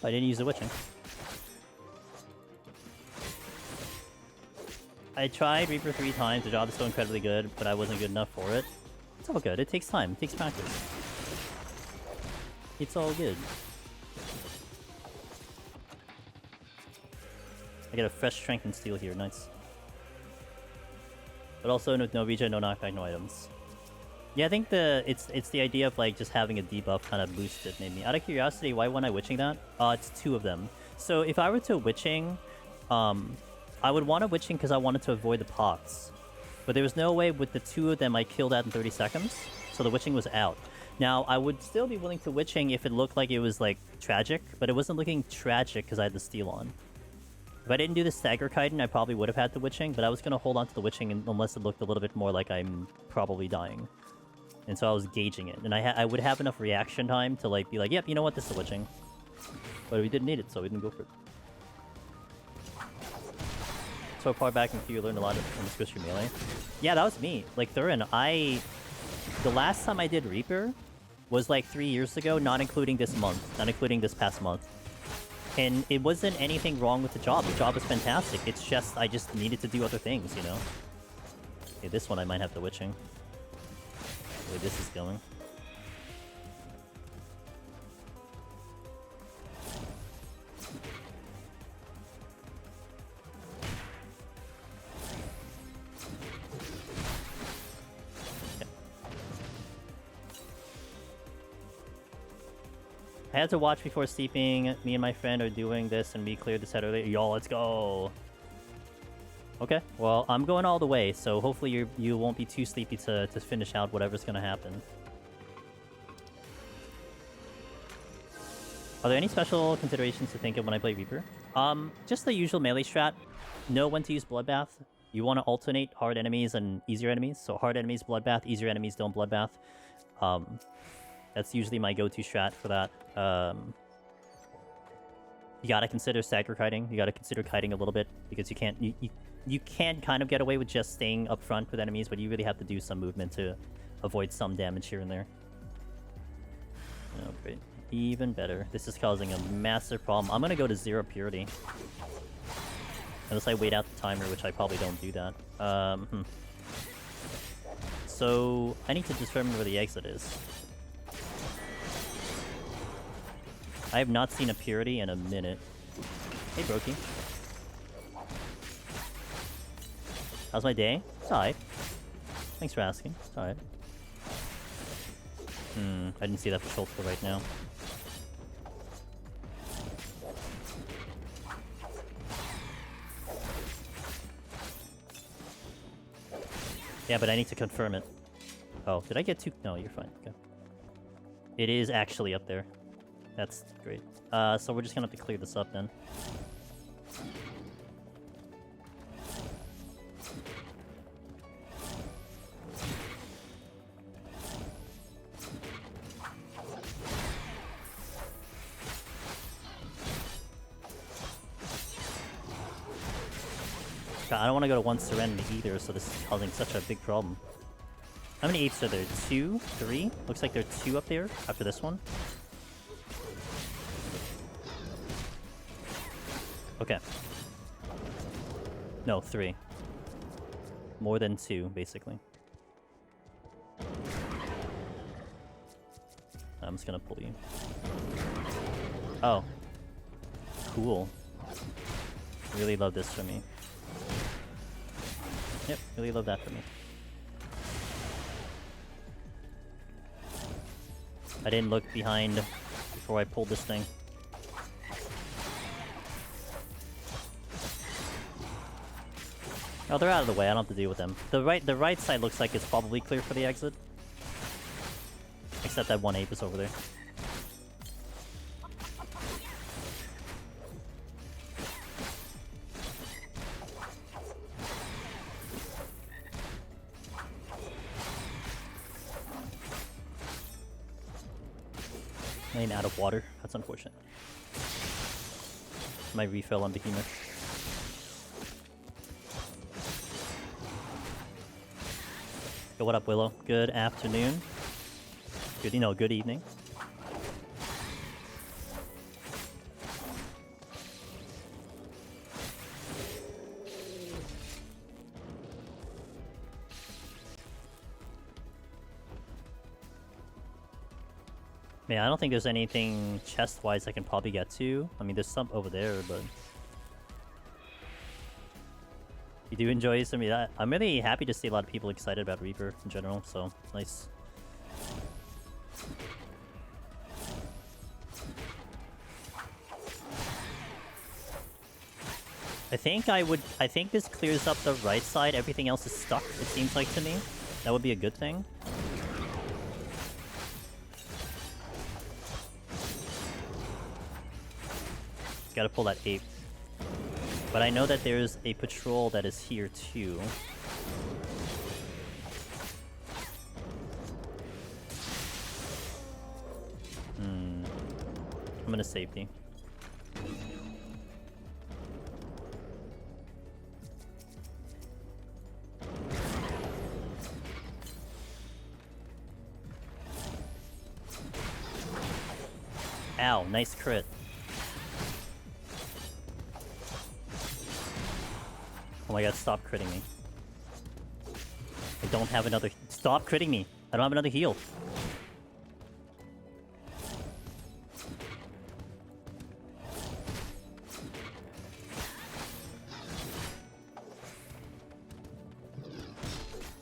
I didn't use the witching. I tried Reaper 3 times, the job is so incredibly good, but I wasn't good enough for it. It's all good, it takes time, it takes practice. It's all good. I get a fresh strength and steel here, nice. But also no regen, no knockback, no items. Yeah, I think it's the idea of like just having a debuff kind of boosted maybe. Out of curiosity, why wasn't I witching that? It's 2 of them. So if I were to witching, I would want a witching because I wanted to avoid the pots. But there was no way with the 2 of them I killed that in 30 seconds. So the witching was out. Now I would still be willing to witching if it looked like it was like tragic, but it wasn't looking tragic because I had the steel on. If I didn't do the stagger chitin, I probably would have had the witching, but I was gonna hold on to the witching unless it looked a little bit more like I'm probably dying. And so I was gauging it, and I would have enough reaction time to like be like, yep, you know what, this is witching. But we didn't need it, so we didn't go for it. So far back in Q, you learned a lot from the Squishy Melee. Yeah, that was me. Like Thurin, the last time I did Reaper was like 3 years ago, not including this month, not including this past month. And it wasn't anything wrong with the job. The job was fantastic. It's just, I just needed to do other things, you know? Okay, this one I might have the witching. The way this is going. Okay. I had to watch before sleeping. Me and my friend are doing this and we cleared this out earlier. Yo, let's go! Okay, well, I'm going all the way, so hopefully you won't be too sleepy to finish out whatever's gonna happen. Are there any special considerations to think of when I play Reaper? Just the usual melee strat. Know when to use Bloodbath. You want to alternate hard enemies and easier enemies. So hard enemies, Bloodbath. Easier enemies, don't Bloodbath. That's usually my go-to strat for that. You gotta consider stagger kiting. You gotta consider kiting a little bit, because you can't... You can kind of get away with just staying up front with enemies, but you really have to do some movement to avoid some damage here and there. Oh, great. Even better. This is causing a massive problem. I'm gonna go to 0 purity. Unless I wait out the timer, which I probably don't do that. So, I need to determine where the exit is. I have not seen a purity in a minute. Hey, Brokey. How's my day? It's alright. Thanks for asking. It's alright. I didn't see that for Schultz right now. Yeah, but I need to confirm it. Oh, did I get two? No, you're fine. Okay. It is actually up there. That's great. So we're just gonna have to clear this up then. God, I don't want to go to one Serenity either, so this is causing such a big problem. How many apes are there? 2? 3? Looks like there are 2 up there after this one. Okay. No, 3. More than 2, basically. I'm just gonna pull you. Oh. Cool. Really love this for me. Yep, really love that for me. I didn't look behind before I pulled this thing. Oh, they're out of the way. I don't have to deal with them. The right side looks like it's probably clear for the exit. Except that one ape is over there. Lane out of water. That's unfortunate. My refill on Behemoth. Yo, what up, Willow? Good afternoon. Good, good evening. Man, I don't think there's anything chest-wise I can probably get to. I mean, there's some over there, but... You do enjoy some of that. I'm really happy to see a lot of people excited about Reaper in general, so it's nice. I think this clears up the right side. Everything else is stuck, it seems like to me. That would be a good thing. Gotta pull that ape. But I know that there's a patrol that is here too. I'm gonna safety. Ow, nice crit. Oh my god, stop critting me. I don't have another... Stop critting me! I don't have another heal.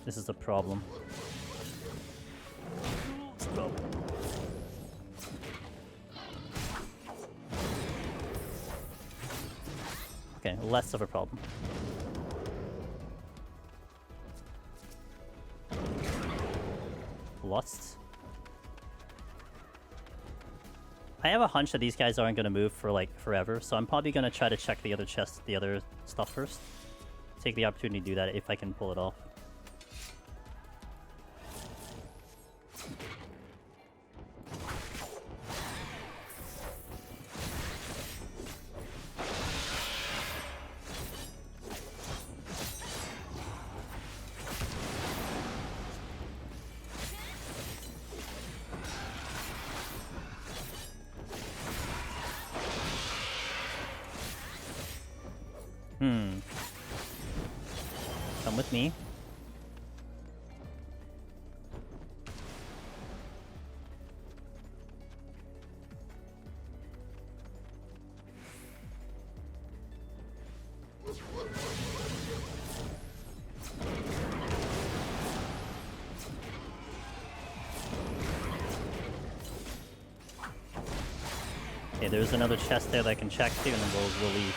This is a problem. Let's go. Okay, less of a problem. Lust. I have a hunch that these guys aren't going to move for, like, forever, so I'm probably going to try to check the other chest, the other stuff first. Take the opportunity to do that if I can pull it off. Come with me. Okay, there's another chest there that I can check too, and then we'll leave.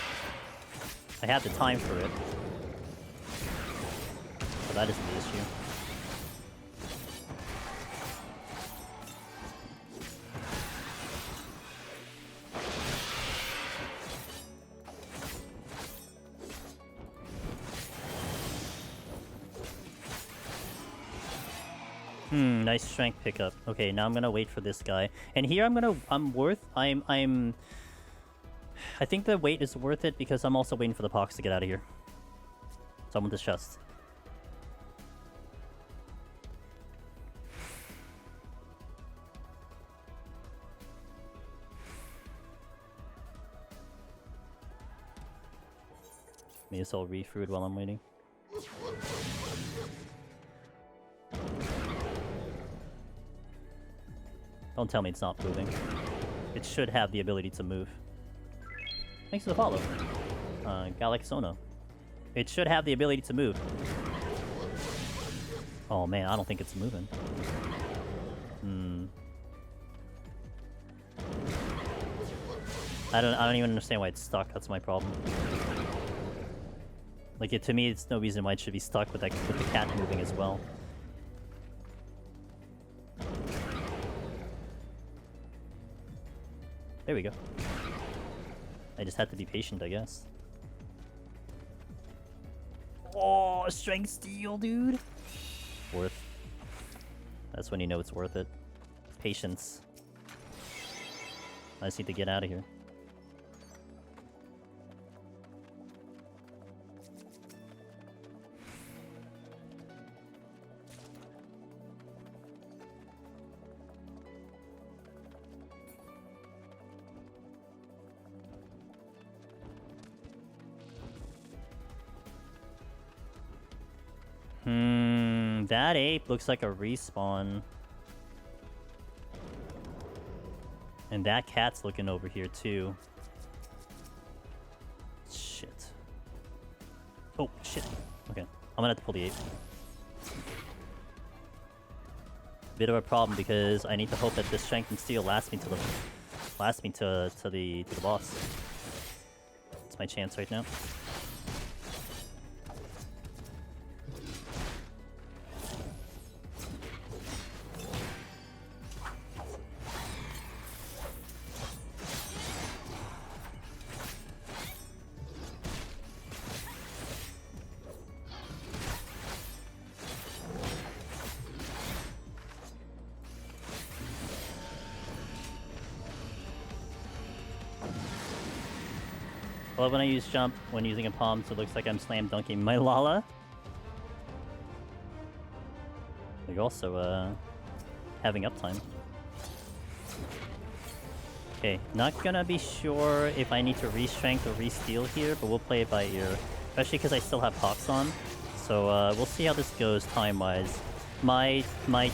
I have the time for it. So that isn't the issue. Nice strength pickup. Okay, now I'm gonna wait for this guy. And here I think the wait is worth it because I'm also waiting for the pox to get out of here. So I want this chest. May as well refruit while I'm waiting. Don't tell me it's not moving. It should have the ability to move. Thanks for the follow. Galaxona. It should have the ability to move. Oh man, I don't think it's moving. I don't even understand why it's stuck. That's my problem. Like, to me, it's no reason why it should be stuck with the cat moving as well. There we go. I just had to be patient, I guess. Oh, strength steel, dude! Worth. That's when you know it's worth it. Patience. I just need to get out of here. That ape looks like a respawn. And that cat's looking over here too. Shit. Oh, shit. Okay. I'm gonna have to pull the ape. Bit of a problem because I need to hope that this strength and steel lasts me to the boss. It's my chance right now. I love when I use jump when using a palm, so it looks like I'm slam dunking my Lala. You're also having uptime. Okay, not gonna be sure if I need to re-strength or re-steal here, but we'll play it by ear. Especially because I still have Pox on. So we'll see how this goes time-wise. My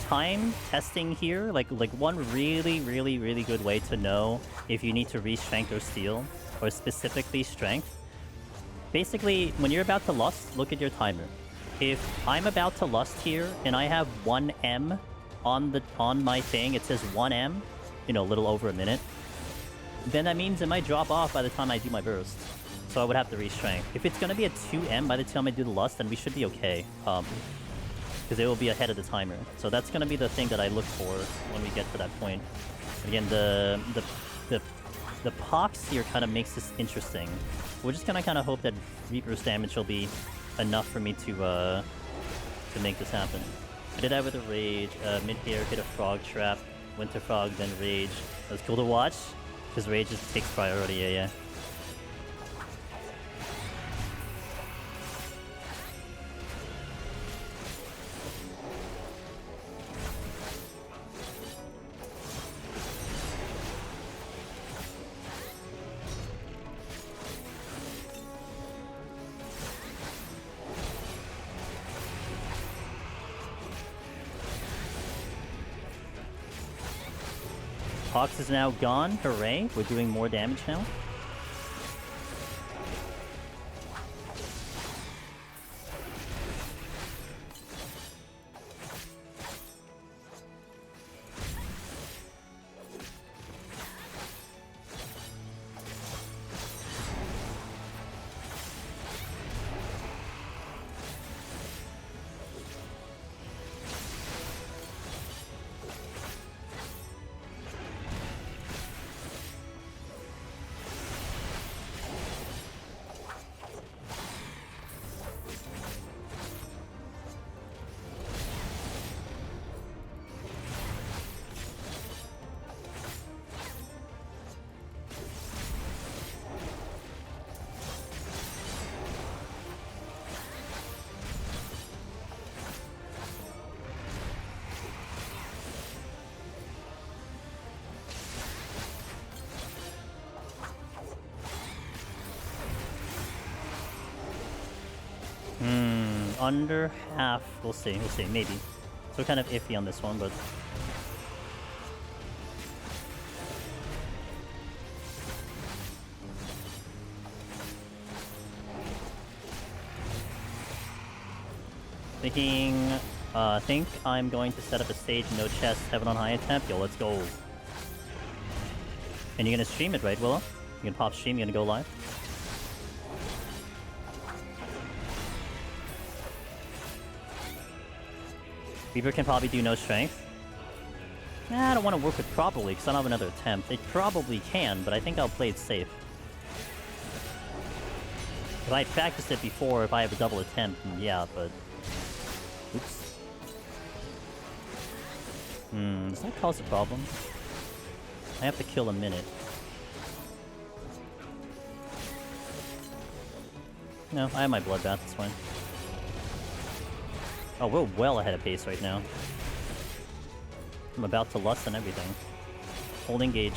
time testing here, like one really good way to know if you need to re-strength or steal, or specifically strength. Basically, when you're about to lust, look at your timer. If I'm about to lust here and I have 1M on my thing, it says 1M, you know, a little over a minute, then that means it might drop off by the time I do my burst. So I would have to re-strength. If it's gonna be a 2M by the time I do the lust, then we should be okay. Because because it will be ahead of the timer. So that's gonna be the thing that I look for when we get to that point. Again, the pox here kind of makes this interesting. We're just gonna kind of hope that Reaper's damage will be enough for me to make this happen. I did that with a Rage, mid-air, hit a Frog Trap, Winter Frog, then Rage. That was cool to watch, because Rage just takes priority, yeah. Pox is now gone. Hooray. We're doing more damage now. Under half. We'll see, maybe. So kind of iffy on this one, but... think I'm going to set up a stage, no chest, heaven on high attempt. Yo, let's go. And you're gonna stream it, right, Willow? You're gonna pop stream, you're gonna go live? Reaper can probably do no strength. Nah, I don't want to work it properly because I don't have another attempt. It probably can, but I think I'll play it safe. If I practiced it before, if I have a double attempt, yeah, but... Oops. Does that cause a problem? I have to kill a minute. No, I have my bloodbath, it's fine. Oh, we're well ahead of pace right now. I'm about to lust and everything. Hold engage.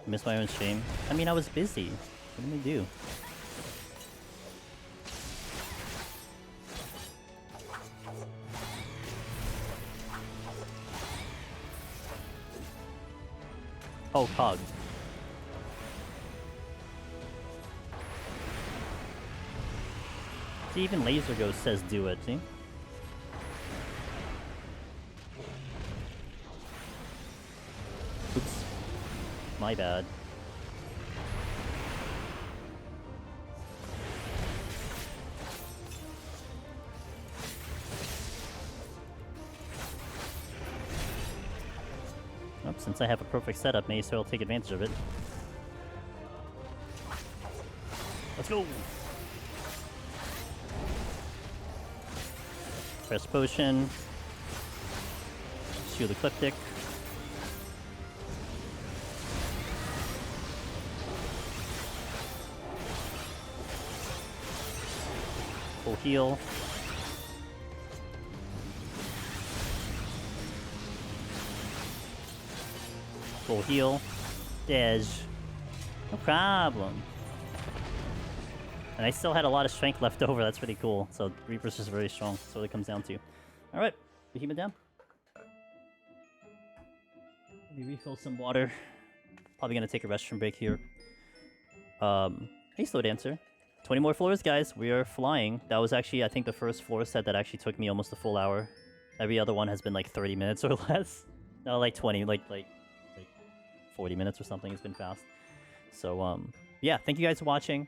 Missed my own stream. I mean, I was busy. What did we do? Oh, Cog. See, even Laser Ghost says do it, see? Oops. My bad. Oh, since I have a perfect setup, may as well take advantage of it. Let's go! Press potion. Shield Ecliptic. Full heal. Full heal. Dej. No problem. And I still had a lot of strength left over, that's pretty cool. So Reaper's just very strong, that's what it comes down to. Alright, we keep it down. Let me refill some water. Probably gonna take a restroom break here. Hey, Slow Dancer. 20 more floors, guys. We are flying. That was actually, I think, the first floor set that actually took me almost a full hour. Every other one has been like 30 minutes or less. No, like 20, like 40 minutes or something. It's been fast. So, Yeah, thank you guys for watching.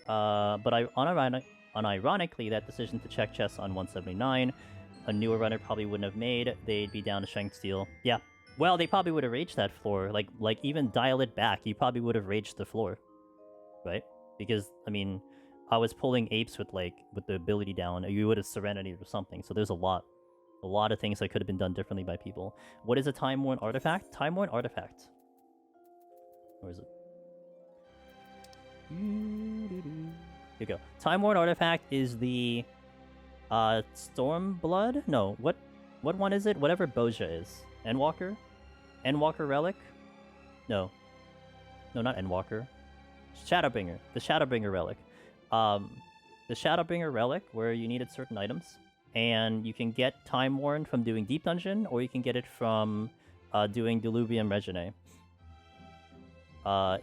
But unironically, that decision to check chess on 179, a newer runner probably wouldn't have made. They'd be down to strength steal. Yeah. Well, they probably would have raged that floor. Like even dial it back, you probably would have raged the floor, right? Because I mean, I was pulling apes with the ability down. You would have serenity or something. So there's a lot of things that could have been done differently by people. What is a time-worn artifact? Time-worn artifact. Where is it? Here you go. Time-worn artifact is the Stormblood? No, what one is it? Whatever Boja is. Endwalker? Endwalker relic? No. No, not Endwalker. Shadowbringer. The Shadowbringer relic. The Shadowbringer relic, where you needed certain items, and you can get Time-worn from doing Deep Dungeon, or you can get it from doing Diluvium Regine.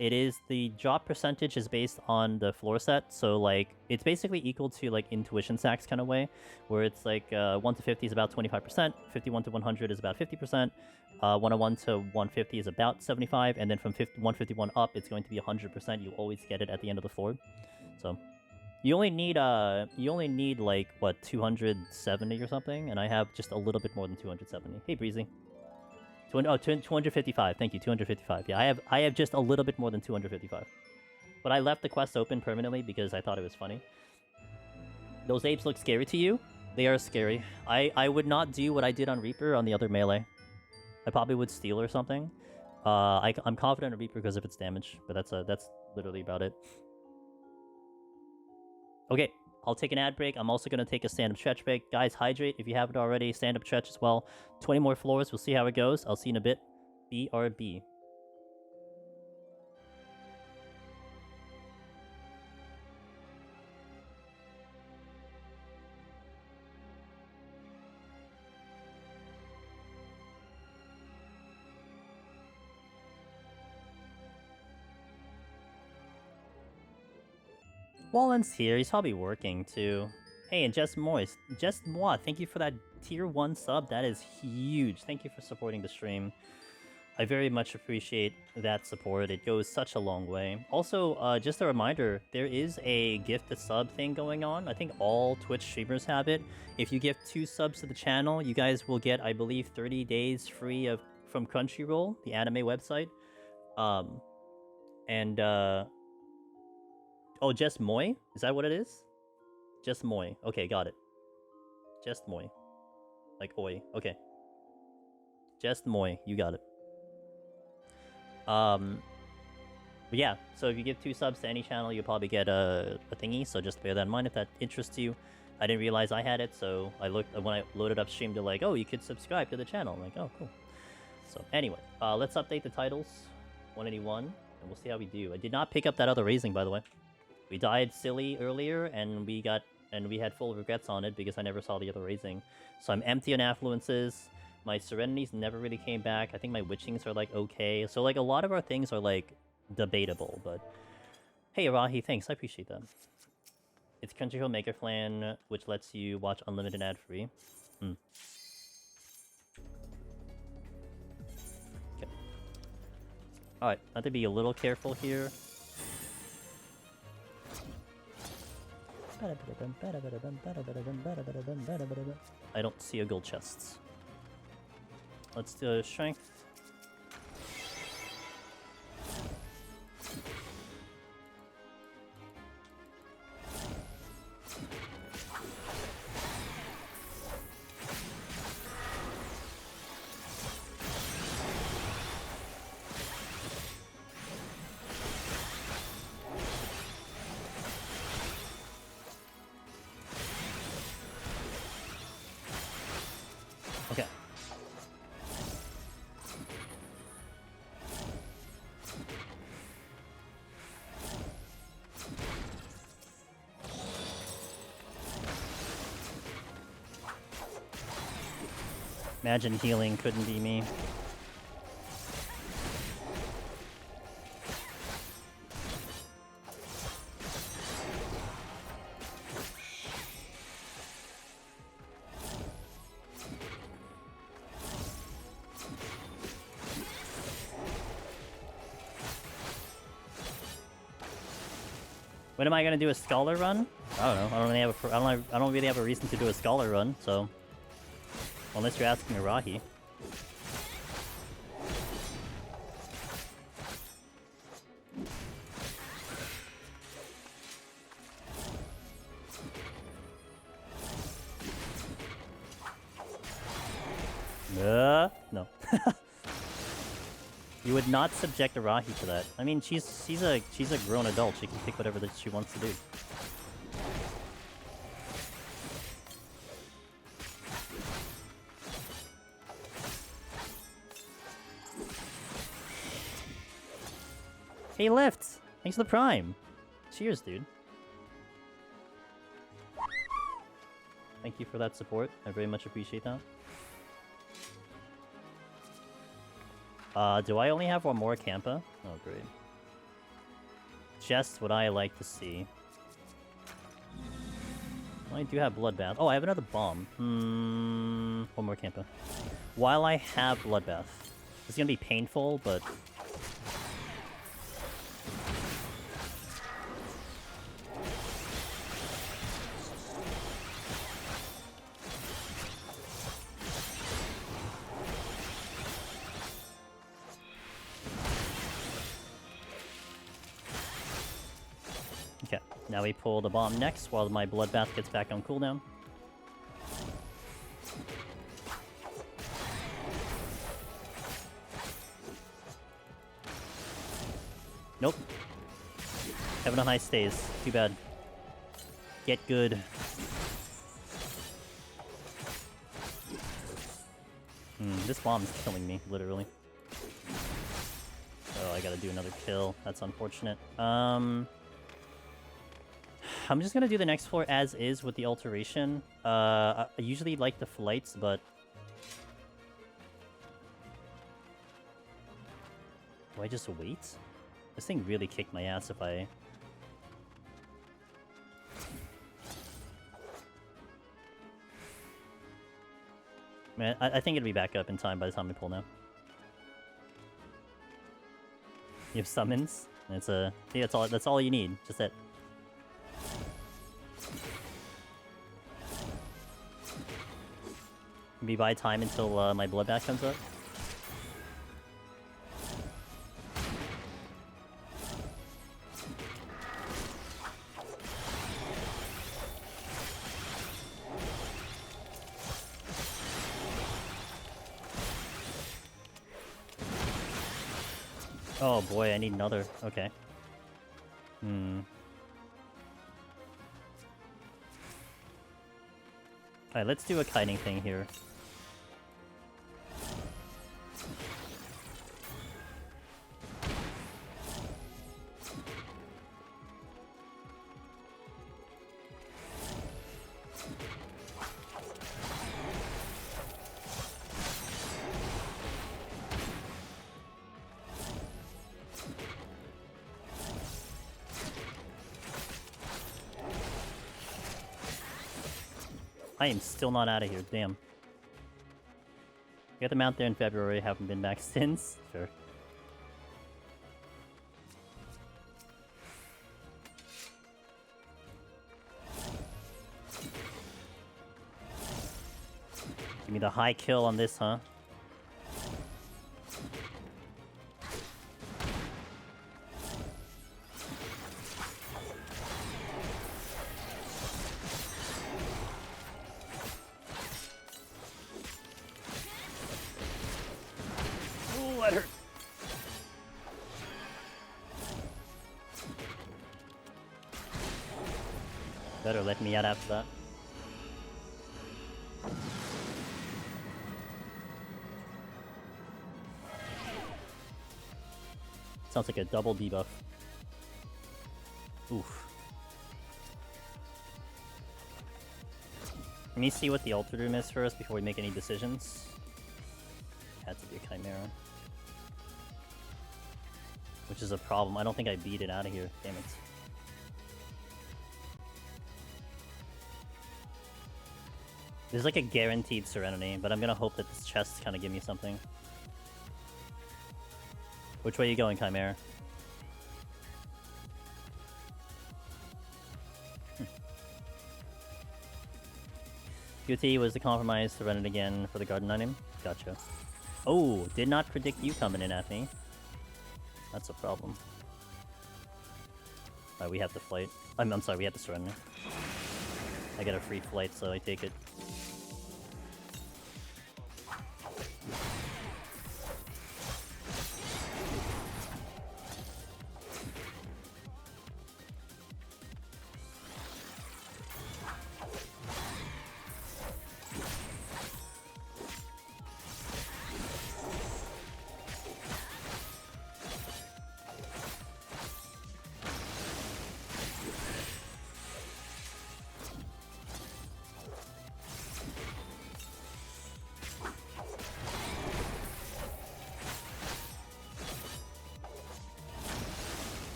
It is the drop percentage is based on the floor set, so like it's basically equal to like Intuition Sacks kind of way, where it's like 1 to 50 is about 25%, 51 to 100 is about 50%, 101 to 150 is about 75, and then from 151 up it's going to be 100%. You always get it at the end of the floor, so you only need like what 270 or something, and I have just a little bit more than 270. Hey Breezy. 255. Thank you, 255. Yeah, I have just a little bit more than 255. But I left the quest open permanently because I thought it was funny. Those apes look scary to you? They are scary. I would not do what I did on Reaper on the other melee. I probably would steal or something. I'm confident on Reaper because of its damage, but that's literally about it. Okay, I'll take an ad break. I'm also going to take a stand-up stretch break. Guys, hydrate if you haven't already. Stand-up stretch as well. 20 more floors. We'll see how it goes. I'll see you in a bit. BRB. Wallen's here. He's probably working too. Hey, and Just Moist. Just Moi, thank you for that tier 1 sub. That is huge. Thank you for supporting the stream. I very much appreciate that support. It goes such a long way. Also, just a reminder, there is a gifted sub thing going on. I think all Twitch streamers have it. If you give 2 subs to the channel, you guys will get, I believe, 30 days free from Crunchyroll, the anime website. Oh, Just Moi? Is that what it is? Just Moi. Okay, got it. Just Moi. Like oi. Okay. Just Moi. You got it. But yeah, so if you give 2 subs to any channel, you'll probably get a thingy, so just bear that in mind if that interests you. I didn't realize I had it, so I looked when I loaded up stream to like, oh, you could subscribe to the channel. I'm like, oh, cool. So anyway, let's update the titles. 181, and we'll see how we do. I did not pick up that other raising, by the way. We died silly earlier, and we had full regrets on it because I never saw the other raising. So I'm empty on affluences. My serenities never really came back. I think my witchings are like okay. So like a lot of our things are like debatable, but hey Arahi, thanks. I appreciate that. It's Crunchyroll Maker Plan, which lets you watch unlimited ad-free. Okay. Alright, I have to be a little careful here. I don't see a gold chest. Let's do strength. Imagine healing couldn't be me. When am I gonna do a scholar run? I don't know. I don't really have a reason to do a scholar run, so unless you're asking Arahi. No. You would not subject Arahi to that. I mean, she's a grown adult. She can pick whatever that she wants to do. Hey, Lift! Thanks for the Prime! Cheers, dude. Thank you for that support. I very much appreciate that. Do I only have one more Kampa? Oh, great. Just what I like to see. Well, I do have Bloodbath. Oh, I have another bomb. One more Kampa. While I have Bloodbath. It's gonna be painful, but... Now we pull the bomb next while my Bloodbath gets back on cooldown. Nope. Having a high stays. Too bad. Get good. This bomb's killing me, literally. Oh, I gotta do another kill. That's unfortunate. I'm just gonna do the next floor as is with the alteration. I usually like the flights, but... Do I just wait? This thing really kicked my ass if I... Man, I think it'll be back up in time by the time we pull now. You have summons? It's a... Yeah, that's all you need. Just that. Maybe buy time until my Bloodbath comes up. Oh boy, I need another. Okay. Alright, let's do a kiting thing here. I am still not out of here, damn. Got them out there in February, haven't been back since. Sure. Give me the high kill on this, huh? Better let me out after that. Sounds like a double debuff. Oof. Let me see what the Alter Room is first before we make any decisions. Had to be a Chimera. Which is a problem. I don't think I beat it out of here. Damn it. There's like a guaranteed Serenity, but I'm gonna hope that this chest kind of give me something. Which way are you going, Chimera? Guti was the compromise to run it again for the garden item. Gotcha. Oh, did not predict you coming in at me. That's a problem. We have to flight. I'm sorry, we have to surrender. I get a free flight, so I take it.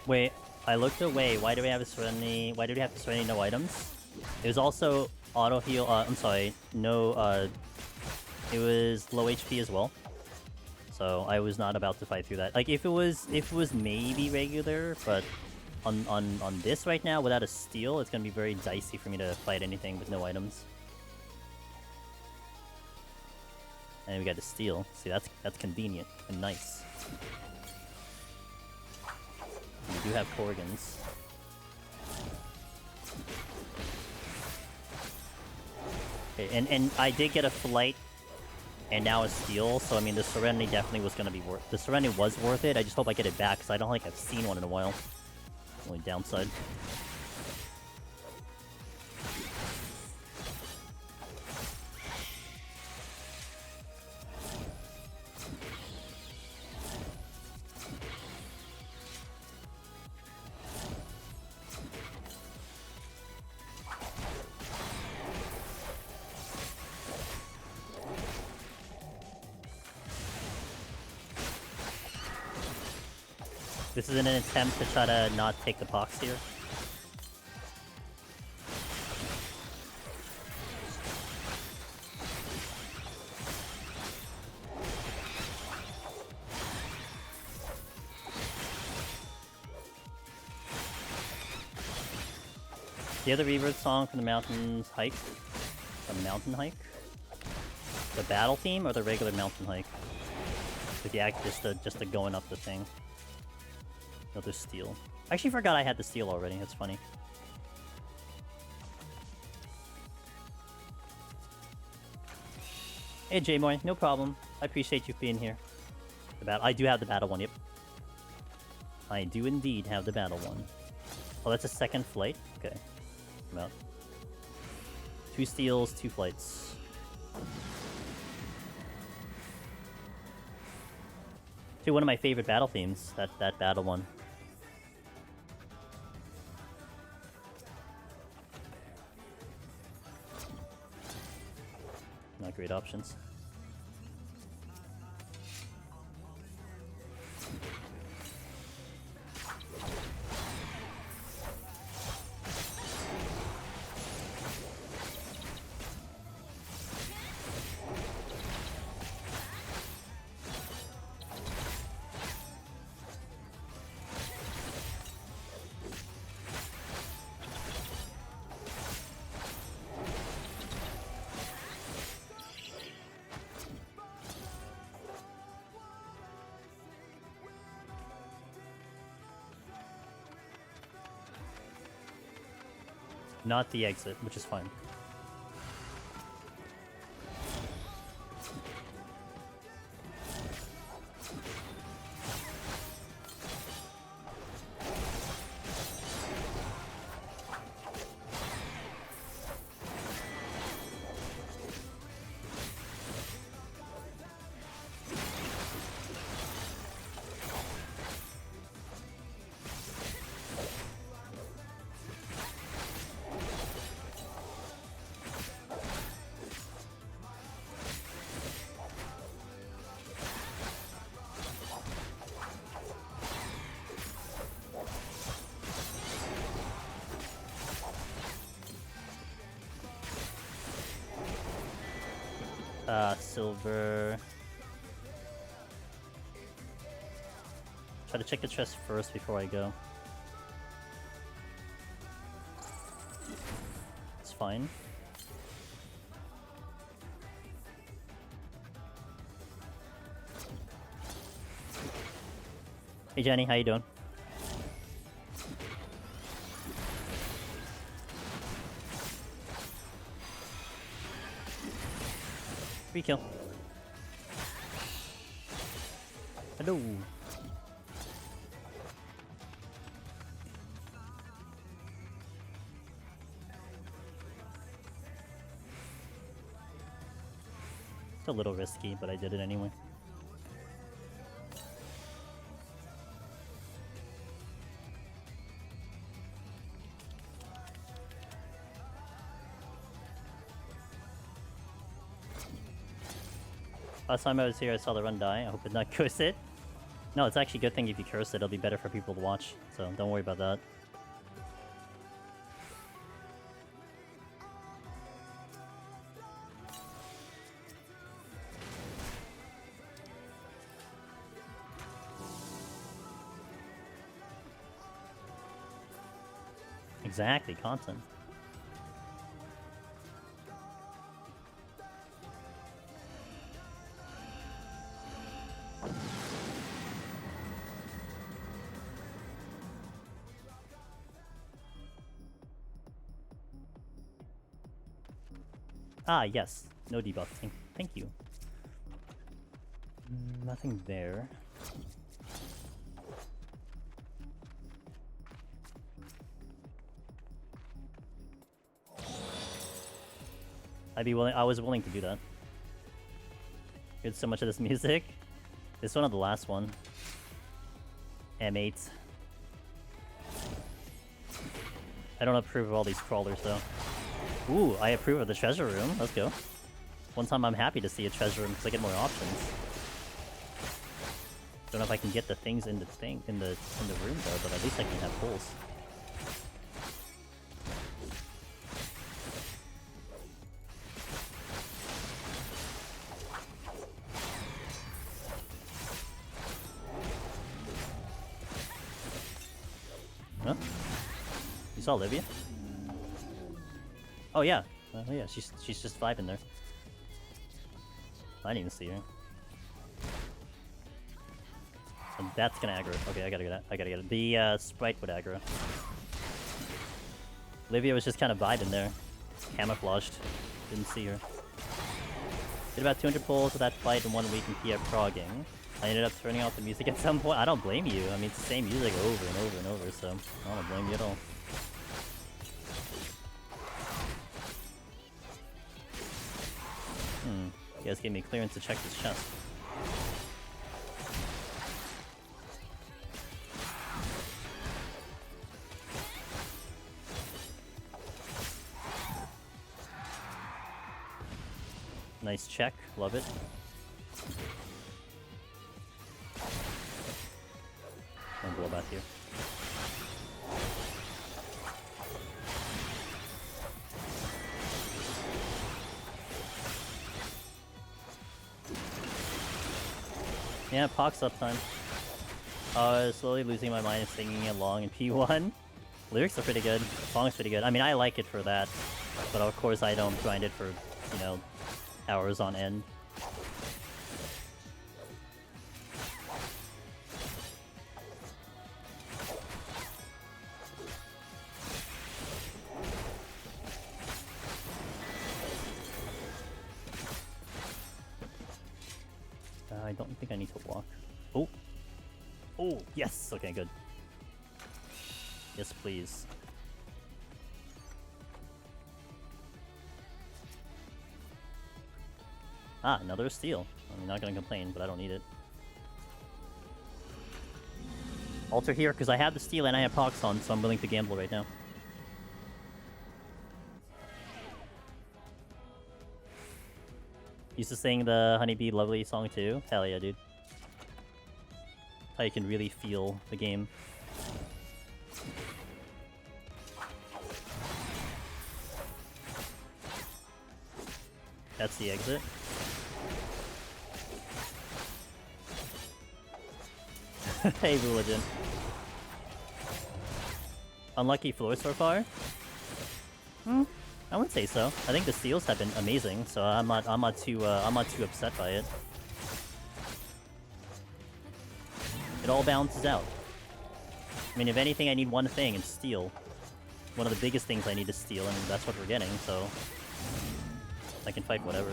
Wait, I looked away. Why do we have a Serenity? Why did we have to Serenity no items? It was also auto heal. I'm sorry, no. It was low HP as well. So I was not about to fight through that. Like if it was maybe regular, but on this right now without a steal, it's gonna be very dicey for me to fight anything with no items. And we got to steal. See, that's convenient and nice. We do have Corgans. Okay, and I did get a flight and now a steal, so I mean the Serenity definitely was gonna be worth. The Serenity was worth it. I just hope I get it back because I don't think I've seen one in a while. Only downside. This is an attempt to try to not take the box here. The other Reverb song from the Mountains Hike? The Mountain Hike? The battle theme or the regular mountain hike? With the act just the going up the thing. Another steal. I actually forgot I had the steal already. That's funny. Hey J-Moy, no problem. I appreciate you being here. The battle. I do have the battle one. Yep. I do indeed have the battle one. Oh, that's a second flight. Okay. I'm out. 2 steals, 2 flights. Dude, one of my favorite battle themes. That battle one. Not great options. Not the exit, which is fine. Silver. Try to check the chest first before I go. It's fine. Hey Jenny, how you doing? Free kill. Hello. It's a little risky, but I did it anyway. Last time I was here, I saw the run die. I hope it not curse it. No, it's actually a good thing if you curse it. It'll be better for people to watch. So don't worry about that. Exactly, content. Ah, yes. No debuffing. Thank you. Nothing there. I was willing to do that. Heard so much of this music. This one or the last one. M8. I don't approve of all these crawlers though. Ooh, I approve of the treasure room. Let's go. One time I'm happy to see a treasure room because I get more options. Don't know if I can get the things in the room though, but at least I can have pulls. Huh? You saw Olivia? Oh yeah. Oh yeah, she's just vibing there. I didn't even see her. And that's gonna aggro. Okay, I gotta get it. The sprite would aggro. Olivia was just kind of vibing there. Camouflaged. Didn't see her. Did about 200 pulls of that fight in 1 week in PF progging. I ended up turning off the music at some point. I don't blame you. I mean, it's the same music over and over and over, so I don't blame you at all. You guys gave me clearance to check this chest. Nice check, love it. I'll blow back here. Yeah, Pox uptime. Slowly losing my mind and singing along in P1. Lyrics are pretty good. Song's pretty good. I mean, I like it for that, but of course I don't grind it for, you know, hours on end. I don't think I need to walk. Oh! Oh, yes! Okay, good. Yes, please. Ah, another steal. I'm not gonna complain, but I don't need it. Alter here, because I have the steal and I have Pox on, so I'm willing to gamble right now. Used to sing the Honeybee Lovely song too. Hell yeah, dude. How you can really feel the game. That's the exit. Hey, Religion. Unlucky floor so far? I wouldn't say so. I think the steals have been amazing, so I'm not too upset by it. It all balances out. I mean, if anything, I need one thing, and steal. One of the biggest things I need to steal, and that's what we're getting, so I can fight whatever.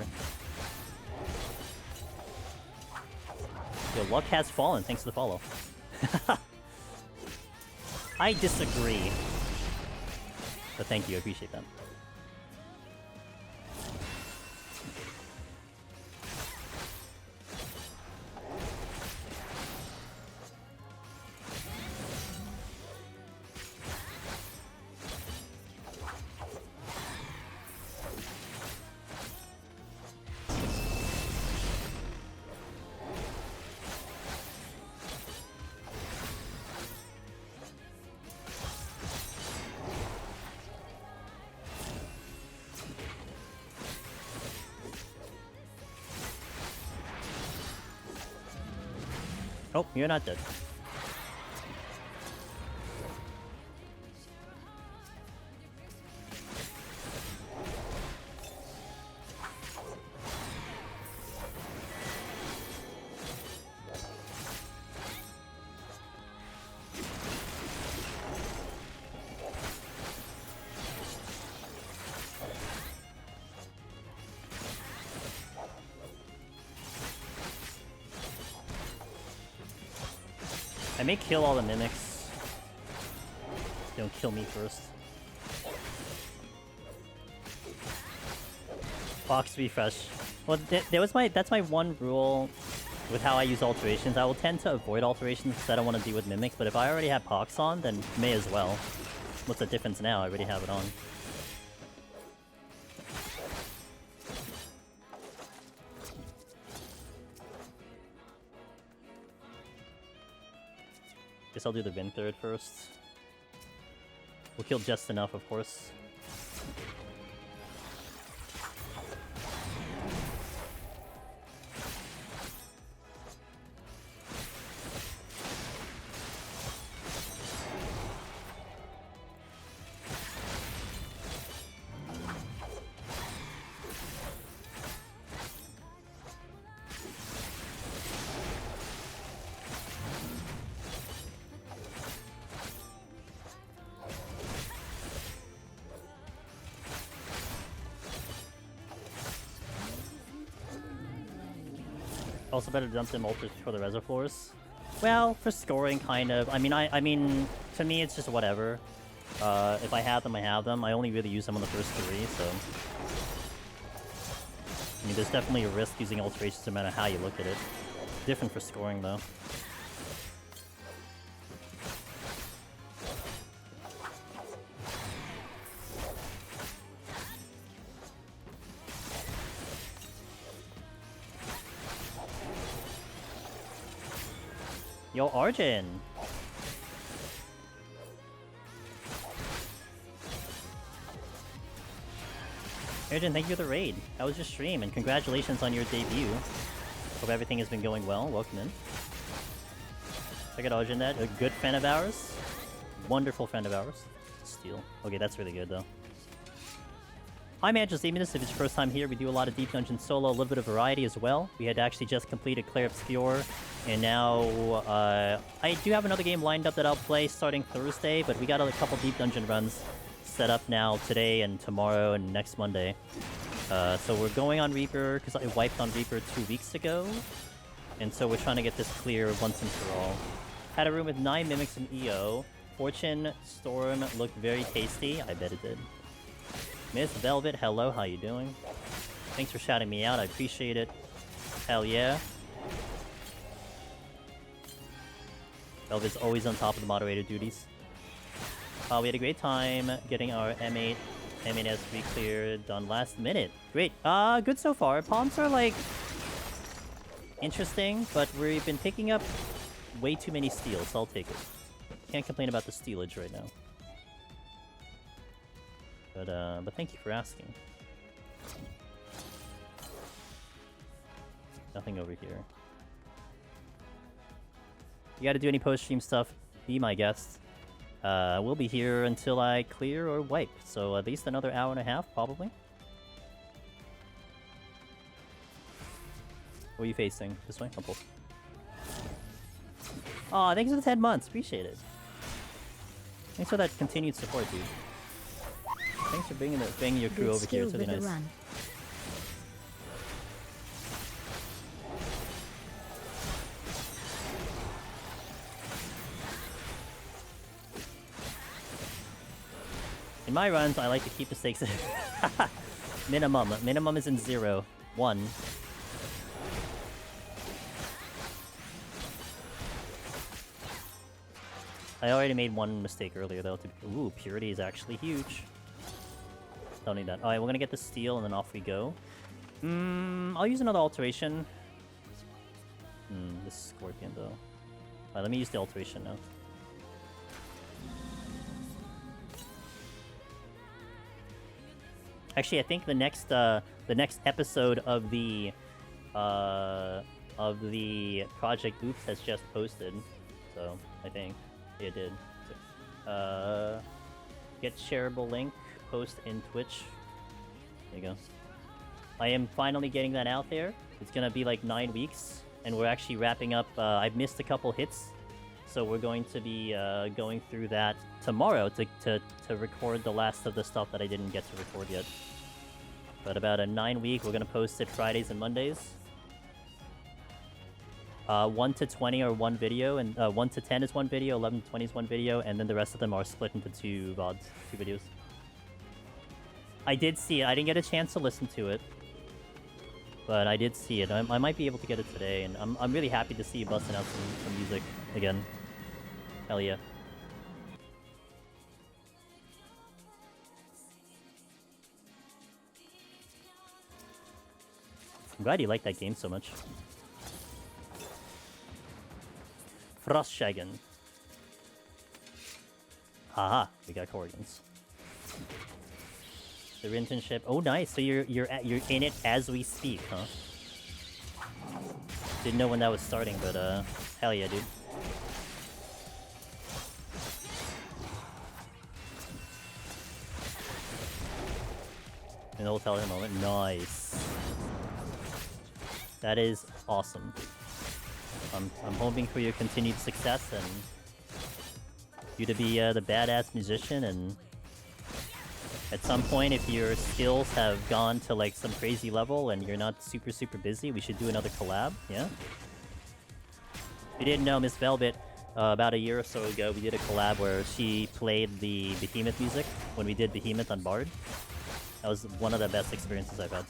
Yo, luck has fallen, thanks to the follow. I disagree. But thank you, I appreciate that. Oh, you're not dead. I may kill all the mimics. Don't kill me first. Fox refresh. Well, that's my one rule with how I use alterations. I will tend to avoid alterations because I don't want to deal with mimics, but if I already have Pox on, then may as well. What's the difference now? I already have it on. Guess I'll do the Vin third first. We'll kill just enough, of course. Also better dump them ultras for the reservoirs. Well, for scoring, kind of. I mean, to me, it's just whatever. If I have them, I have them. I only really use them on the first three, so... I mean, there's definitely a risk using alterations no matter how you look at it. Different for scoring, though. Yo, Arjun! Arjun, thank you for the raid. How was your stream? And congratulations on your debut. Hope everything has been going well. Welcome in. Check out Arjun, that. A good friend of ours. Wonderful friend of ours. Steal. Okay, that's really good, though. Hi, man, just aiming this. If it's your first time here, we do a lot of Deep Dungeon solo, a little bit of variety as well. We had actually just completed Clair Obscure, and now I do have another game lined up that I'll play starting Thursday, but we got a couple Deep Dungeon runs set up now today and tomorrow and next Monday. So we're going on Reaper, because I wiped on Reaper 2 weeks ago, and so we're trying to get this clear once and for all. Had a room with 9 mimics in EO. Fortune Storm looked very tasty. I bet it did. Miss Velvet, hello, how you doing? Thanks for shouting me out, I appreciate it. Hell yeah. Velvet's always on top of the moderator duties. We had a great time getting our M8, M8S re-clear done last minute. Great. Good so far. Palms are, like, interesting, but we've been picking up way too many steals, so I'll take it. Can't complain about the stealage right now. But thank you for asking. Nothing over here. you gotta do any post-stream stuff, be my guest. We'll be here until I clear or wipe, so at least another hour and a half, probably. Where are you facing? This way? Oh, both. Aw, thanks for the 10 months. Appreciate it. Thanks for that continued support, dude. Thanks for bringing your crew over here. It's really nice. In my runs, I like to keep the stakes minimum. Minimum is in 0. 1. I already made one mistake earlier, though. Ooh, purity is actually huge. Don't need that. Alright, we're gonna get the steel, and then off we go. I'll use another alteration. This scorpion, though. Alright, let me use the alteration now. Actually, I think the next episode of the Project Oops has just posted. So, I think. Yeah, it did. Get shareable link, post in Twitch. There you go. I am finally getting that out there. It's gonna be like 9 weeks, and we're actually wrapping up. I've missed a couple hits, so we're going to be going through that tomorrow to record the last of the stuff that I didn't get to record yet. But about a 9 week, we're gonna post it Fridays and Mondays. 1 to 20 are one video, and 1 to 10 is one video, 11 to 20 is one video, and then the rest of them are split into 2 VODs, 2 videos. I did see it. I didn't get a chance to listen to it, but I did see it. I might be able to get it today, and I'm really happy to see you busting out some music again. Hell yeah. I'm glad you like that game so much. Frostshagen. Haha, we got Corrigans. The internship. Oh, nice. So you're in it as we speak, huh? Didn't know when that was starting, but hell yeah, dude. An old tell moment. Nice. That is awesome. I'm hoping for your continued success and you to be the badass musician, and at some point, if your skills have gone to like some crazy level and you're not super busy, we should do another collab, yeah? If you didn't know, Miss Velvet, about a year or so ago, we did a collab where she played the Behemoth music when we did Behemoth on Bard. That was one of the best experiences I've had.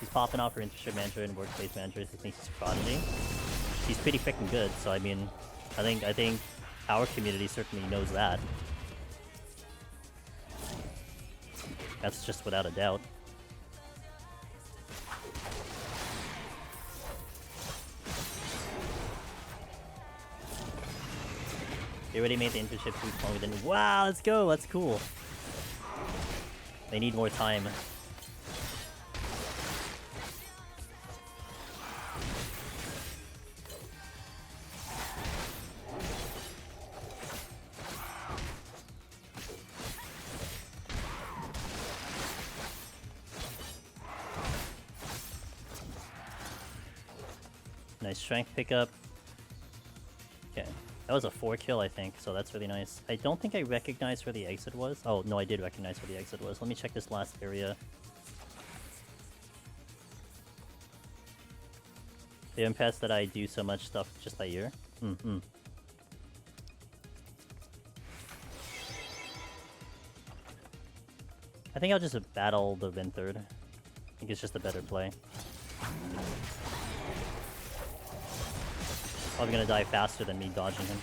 She's popping off her internship manager and workplace manager. I think she's a prodigy. She's pretty freaking good, so I mean, I think our community certainly knows that. That's just without a doubt. They already made the internship 2 longer than... Wow, let's go! That's cool. They need more time. Nice strength pickup. Okay. That was a 4 kill, I think, so that's really nice. I don't think I recognized where the exit was. Oh, no, I did recognize where the exit was. Let me check this last area. The impressed that I do so much stuff just by ear. I think I'll just battle the Vinthird. I think it's just a better play. Probably gonna die faster than me dodging him.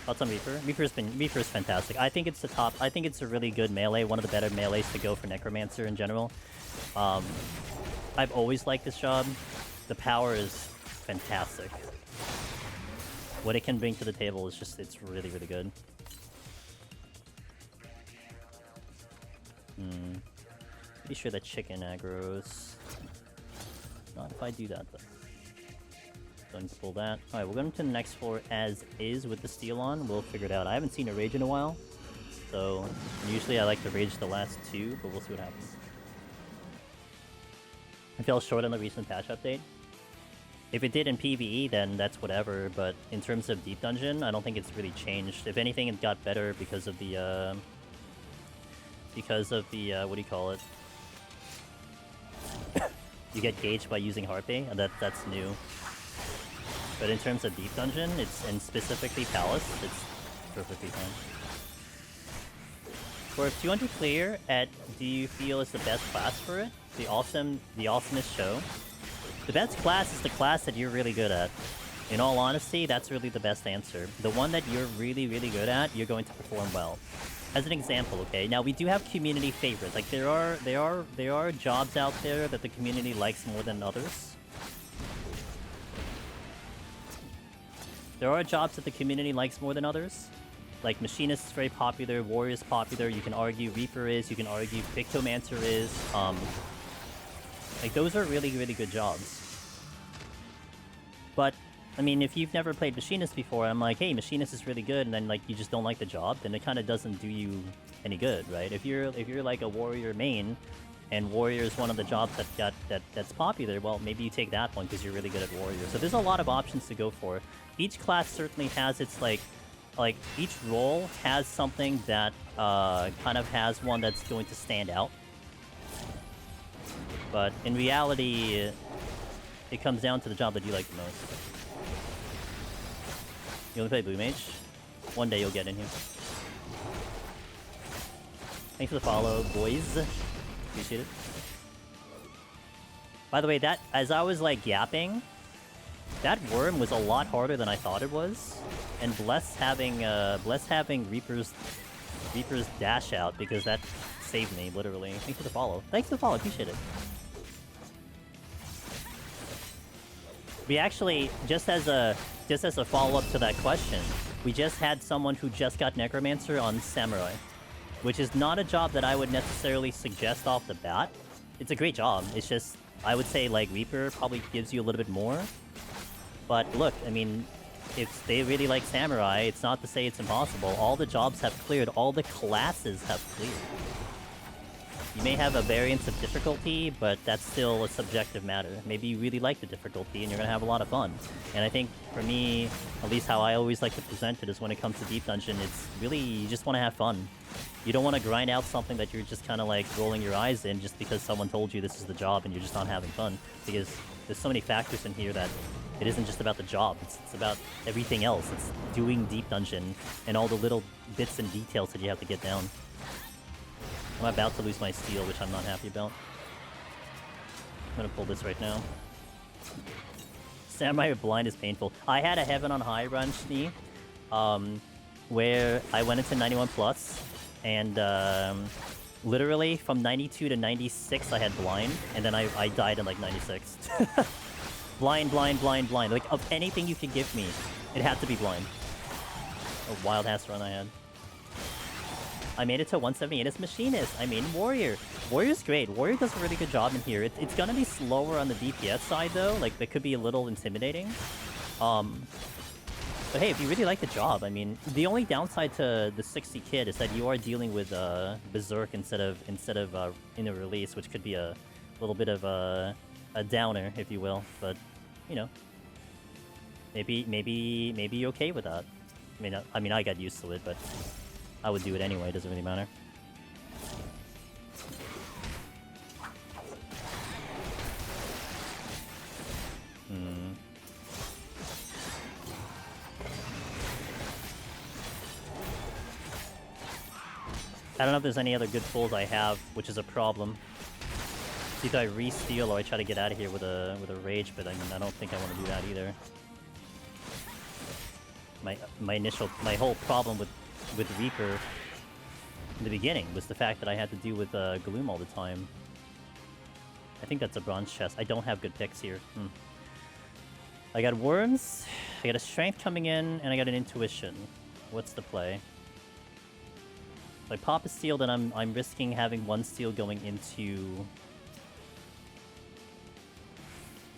Thoughts on Reaper? Reaper's fantastic. I think it's the top. I think it's a really good melee. One of the better melees to go for Necromancer in general. I've always liked this job. The power is fantastic. What it can bring to the table is just, it's really good. Be sure that chicken aggroes. Not if I do that though. Going to pull that. Alright, we'll go into the next floor as is with the steel on. We'll figure it out. I haven't seen a rage in a while. So, usually I like to rage the last two, but we'll see what happens. I fell short on the recent patch update. If it did in PvE, then that's whatever, but in terms of Deep Dungeon, I don't think it's really changed. If anything, it got better because of the, what do you call it? You get gauged by using Harpy, and that's new. But in terms of Deep Dungeon, and specifically Palace, it's perfectly fine. For 200 clear, do you feel is the best class for it? The awesomest show? The best class is the class that you're really good at. In all honesty, that's really the best answer. The one that you're really, really good at, you're going to perform well. As an example, okay? Now, we do have community favorites. Like, there are jobs out there that the community likes more than others. There are jobs that the community likes more than others. Like, Machinist is very popular, Warrior is popular, you can argue Reaper is, you can argue Pictomancer is, like, those are really, really good jobs. But, I mean, if you've never played Machinist before, I'm like, hey, Machinist is really good, and then, like, you just don't like the job, then it kind of doesn't do you any good, right? If you're like a Warrior main, and Warrior is one of the jobs that's popular, well, maybe you take that one because you're really good at Warrior. So there's a lot of options to go for. Each class certainly has its, like each role has something that kind of has one that's going to stand out. But in reality, it comes down to the job that you like the most. You only play Blue Mage? One day you'll get in here. Thanks for the follow, boys. Appreciate it. By the way, that as I was like yapping, that worm was a lot harder than I thought it was. And bless having Reaper's dash out because that saved me, literally. Thanks for the follow. Thanks for the follow, appreciate it. We actually, just as a follow-up to that question, we just had someone who just got Necromancer on Samurai, which is not a job that I would necessarily suggest off the bat. It's a great job. It's just, I would say, like, Reaper probably gives you a little bit more. But look, I mean, if they really like Samurai, it's not to say it's impossible. All the jobs have cleared. All the classes have cleared. You may have a variance of difficulty, but that's still a subjective matter. Maybe you really like the difficulty and you're going to have a lot of fun. And I think, for me, at least how I always like to present it is when it comes to Deep Dungeon, it's really, you just want to have fun. You don't want to grind out something that you're just kind of like rolling your eyes in just because someone told you this is the job and you're just not having fun. Because there's so many factors in here that it isn't just about the job, it's about everything else. It's doing Deep Dungeon and all the little bits and details that you have to get down. I'm about to lose my steel, which I'm not happy about. I'm gonna pull this right now. Samurai blind is painful. I had a Heaven on High run, Schnee, where I went into 91 plus, and literally from 92 to 96 I had blind, and then I died in like 96. Blind. Like, of anything you could give me, it had to be blind. A wild-ass run I had. I made it to 178 as Machinist. I mean, Warrior. Warrior's great. Warrior does a really good job in here. It's gonna be slower on the DPS side, though. Like, that could be a little intimidating. But hey, if you really like the job, I mean, the only downside to the 60 kit is that you are dealing with Berserk instead of in a release, which could be a little bit of a downer, if you will. But, you know, maybe you're okay with that. I mean, I got used to it, but I would do it anyway, doesn't really matter. I don't know if there's any other good pulls I have, which is a problem. It's either I re-steal or I try to get out of here with a rage, but I mean, I don't think I want to do that either. My whole problem with Reaper in the beginning was the fact that I had to deal with Gloom all the time. I think that's a bronze chest. I don't have good picks here. I got worms, I got a strength coming in, and I got an intuition. What's the play? If I pop a steel, then I'm risking having one steel going into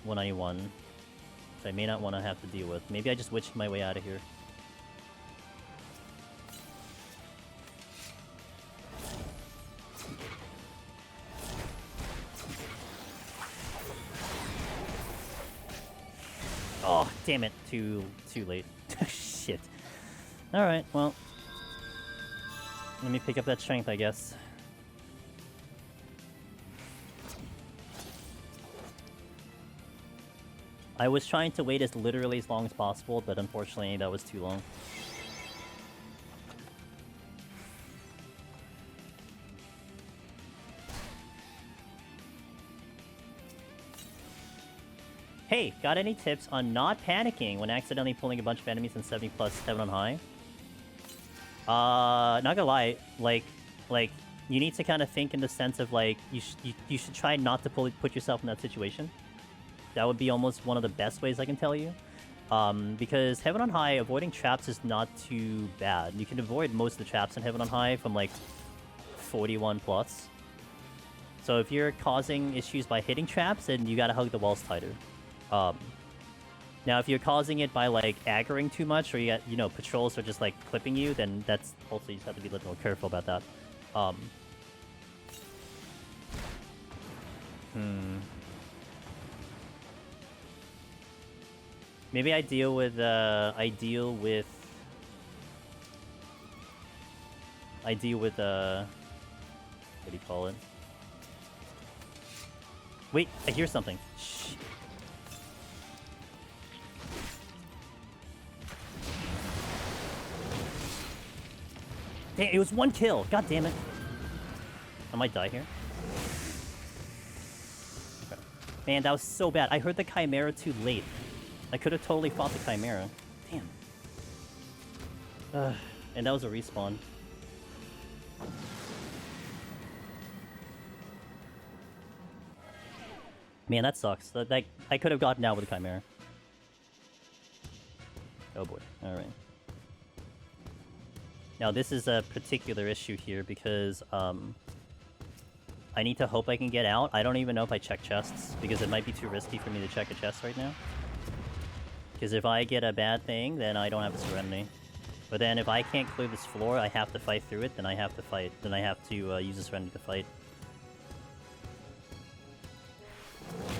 191. which I may not want to have to deal with. Maybe I just witch my way out of here. Oh, damn it. Too late. Shit. Alright, well. Let me pick up that strength, I guess. I was trying to wait as literally as long as possible, but unfortunately that was too long. Hey, got any tips on not panicking when accidentally pulling a bunch of enemies in 70 plus heaven on high? Not gonna lie, like you need to kind of think in the sense of like you should try not to put yourself in that situation. That would be almost one of the best ways I can tell you. Because Heaven on High, avoiding traps is not too bad. You can avoid most of the traps in Heaven on High from like 41 plus. So if you're causing issues by hitting traps, then you gotta hug the walls tighter. Now if you're causing it by like aggroing too much, or you got, you know, patrols are just like clipping you, then that's also, you just have to be a little more careful about that. Maybe I deal with, what do you call it? Wait, I hear something. Shh. Damn, it was one kill. God damn it. I might die here. Okay. Man, that was so bad. I heard the Chimera too late. I could have totally fought the Chimera. Damn. And that was a respawn. Man, that sucks. That I could have gotten out with the Chimera. Oh boy. Alright. Now this is a particular issue here because I need to hope I can get out. I don't even know if I check chests because it might be too risky for me to check a chest right now. Because if I get a bad thing, then I don't have a Serenity. But then if I can't clear this floor, I have to fight through it, then I have to fight. Then I have to use a Serenity to fight.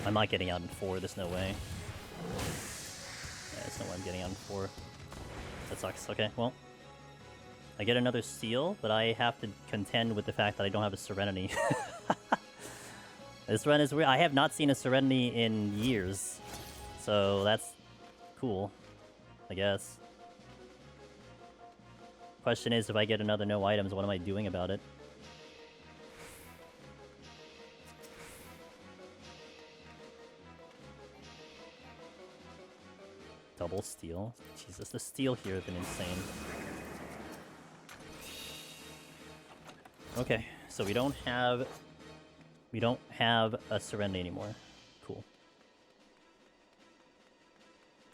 I'm not getting out in 4, there's no way. Yeah, there's no way I'm getting out in 4. That sucks. Okay, well. I get another seal, but I have to contend with the fact that I don't have a Serenity. This run is weird. I have not seen a Serenity in years. So that's cool, I guess. Question is, if I get another no items, what am I doing about it? Double steal? Jesus, the steal here has been insane. Okay, so we don't have a Serenity anymore. Cool.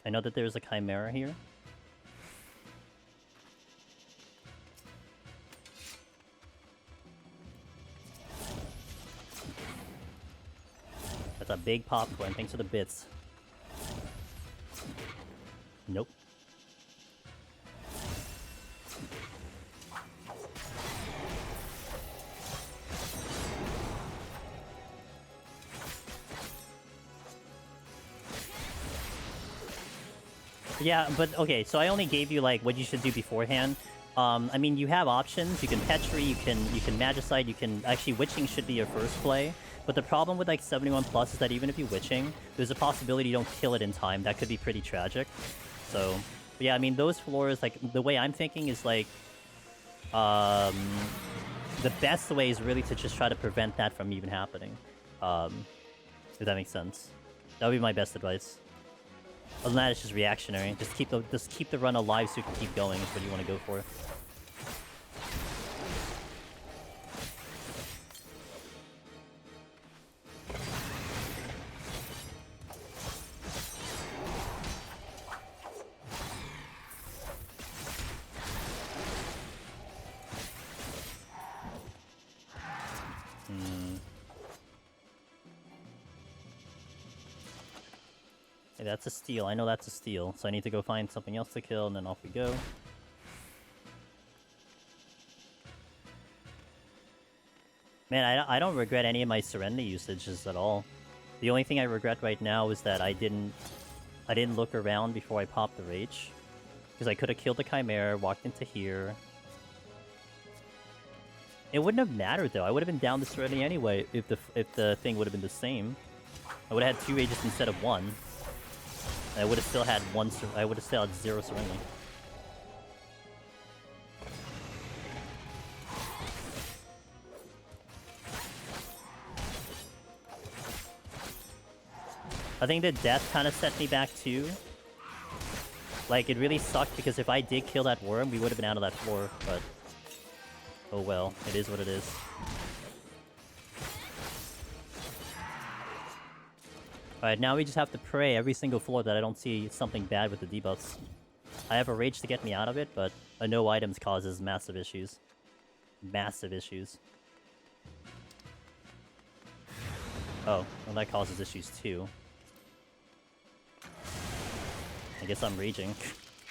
I know that there's a Chimera here. That's a big popcorn. Thanks for the bits. Nope. Yeah, but okay, so I only gave you like what you should do beforehand. I mean, you have options. You can Petri, you can Magicite, you can... Actually, Witching should be your first play. But the problem with like 71 plus is that even if you Witching, there's a possibility you don't kill it in time. That could be pretty tragic. So, yeah, I mean, those floors, like, the way I'm thinking is like... the best way is really to just try to prevent that from even happening. If that makes sense. That would be my best advice. Other than that, it's just reactionary. Just keep the run alive so you can keep going is what you want to go for. Okay, that's a steal. I know that's a steal. So I need to go find something else to kill, and then off we go. Man, I don't regret any of my Serenity usages at all. The only thing I regret right now is that I didn't look around before I popped the Rage. Because I could have killed the Chimera, walked into here. It wouldn't have mattered though. I would have been down the Serenity anyway if the thing would have been the same. I would have had 2 Rages instead of 1. And I would have still had I would have still had 0 Serenity. I think the death kind of set me back too. Like, it really sucked because if I did kill that worm, we would have been out of that floor, but... oh well, it is what it is. Alright, now we just have to pray every single floor that I don't see something bad with the debuffs. I have a Rage to get me out of it, but a no items causes massive issues. Massive issues. Oh, well that causes issues too. I guess I'm raging.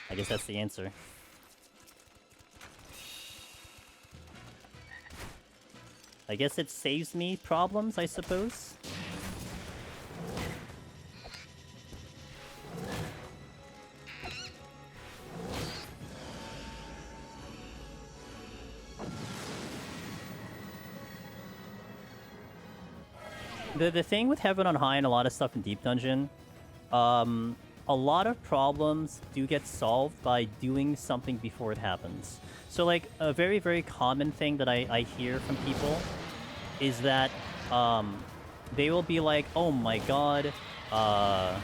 I guess that's the answer. I guess it saves me problems, I suppose? The thing with Heaven on High and a lot of stuff in Deep Dungeon, a lot of problems do get solved by doing something before it happens. So, like, a very, very common thing that I hear from people is that they will be like, oh my god, oh,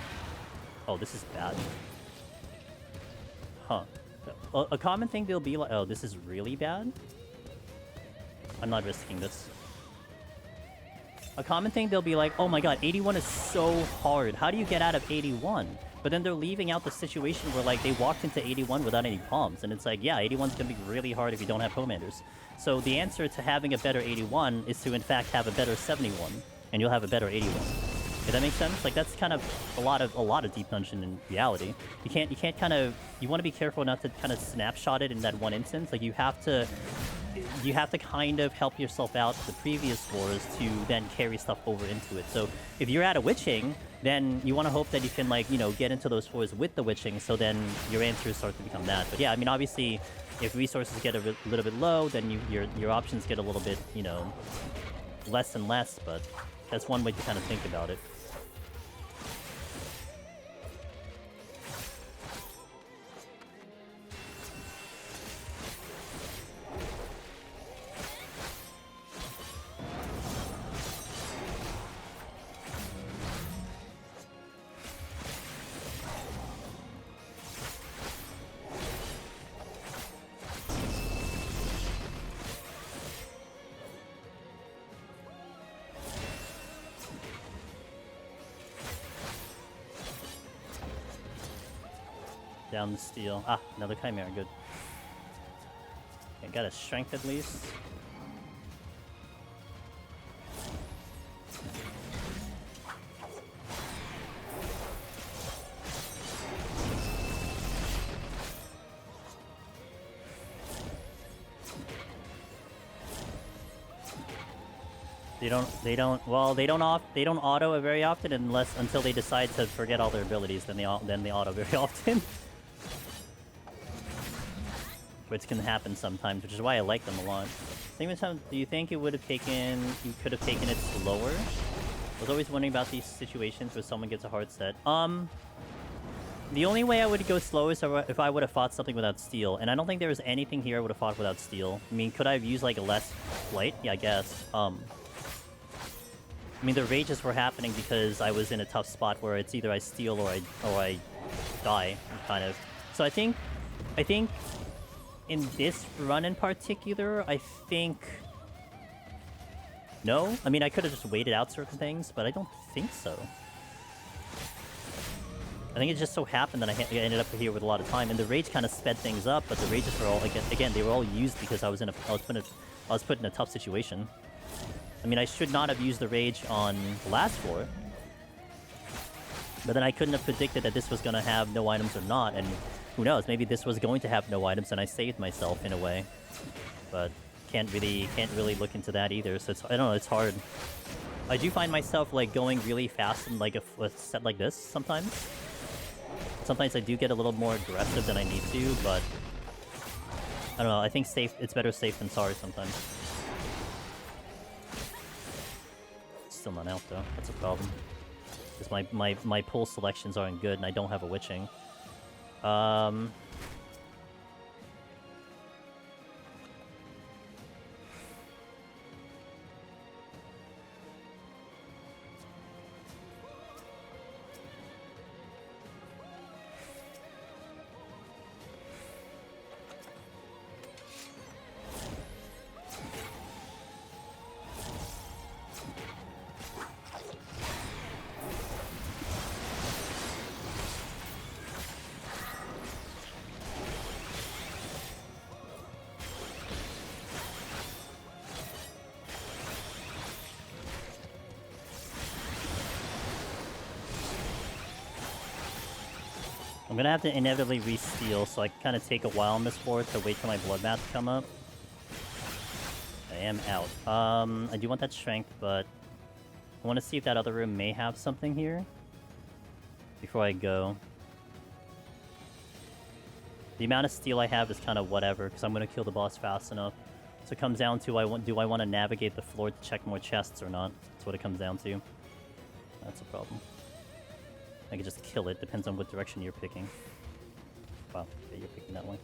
this is bad. Huh. A common thing they'll be like, oh, this is really bad? I'm not risking this. A common thing they'll be like, oh my god, 81 is so hard. How do you get out of 81? But then they're leaving out the situation where, like, they walked into 81 without any palms. And it's like, yeah, 81's gonna be really hard if you don't have Commanders. So the answer to having a better 81 is to, in fact, have a better 71. And you'll have a better 81. Does that make sense? Like, that's kind of a lot of Deep Dungeon in reality. You can't kind of... You want to be careful not to kind of snapshot it in that one instance. Like, you have to kind of help yourself out the previous floors to then carry stuff over into it. So if you're at a Witching, then you want to hope that you can, like, you know, get into those floors with the Witching, so then your answers start to become that. But yeah, I mean, obviously, if resources get a little bit low, then your options get a little bit, you know, less and less, but that's one way to kind of think about it. Down the steel. Ah, another Chimera, good. Okay, got a strength at least. They don't auto it very often until they decide to forget all their abilities, then they auto very often. Which can happen sometimes, which is why I like them a lot. Same time, do you think you could have taken it slower? I was always wondering about these situations where someone gets a hard set. The only way I would go slow is if I would have fought something without steel, and I don't think there was anything here I would have fought without steel. I mean, could I have used like a less flight? Yeah, I guess. I mean, the rages were happening because I was in a tough spot where it's either I steal or I die, kind of. So I think in this run in particular, I think... No? I mean, I could have just waited out certain things, but I don't think so. I think it just so happened that I ended up here with a lot of time, and the rage kind of sped things up, but the rages were all, again, they were all used because I was put in a tough situation. I mean, I should not have used the rage on the last floor. But then I couldn't have predicted that this was gonna have no items or not, and who knows, maybe this was going to have no items and I saved myself in a way. But can't really look into that either, so it's, I don't know, it's hard. I do find myself like going really fast in like a set like this sometimes. Sometimes I do get a little more aggressive than I need to, but I don't know, I think it's better safe than sorry sometimes. Still not out though, that's a problem. Because my pull selections aren't good and I don't have a witching. I'm gonna have to inevitably re-steal, so I kind of take a while on this board to wait for my bloodbath to come up. I am out. I do want that strength, but I want to see if that other room may have something here before I go. The amount of steal I have is kind of whatever, because I'm gonna kill the boss fast enough. So it comes down to do I want to navigate the floor to check more chests or not? That's what it comes down to. That's a problem. I could just kill it, depends on what direction you're picking. Wow, okay, you're picking that one.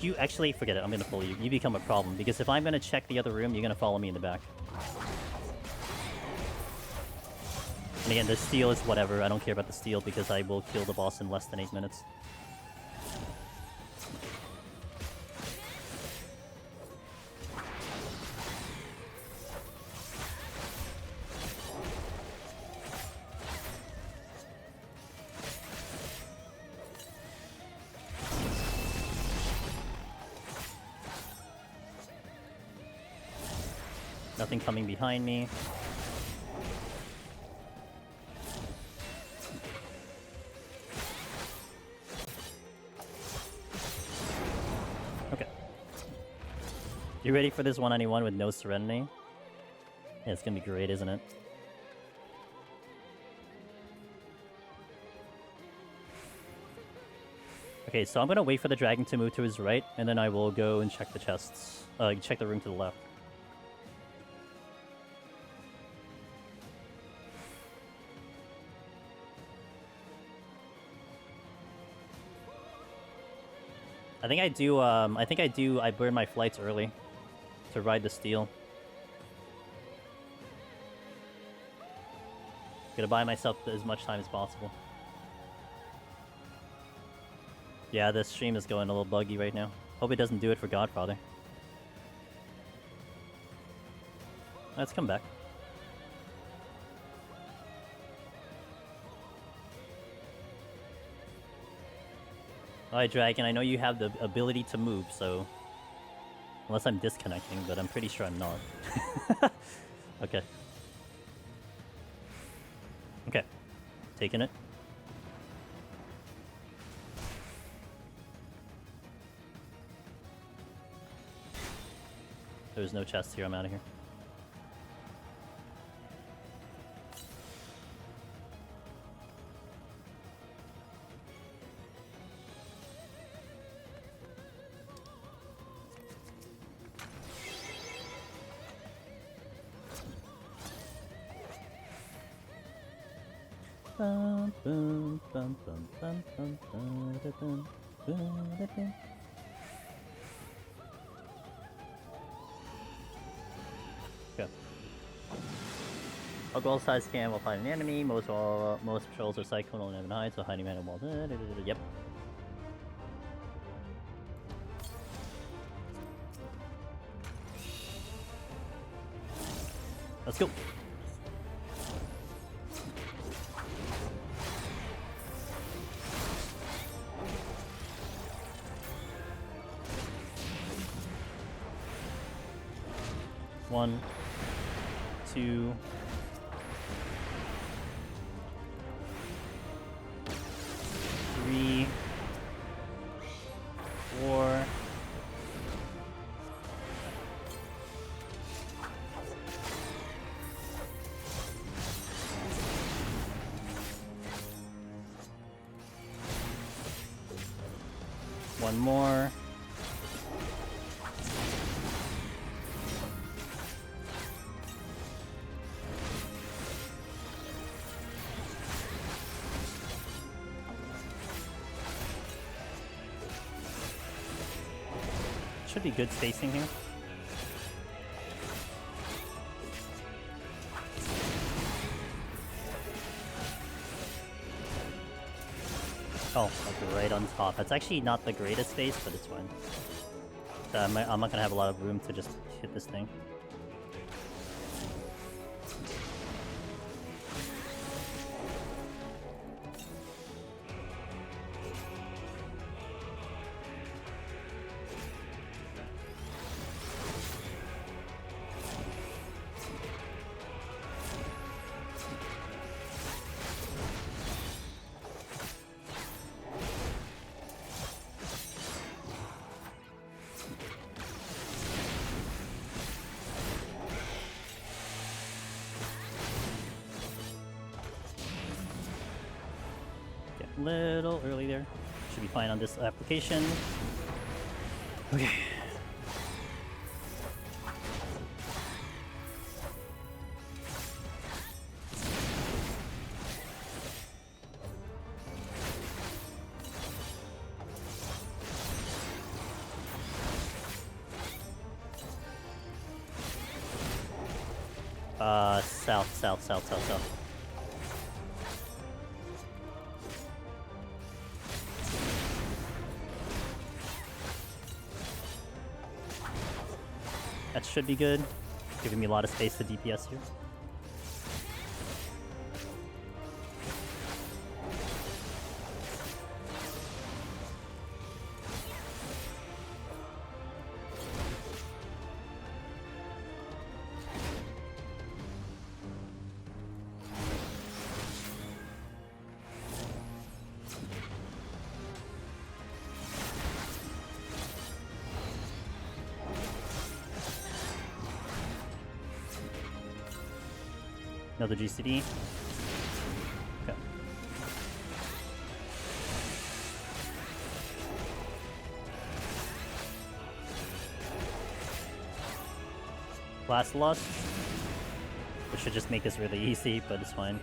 You actually, forget it, I'm gonna pull you. You become a problem, because if I'm gonna check the other room, you're gonna follow me in the back. And again, the steal is whatever, I don't care about the steal, because I will kill the boss in less than 8 minutes. Nothing coming behind me. Okay. You ready for this 191 with no Serenity? Yeah, it's gonna be great, isn't it? Okay, so I'm gonna wait for the dragon to move to his right, and then I will go and check the chests. Check the room to the left. I think I do, I burn my flights early to ride the steal. Gonna buy myself as much time as possible. Yeah, the stream is going a little buggy right now. Hope it doesn't do it for Godfather. Let's come back. Alright, Dragon, I know you have the ability to move, so... Unless I'm disconnecting, but I'm pretty sure I'm not. Okay. Okay. Taking it. There's no chest here, I'm out of here. Okay. A goal size scan will find an enemy. Most patrols are cyclone and hide, so hiding behind a wall. Yep. Let's go. One, two, one more. Should be good spacing here. Oh, like right on top. That's actually not the greatest space, but it's fine. So I'm not gonna have a lot of room to just hit this thing. Little early there. Should be fine on this application. Okay. South. That should be good. Giving me a lot of space to DPS here. Another GCD. Okay. Last Lust. Which should just make this really easy, but it's fine.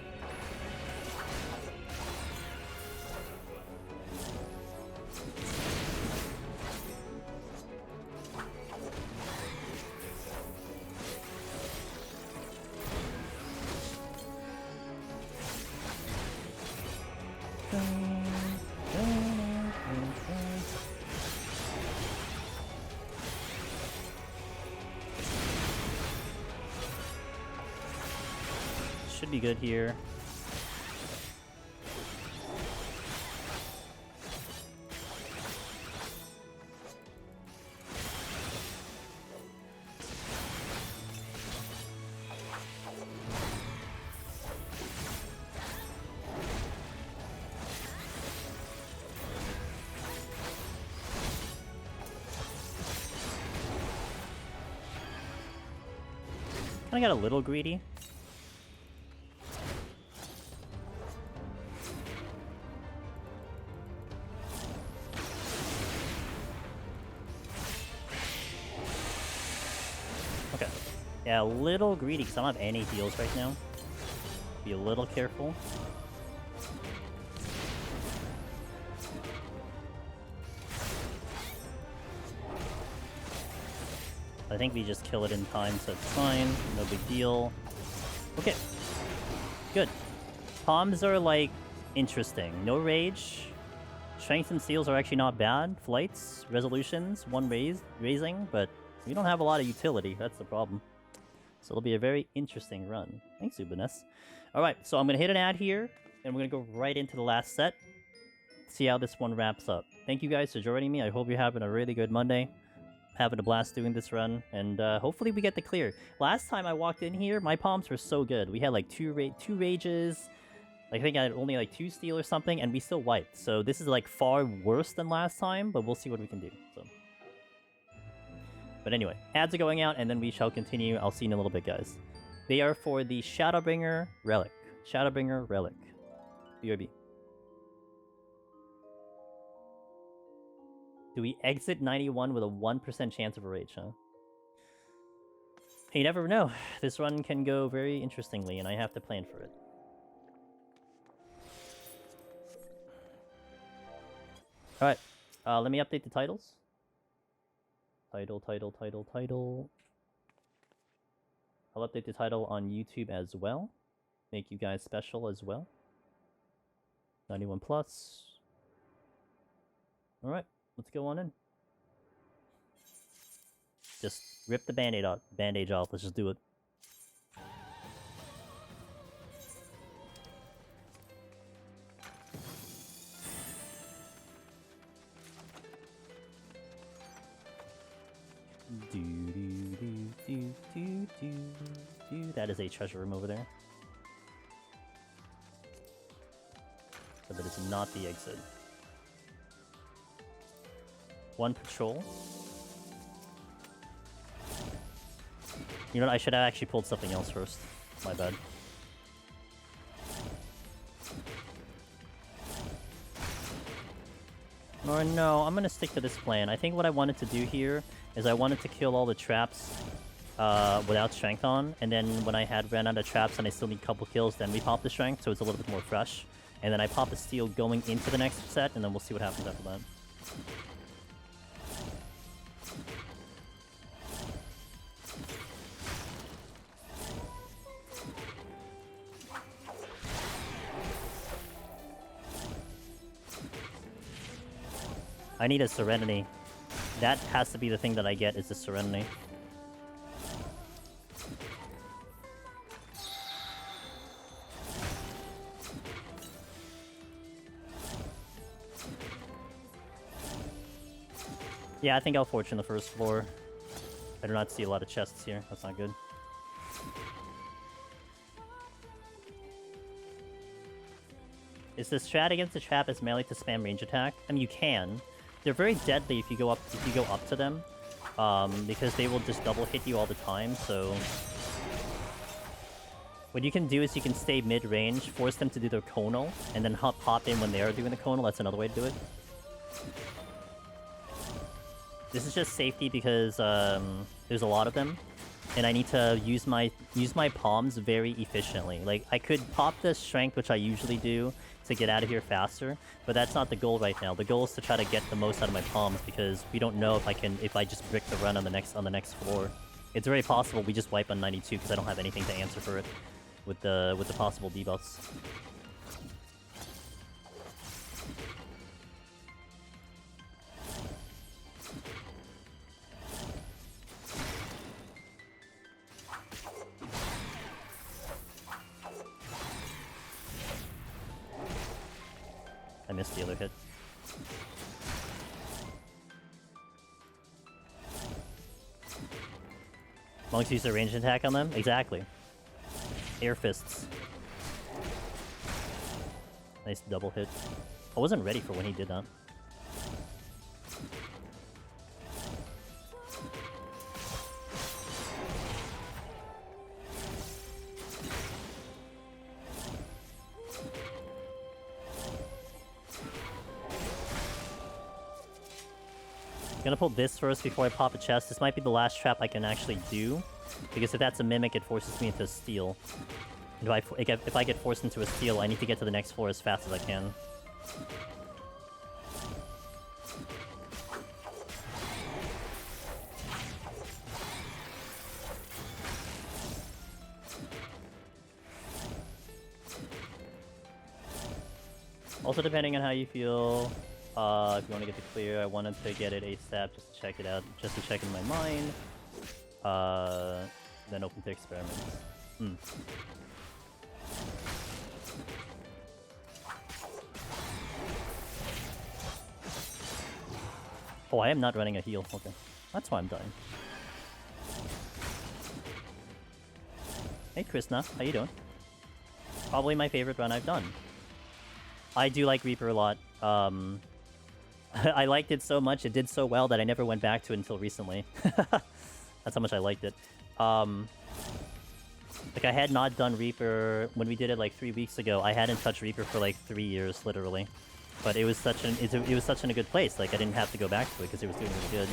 Should be good here. Kinda got a little greedy. Okay. Yeah, a little greedy because I don't have any heals right now. Be a little careful. I think we just kill it in time, so it's fine. No big deal. Okay. Good. Palms are, like, interesting. No rage. Strength and seals are actually not bad. Flights, resolutions, one raising, but we don't have a lot of utility. That's the problem. So it'll be a very interesting run. Thanks, Ubiness. Alright, so I'm going to hit an ad here, and we're going to go right into the last set. See how this one wraps up. Thank you guys for joining me. I hope you're having a really good Monday. Having a blast doing this run, and hopefully we get the clear. Last time I walked in here, my palms were so good. We had like two rages. I think I had only like 2 steal or something, and we still wiped. So this is like far worse than last time, but we'll see what we can do. So, but anyway, ads are going out, and then we shall continue. I'll see you in a little bit, guys. They are for the Shadowbringer Relic. Shadowbringer Relic. BRB. Do we exit 91 with a 1% chance of a rage, huh? You never know. This run can go very interestingly, and I have to plan for it. Alright, let me update the titles. Title. I'll update the title on YouTube as well. Make you guys special as well. 91 plus. Alright, let's go on in. Just rip the bandage off. Let's just do it. That is a treasure room over there. But that is not the exit. One patrol. You know what? I should have actually pulled something else first. My bad. Oh no, I'm gonna stick to this plan. I think what I wanted to do here is I wanted to kill all the traps without strength on, and then when I had ran out of traps and I still need a couple kills, then we pop the strength, so it's a little bit more fresh. And then I pop the steel going into the next set, and then we'll see what happens after that. I need a Serenity. That has to be the thing that I get, is the Serenity. Yeah, I think I'll fortune the first floor. I do not see a lot of chests here. That's not good. Is the strat against the trap as melee to spam range attack? I mean, you can. They're very deadly if you go up to them, because they will just double hit you all the time. So what you can do is you can stay mid range, force them to do their conal, and then hop in when they are doing the conal. That's another way to do it. This is just safety because there's a lot of them, and I need to use my palms very efficiently. Like, I could pop the strength, which I usually do, to get out of here faster, but that's not the goal right now. The goal is to try to get the most out of my palms, because we don't know if I just brick the run on the next floor. It's very possible we just wipe on 92 because I don't have anything to answer for it with the possible debuffs. I missed the other hit. Monks use their ranged attack on them? Exactly. Air fists. Nice double hit. I wasn't ready for when he did that. I'm gonna pull this first before I pop a chest. This might be the last trap I can actually do, because if that's a mimic, it forces me into a steal. And if I get forced into a steal, I need to get to the next floor as fast as I can. Also, depending on how you feel, if you want to get the clear, I wanted to get it ASAP just to check it out, just to check in my mind. Then open to experiments. Oh, I am not running a heal. Okay. That's why I'm dying. Hey, Krishna. How you doing? Probably my favorite run I've done. I do like Reaper a lot. I liked it so much, it did so well that I never went back to it until recently. That's how much I liked it. Like, I had not done Reaper when we did it like 3 weeks ago. I hadn't touched Reaper for like 3 years, literally. But it was such it was such in a good place. Like I didn't have to go back to it because it was doing really good.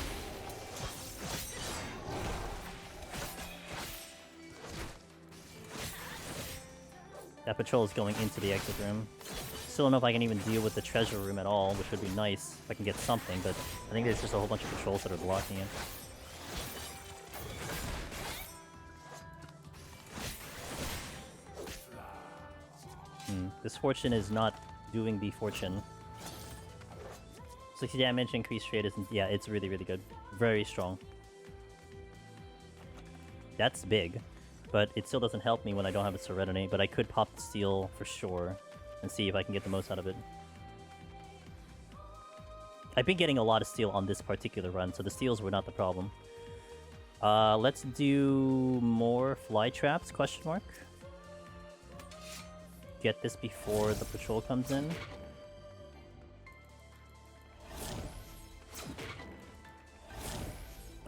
That patrol is going into the exit room. Still don't know if I can even deal with the treasure room at all, which would be nice if I can get something, but I think there's just a whole bunch of patrols that are blocking it. This fortune is not doing the fortune. 60 damage, increased rate isn't... Yeah, it's really, really good. Very strong. That's big. But it still doesn't help me when I don't have a Serenity, but I could pop the steel for sure and see if I can get the most out of it. I've been getting a lot of steel on this particular run, so the steals were not the problem. Let's do more fly traps, question mark. Get this before the patrol comes in.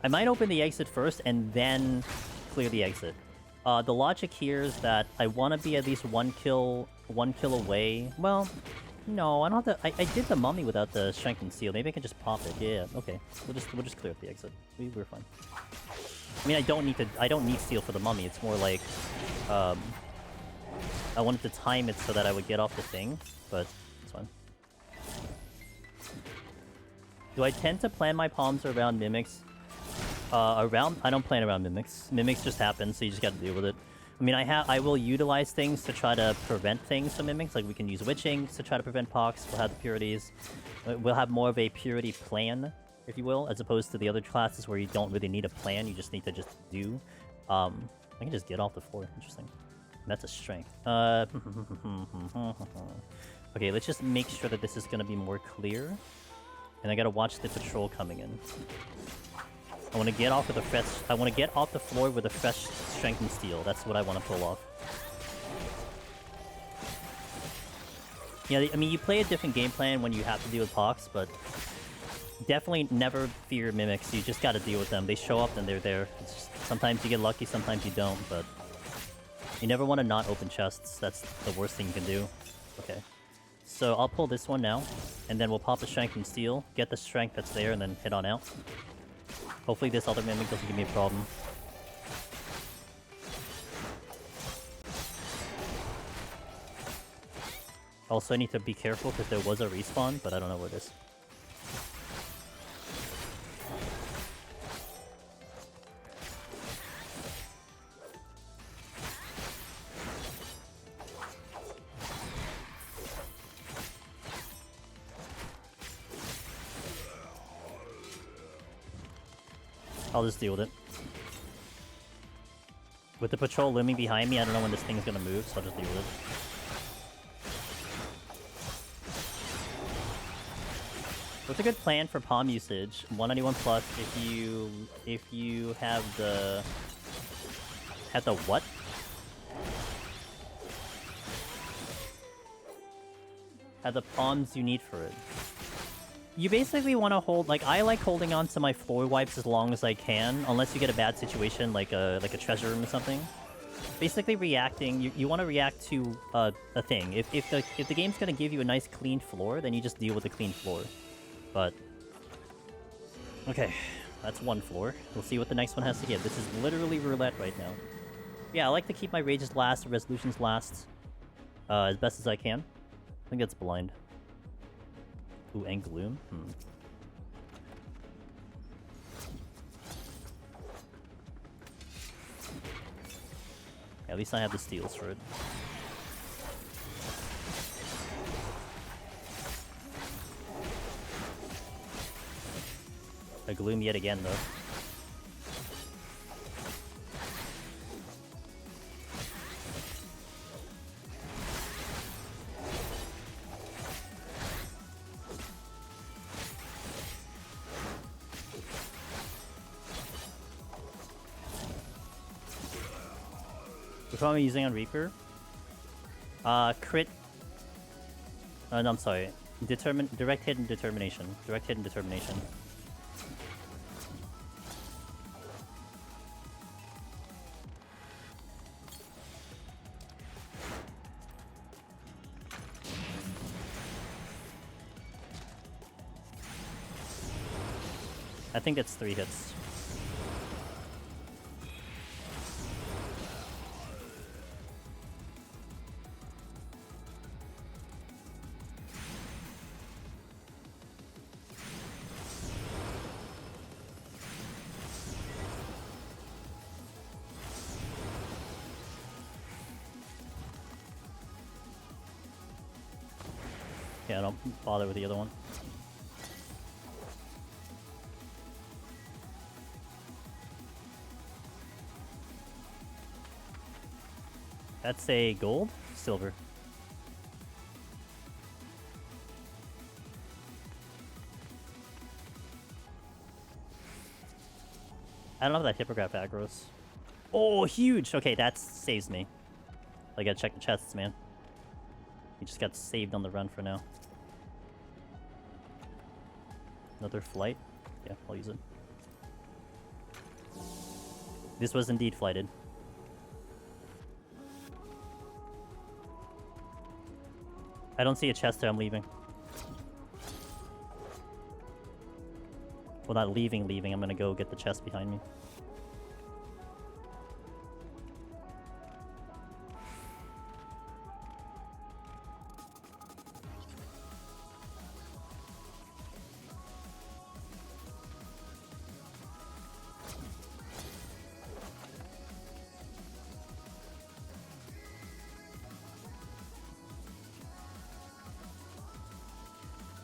I might open the exit first and then clear the exit. The logic here is that I want to be at least one kill away. Well, no, I don't have to. I did the mummy without the strength and seal. Maybe I can just pop it. Yeah, okay. We'll just clear up the exit. We're fine. I mean, I don't need steel for the mummy. It's more like, I wanted to time it so that I would get off the thing, but it's fine. Do I tend to plan my palms around mimics? I don't plan around mimics. Mimics just happen, so you just gotta deal with it. I mean, I will utilize things to try to prevent things from mimics. Like we can use witching to try to prevent pox. We'll have the purities. We'll have more of a purity plan, if you will, as opposed to the other classes where you don't really need a plan. You just need to just do. I can just get off the floor. Interesting. That's a strength. Okay, let's just make sure that this is gonna be more clear. And I gotta watch the patrol coming in. I want to get off with a fresh. I want to get off the floor with a fresh strength and steel. That's what I want to pull off. Yeah, I mean, you play a different game plan when you have to deal with pox, but definitely never fear mimics. You just got to deal with them. They show up and they're there. It's just, sometimes you get lucky, sometimes you don't, but you never want to not open chests. That's the worst thing you can do. Okay, so I'll pull this one now, and then we'll pop the strength and steel, get the strength that's there, and then head on out. Hopefully this other mimic doesn't give me a problem. Also, I need to be careful because there was a respawn, but I don't know where it is. I'll just deal with it. With the patrol looming behind me, I don't know when this thing's gonna move, so I'll just deal with it. What's a good plan for palm usage? 191 plus if you have the what? Have the palms you need for it. You basically want to hold, like, I like holding on to my floor wipes as long as I can, unless you get a bad situation, like a treasure room or something. Basically reacting, you want to react to a thing. If the game's going to give you a nice clean floor, then you just deal with the clean floor. But, okay, that's one floor. We'll see what the next one has to give. This is literally roulette right now. Yeah, I like to keep my rages last, resolutions last, as best as I can. I think that's blind. Ooh, and gloom? Yeah, at least I have the steals for it. A gloom yet again, though. Which one am I using on Reaper? Crit. No, I'm sorry. Direct hit and determination. Direct hit and determination. I think it's 3 hits. Yeah, don't bother with the other one. That's a gold? Silver. I don't know if that hippogriff aggroes. Oh, huge! Okay, that saves me. I gotta check the chests, man. He just got saved on the run for now. Another flight? Yeah, I'll use it. This was indeed flighted. I don't see a chest there, I'm leaving. Well, not leaving, I'm gonna go get the chest behind me.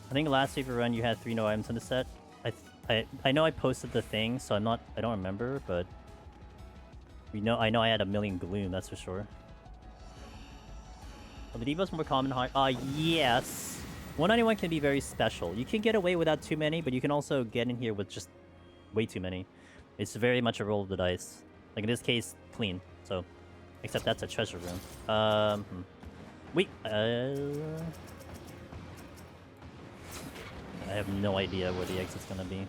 I think last paper run you had 3 no items in the set. I know I posted the thing, so I don't remember, but I know I had a million gloom, that's for sure. Are the debuffs more common high? Yes. 191 can be very special. You can get away without too many, but you can also get in here with just way too many. It's very much a roll of the dice. Like in this case, clean. So, except that's a treasure room. Wait. I have no idea where the exit's gonna be.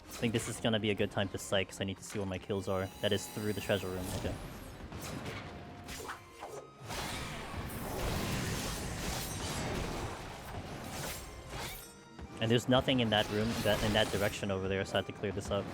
I think this is gonna be a good time to psych, because I need to see where my kills are. That is through the treasure room, okay. And there's nothing in that room, in that direction over there, so I have to clear this up.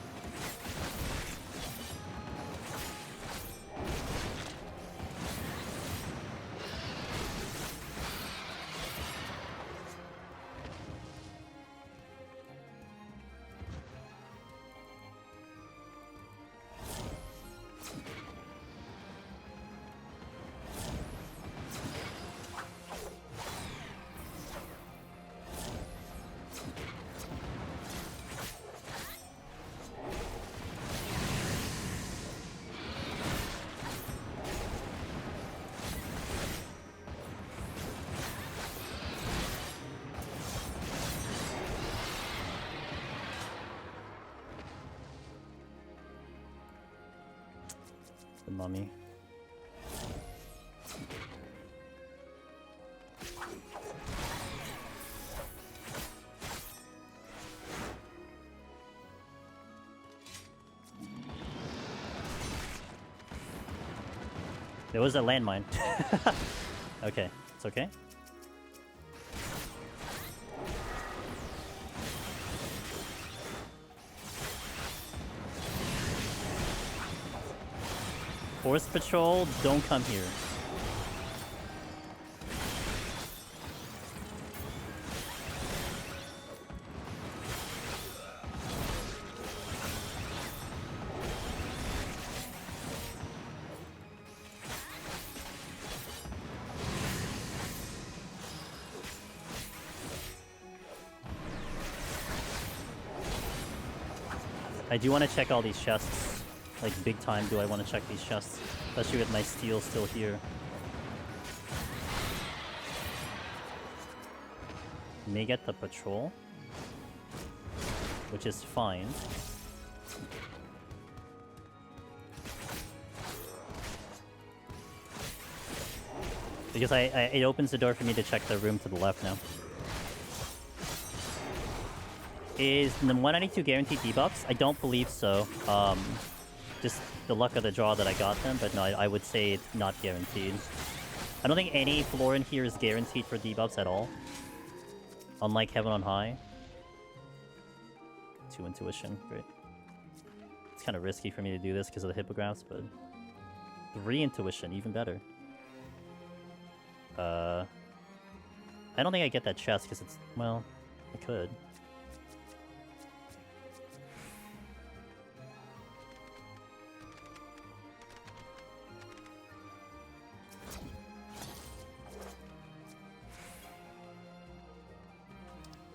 The mummy. There was a landmine. Okay, it's okay. Force patrol, don't come here. I do want to check all these chests. Like, big time do I want to check these chests. Especially with my steel still here. May get the patrol. Which is fine. Because it opens the door for me to check the room to the left now. Is the 192 guaranteed debuffs? I don't believe so. Just the luck of the draw that I got them, but no, I would say it's not guaranteed. I don't think any floor in here is guaranteed for debuffs at all. Unlike Heaven on High. 2 intuition. Great. It's kind of risky for me to do this because of the hippogriffs, but 3 intuition, even better. I don't think I get that chest because it's, well, I could.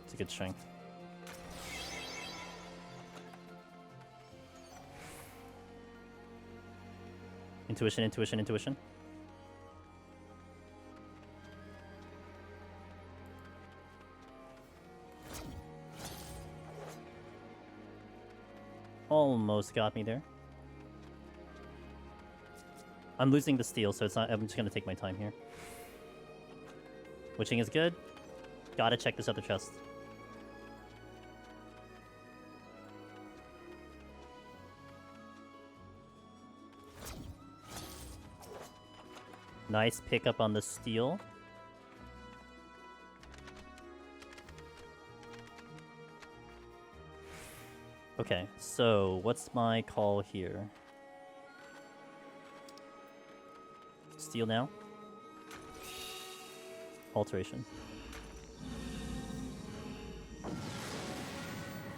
It's a good string. Intuition, intuition, intuition. Almost got me there. I'm losing the steal, so it's not. I'm just gonna take my time here. Witching is good. Gotta check this other chest. Nice pickup on the steal. Okay, so what's my call here? Steal now. Alteration.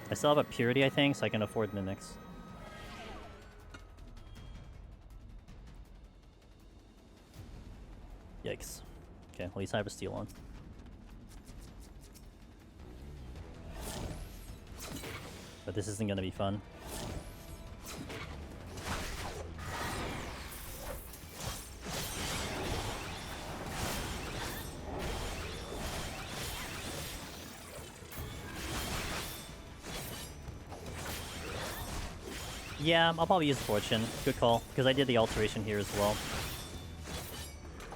I still have a purity, I think, so I can afford mimics. Yikes. Okay, at least I have a steal on. But this isn't gonna be fun. Yeah, I'll probably use Fortune. Good call, because I did the alteration here as well.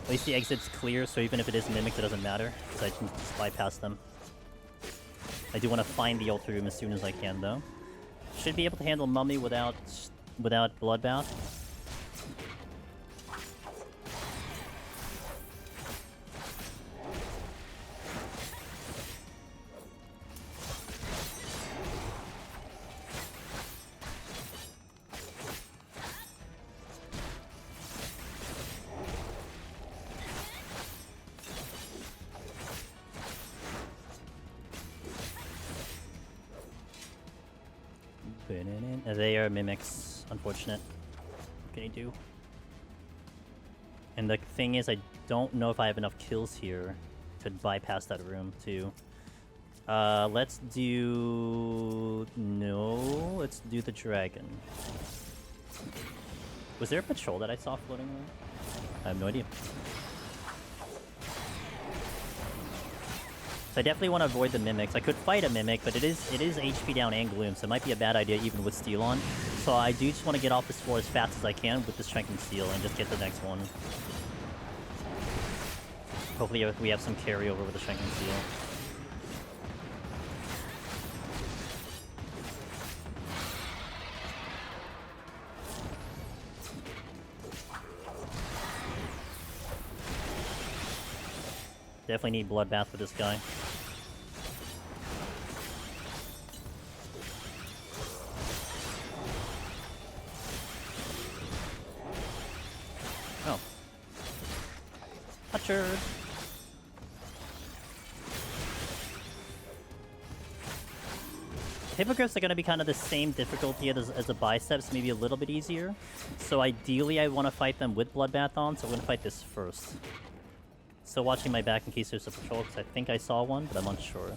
At least the exit's clear, so even if it is mimicked, it doesn't matter, because I can just bypass them. I do want to find the altar room as soon as I can, though. Should be able to handle Mummy without Bloodbath. They are mimics, unfortunate. What can you do? And the thing is, I don't know if I have enough kills here to bypass that room, too. Let's do... No, let's do the dragon. Was there a patrol that I saw floating around? I have no idea. So I definitely want to avoid the mimics. I could fight a mimic, but it is HP down and gloom, so it might be a bad idea even with steal on. So I do just want to get off this floor as fast as I can with the strength and steal and just get the next one. Hopefully we have some carryover with the strength and steal. Definitely need Bloodbath for this guy. Oh. Toucher! Hippogriffs are going to be kind of the same difficulty as the biceps, maybe a little bit easier. So ideally I want to fight them with Bloodbath on, so I'm going to fight this first. Still watching my back in case there's a patrol, because I think I saw one, but I'm unsure.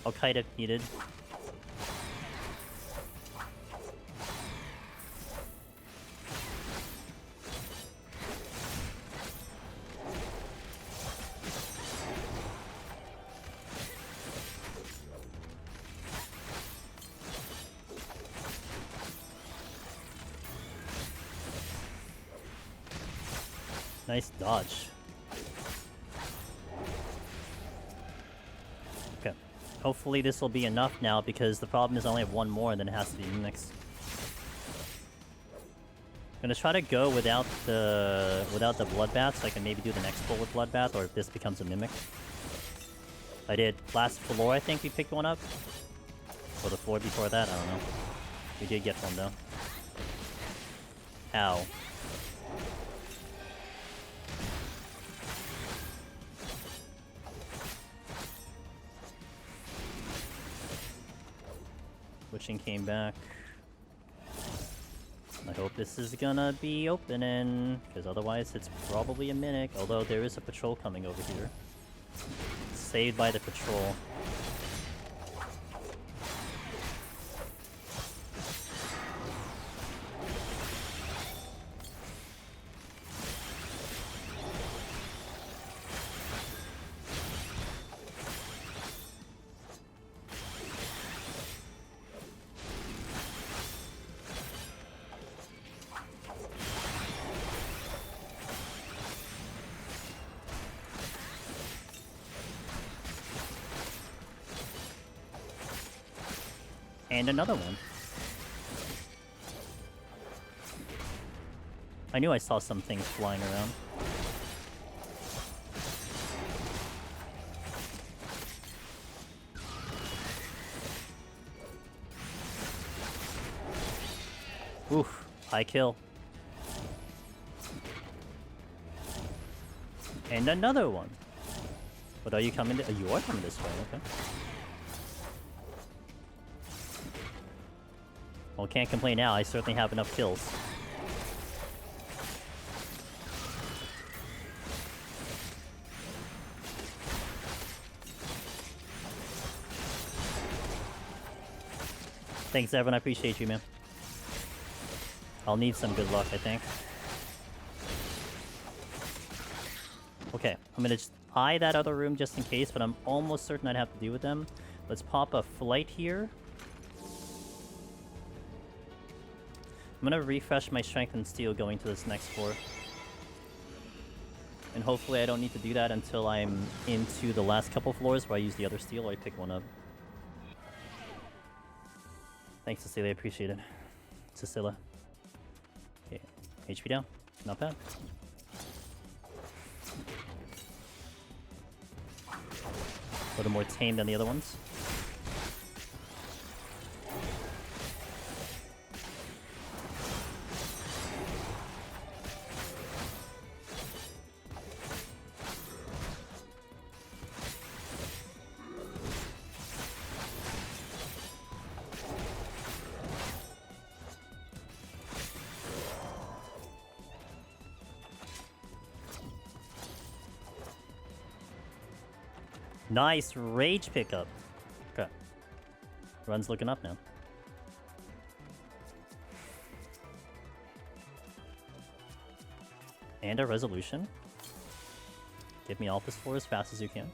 I'll kite if needed. Nice dodge. Okay. Hopefully this will be enough now, because the problem is I only have one more and then it has to be mimics. I'm gonna try to go without the bloodbath, so I can maybe do the next pull with bloodbath, or if this becomes a mimic. I did last floor, I think we picked one up. Or the floor before that, I don't know. We did get one though. Ow. Witching came back. I hope this is gonna be opening, because otherwise it's probably a mimic, although there is a patrol coming over here. Saved by the patrol. And another one. I knew I saw some things flying around. Oof, high kill. And another one. But are you coming? You are coming this way, okay. Well, can't complain now. I certainly have enough kills. Thanks, Evan. I appreciate you, man. I'll need some good luck, I think. Okay, I'm gonna just eye that other room just in case, but I'm almost certain I'd have to deal with them. Let's pop a flight here. I'm gonna refresh my strength and steel going to this next floor. And hopefully I don't need to do that until I'm into the last couple floors where I use the other steel or I pick one up. Thanks, Cecilia. I appreciate it. Cecilia. Okay. HP down. Not bad. A little more tame than the other ones. Nice rage pickup. Okay. Run's looking up now. And a resolution. Get me off this floor as fast as you can.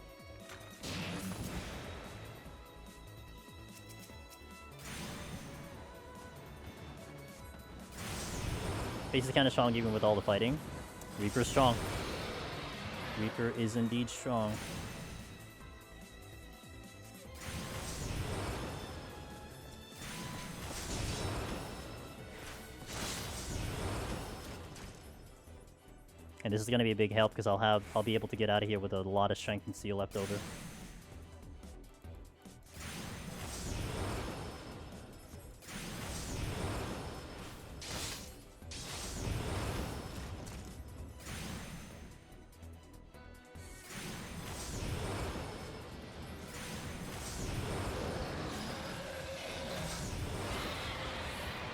Base is kind of strong even with all the fighting. Reaper's strong. Reaper is indeed strong. And this is going to be a big help because I'll be able to get out of here with a lot of strength and steel left over.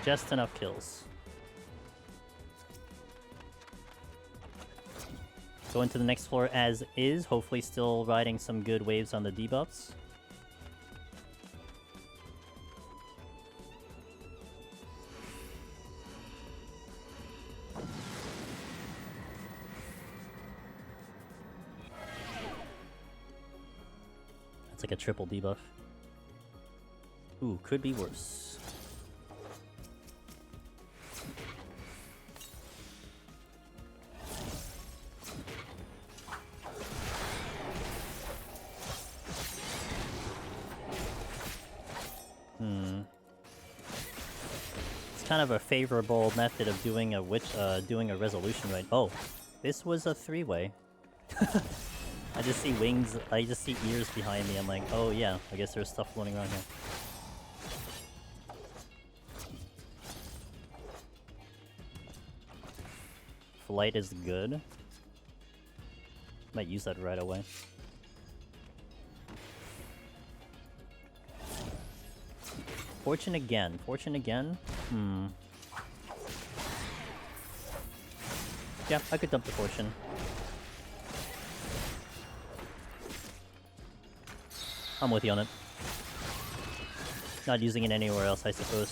Just enough kills. Going to the next floor as is, hopefully still riding some good waves on the debuffs. That's like a triple debuff. Ooh, could be worse. kind of a favorable method of doing a doing a resolution right. Oh, this was a three-way. I just see wings. I just see ears behind me. I'm like, oh yeah, I guess there's stuff floating around here. Flight is good. Might use that right away. Fortune again. Fortune again? Yeah, I could dump the fortune. I'm with you on it. Not using it anywhere else, I suppose.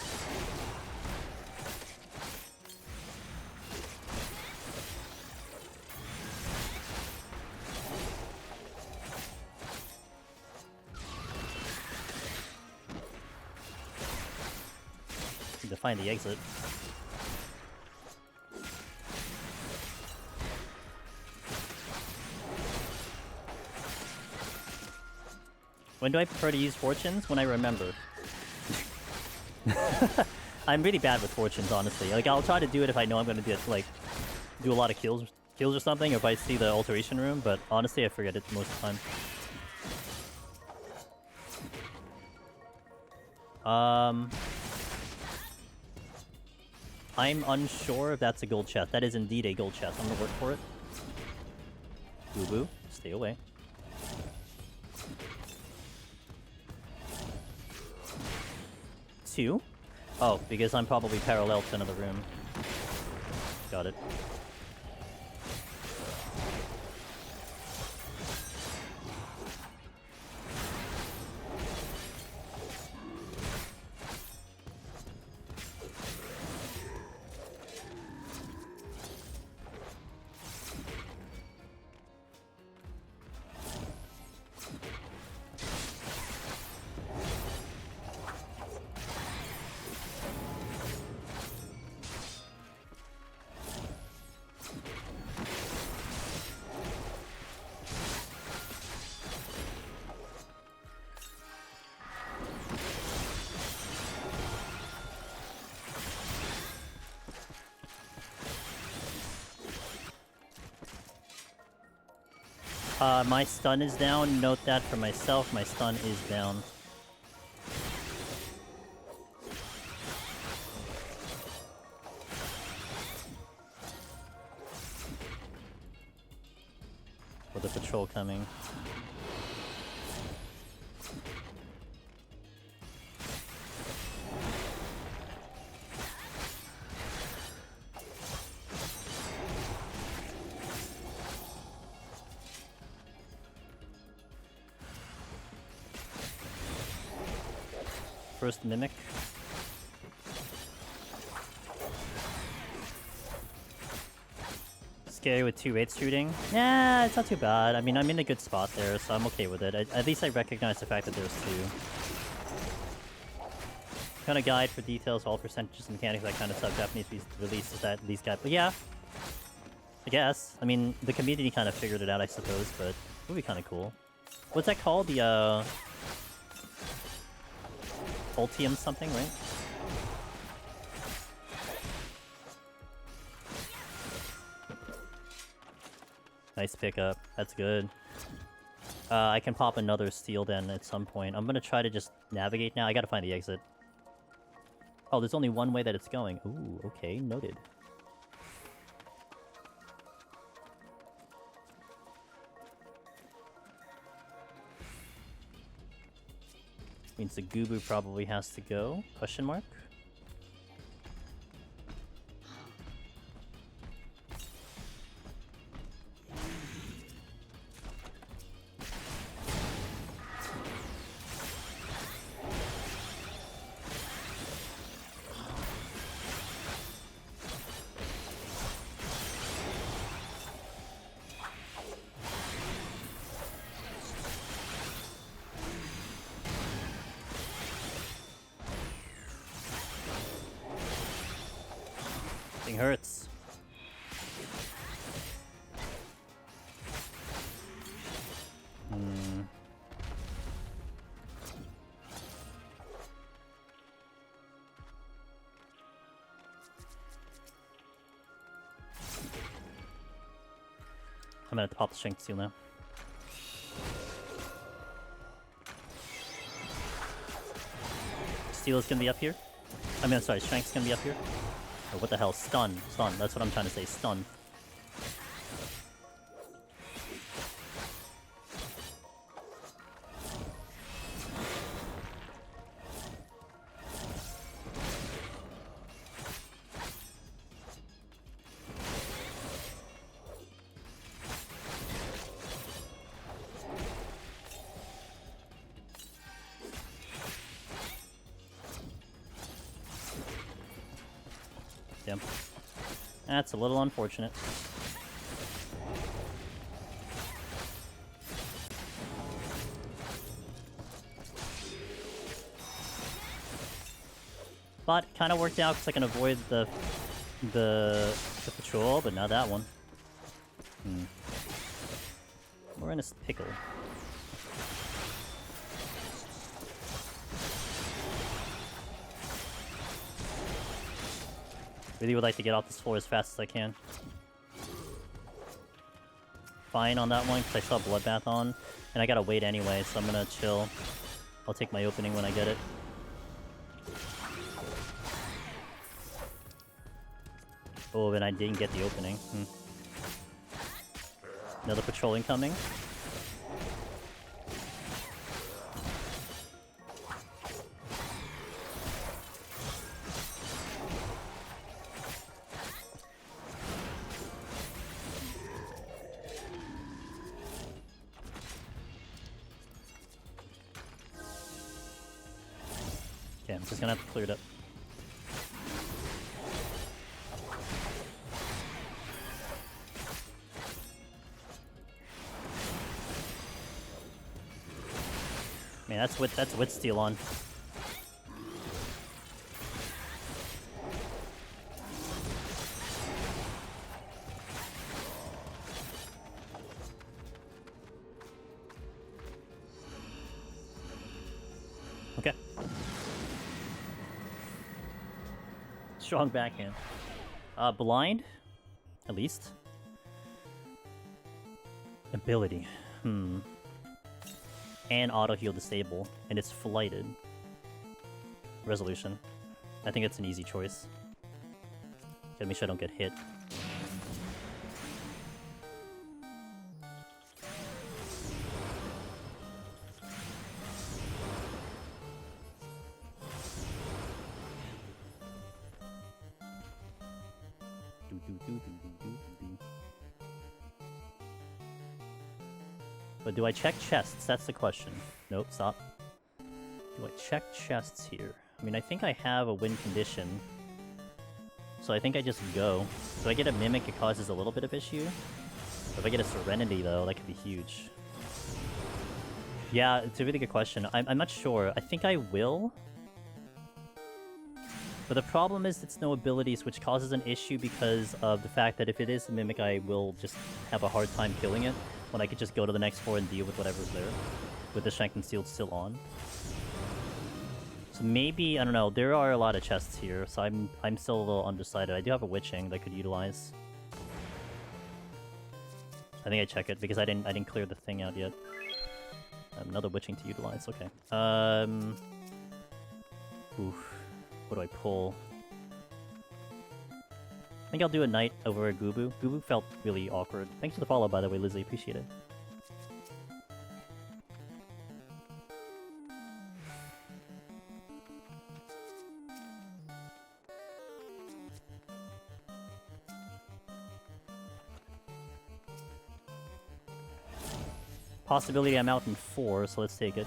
Need to find the exit. When do I prefer to use fortunes? When I remember. I'm really bad with fortunes, honestly. Like, I'll try to do it if I know I'm gonna do a lot of kills or something, or if I see the alteration room, but honestly I forget it most of the time. I'm unsure if that's a gold chest. That is indeed a gold chest. I'm gonna work for it. Boo-boo, stay away. Two? Oh, because I'm probably parallel to another room. Got it. My stun is down. Note that for myself, my stun is down. With the patrol coming. First mimic. Scary with 2 rates shooting. Yeah, it's not too bad. I mean, I'm in a good spot there, so I'm okay with it. At least I recognize the fact that there's 2. Kind of guide for details, all percentages, mechanics, that kind of stuff. Japanese releases that these guys. But yeah, I guess. I mean, the community kind of figured it out, I suppose, but it would be kind of cool. What's that called? The Ultium something, right? Nice pickup. That's good. I can pop another steel then at some point. I'm gonna try to just navigate now. I gotta find the exit. Oh, there's only one way that it's going. Ooh, okay, noted. Means the Gubu probably has to go? Question mark? Hurts. I'm gonna have to pop the strength seal now. Steel is gonna be up here. I mean, sorry, strength's gonna be up here. Oh, what the hell? Stun. Stun. That's what I'm trying to say. Stun. Damn. That's a little unfortunate. But it kind of worked out because I can avoid the patrol, but not that one. We're in a pickle. Really would like to get off this floor as fast as I can. Fine on that one because I still have Bloodbath on, and I gotta wait anyway, so I'm gonna chill. I'll take my opening when I get it. Oh, and I didn't get the opening. Another patrol incoming. Okay, I'm just gonna have to clear it up. Man, that's wit steal on. Okay. Strong backhand. Blind? At least. Ability. And auto-heal disable, and it's flighted. Resolution. I think it's an easy choice. Gotta make sure I don't get hit. But do I check chests? That's the question. Nope, stop. Do I check chests here? I mean, I think I have a win condition. So I think I just go. Do I get a Mimic? It causes a little bit of issue. If I get a Serenity, though, that could be huge. Yeah, it's a really good question. I'm not sure. I think I will. But the problem is it's no abilities, which causes an issue because of the fact that if it is a Mimic, I will just have a hard time killing it. When I could just go to the next floor and deal with whatever's there. With the Strength and Steel still on. So maybe, I don't know, there are a lot of chests here, so I'm still a little undecided. I do have a Witching that I could utilize. I think I check it because I didn't clear the thing out yet. Another Witching to utilize, okay. Oof. What do I pull? I think I'll do a Knight over a Gubu. Gubu felt really awkward. Thanks for the follow, by the way, Lizzie. Appreciate it. Possibility I'm out in 4, so let's take it.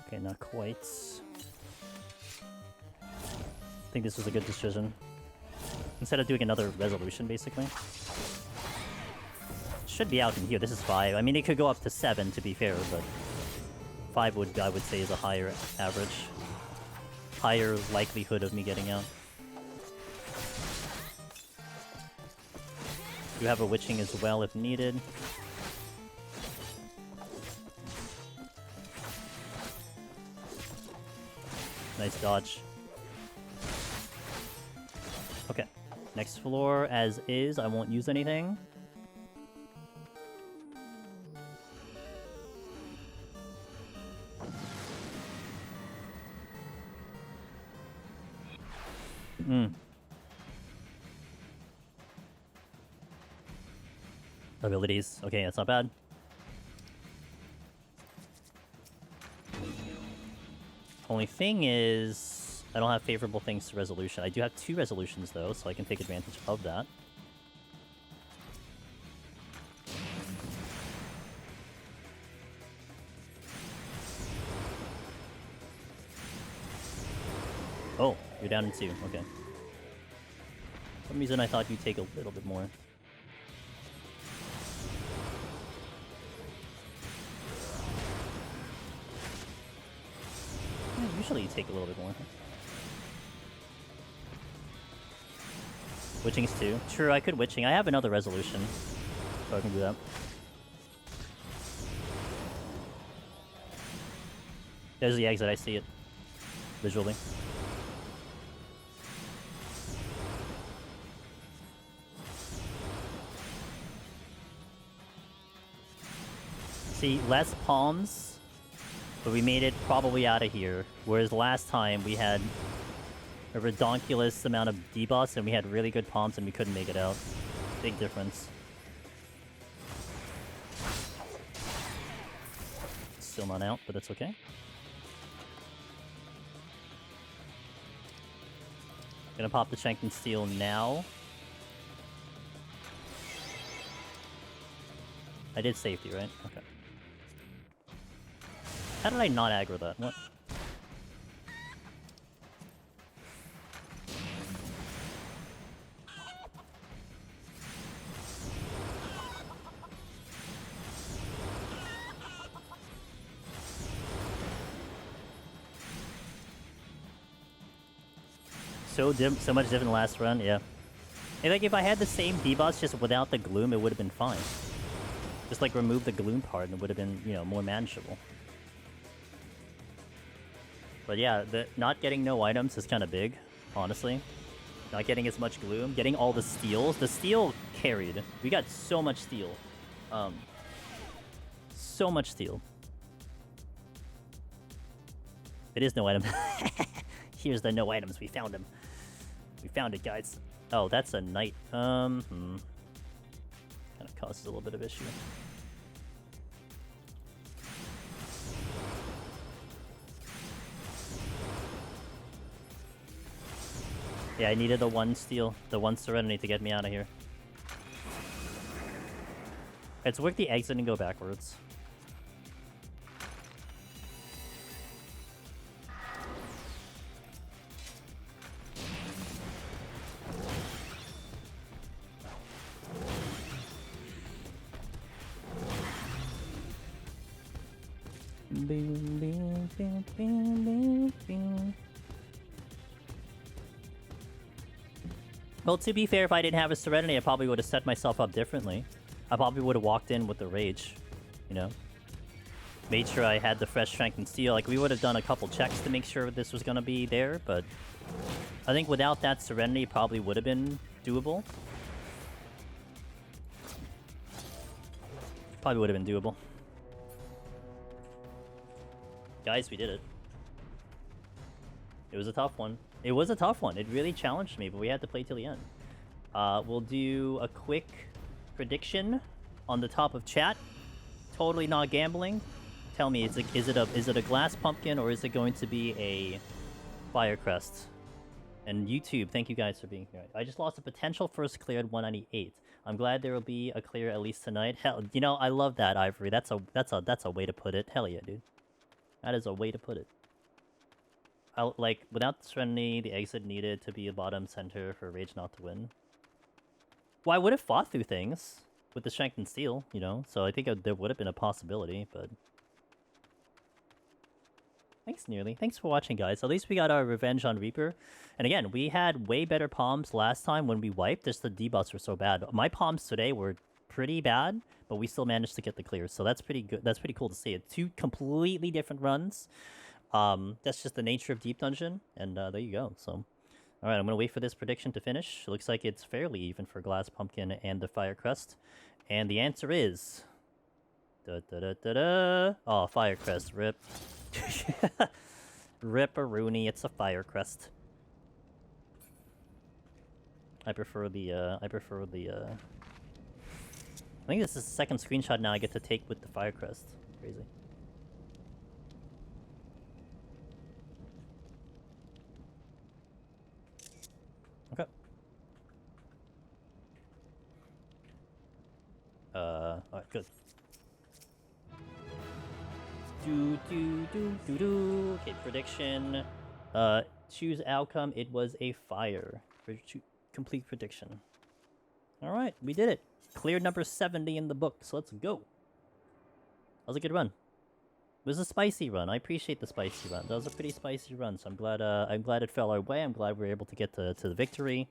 Okay, not quite. I think this was a good decision. Instead of doing another resolution, basically. should be out in here. This is 5. I mean, it could go up to 7 to be fair, but 5 would, I would say, is a higher average. Higher likelihood of me getting out. You have a witching as well if needed. Nice dodge. Okay. Next floor as is. I won't use anything. Abilities. Okay, that's not bad. Only thing is, I don't have favorable things to resolution. I do have 2 resolutions though, so I can take advantage of that. Oh, you're down in 2. Okay. For some reason I thought you'd take a little bit more. Usually you take a little bit more. Witching's 2. True, I could witching. I have another resolution, so I can do that. There's the exit, I see it. Visually. See, less palms, but we made it probably out of here. Whereas last time we had a redonkulous amount of debuffs and we had really good palms and we couldn't make it out. Big difference. Still not out, but that's okay. Gonna pop the Shank and Steel now. I did safety, right? Okay. How did I not aggro that? What? So much different last run, yeah. And like if I had the same debuffs just without the gloom, it would have been fine. Just like remove the gloom part and it would have been, you know, more manageable. But yeah, the not getting no items is kind of big, honestly. Not getting as much gloom, getting all the steals. The steel carried. We got so much steel. So much steel. It is no item. Here's the no items. We found them. We found it, guys. Oh, that's a knight. Kind of causes a little bit of issue. Yeah, I needed the 1 steel, the 1 serenity to get me out of here. Let's work the exit and go backwards. Well, to be fair, if I didn't have a Serenity, I probably would have set myself up differently. I probably would have walked in with the Rage, you know? Made sure I had the fresh Strength and Steel. Like, we would have done a couple checks to make sure this was going to be there, but I think without that Serenity, it probably would have been doable. Probably would have been doable. Guys, we did it. It was a tough one. It was a tough one. It really challenged me, but we had to play till the end. We'll do a quick prediction on the top of chat. Totally not gambling. Tell me, is it a glass pumpkin or is it going to be a fire crest? And YouTube, thank you guys for being here. I just lost a potential first clear at 198. I'm glad there will be a clear at least tonight. Hell, you know, I love that, Ivory. That's a way to put it. Hell yeah, dude. That is a way to put it. Like, without the Serenity, the exit needed to be a bottom center for Rage not to win. Well, I would have fought through things. with the strength and steel, you know. So I think there would have been a possibility, but thanks, Nearly. Thanks for watching, guys. At least we got our revenge on Reaper. And again, we had way better palms last time when we wiped. Just the debuffs were so bad. My palms today were pretty bad, but we still managed to get the clear. So that's pretty good. That's pretty cool to see. It 2 completely different runs. That's just the nature of Deep Dungeon. And there you go. So, all right, I'm gonna wait for this prediction to finish. It looks like it's fairly even for Glass Pumpkin and the Fire Crest. And the answer is, oh, Fire Crest, rip. Rip-a-rooney, it's a Fire Crest. I prefer the, I think this is the second screenshot now I get to take with the Fire Crest. Crazy. Okay. Alright, good. Okay, prediction. Choose outcome. It was a fire. Complete prediction. Alright, we did it. Cleared number 70 in the book, so let's go. That was a good run. It was a spicy run. I appreciate the spicy run. That was a pretty spicy run, so I'm glad it fell our way. I'm glad we were able to get to the victory.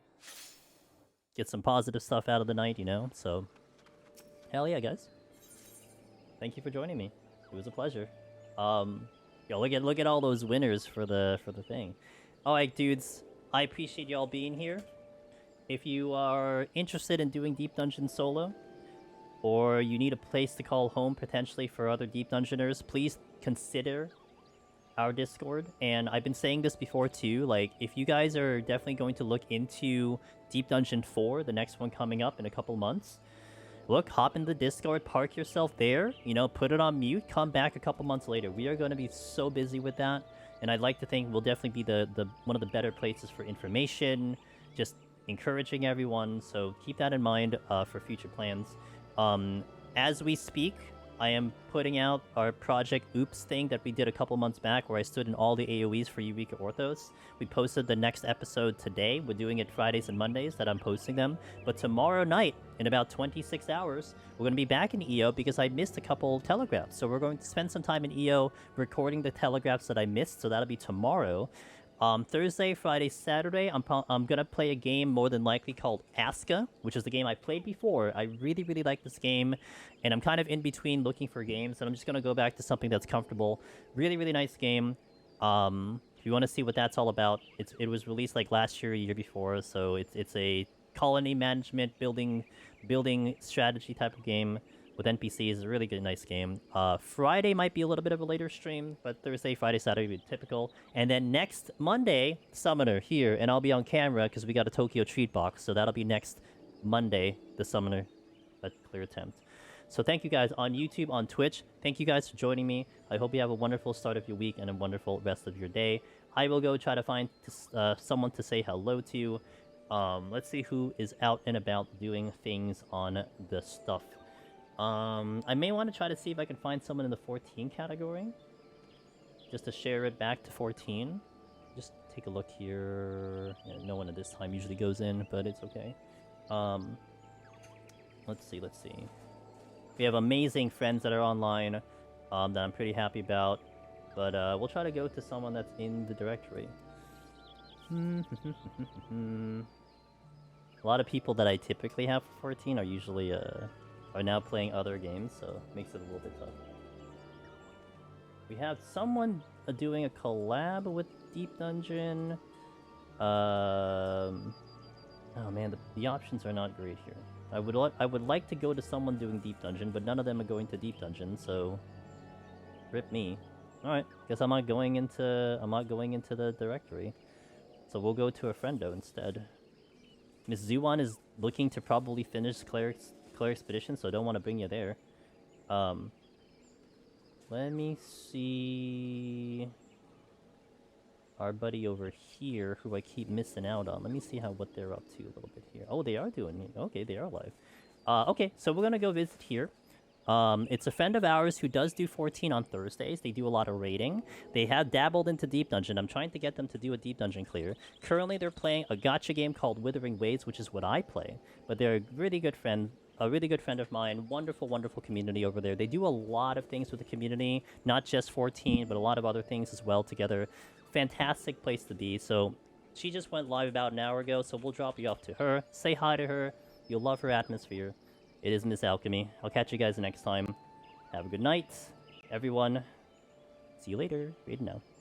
Get some positive stuff out of the night, you know, so hell yeah, guys. Thank you for joining me. It was a pleasure. Yo, look at all those winners for the thing. Alright, dudes, I appreciate y'all being here. If you are interested in doing Deep Dungeon solo, or you need a place to call home potentially for other Deep Dungeoners, please consider our Discord. And I've been saying this before too, like, if you guys are definitely going to look into Deep Dungeon 4, the next one coming up in a couple months, look, hop in the Discord, park yourself there, you know, put it on mute, come back a couple months later. We are going to be so busy with that, and I'd like to think we'll definitely be the one of the better places for information, just encouraging everyone, so keep that in mind for future plans. As we speak, I am putting out our Project Oops thing that we did a couple months back where I stood in all the AoEs for Eureka Orthos. We posted the next episode today. We're doing it Fridays and Mondays that I'm posting them. But tomorrow night, in about 26 hours, we're going to be back in EO because I missed a couple telegraphs. So we're going to spend some time in EO recording the telegraphs that I missed. So that'll be tomorrow. Thursday, Friday, Saturday, I'm going to play a game more than likely called Aska, which is the game I played before. I really, really like this game, and I'm kind of in between looking for games, and I'm just going to go back to something that's comfortable. Really, really nice game. If you want to see what that's all about, it was released like last year, year before, so it's a colony management building strategy type of game with NPCs. Is a really good, nice game. Friday might be a little bit of a later stream, but Thursday, Friday, Saturday would be typical. And then next Monday, Summoner here, and I'll be on camera because we got a Tokyo treat box, so that'll be next Monday, the Summoner, a clear attempt. So thank you guys on YouTube, on Twitch. Thank you guys for joining me. I hope you have a wonderful start of your week and a wonderful rest of your day. I will go try to find someone to say hello to. Let's see who is out and about doing things on the stuff. I may want to try to see if I can find someone in the 14 category, just to share it back to 14. Just take a look here. Yeah, no one at this time usually goes in, but it's okay. Let's see. We have amazing friends that are online that I'm pretty happy about, but we'll try to go to someone that's in the directory. A lot of people that I typically have for 14 are usually are now playing other games, so it makes it a little bit tough. We have someone doing a collab with Deep Dungeon. Oh man, the options are not great here. I would like to go to someone doing Deep Dungeon, but none of them are going to Deep Dungeon, so rip me. All right, guess I'm not going into the directory. So we'll go to a friendo instead. Miss Zuwan is looking to probably finish Claire Expedition, so I don't want to bring you there. Let me see our buddy over here, who I keep missing out on. Let me see what they're up to a little bit here. Oh, they are doing it. Okay, they are live. Okay, so we're gonna go visit here. It's a friend of ours who does do 14 on Thursdays. They do a lot of raiding. They have dabbled into Deep Dungeon. I'm trying to get them to do a Deep Dungeon clear. Currently, they're playing a gacha game called Withering Waves, which is what I play. But they're a really good friend a really good friend of mine. Wonderful, wonderful community over there. They do a lot of things with the community, not just 14, but a lot of other things as well together. Fantastic place to be. So she just went live about an hour ago, so we'll drop you off to her. Say hi to her. You'll love her atmosphere. It is Miss Alchemy. I'll catch you guys next time. Have a good night, everyone. See you later. Raiden out.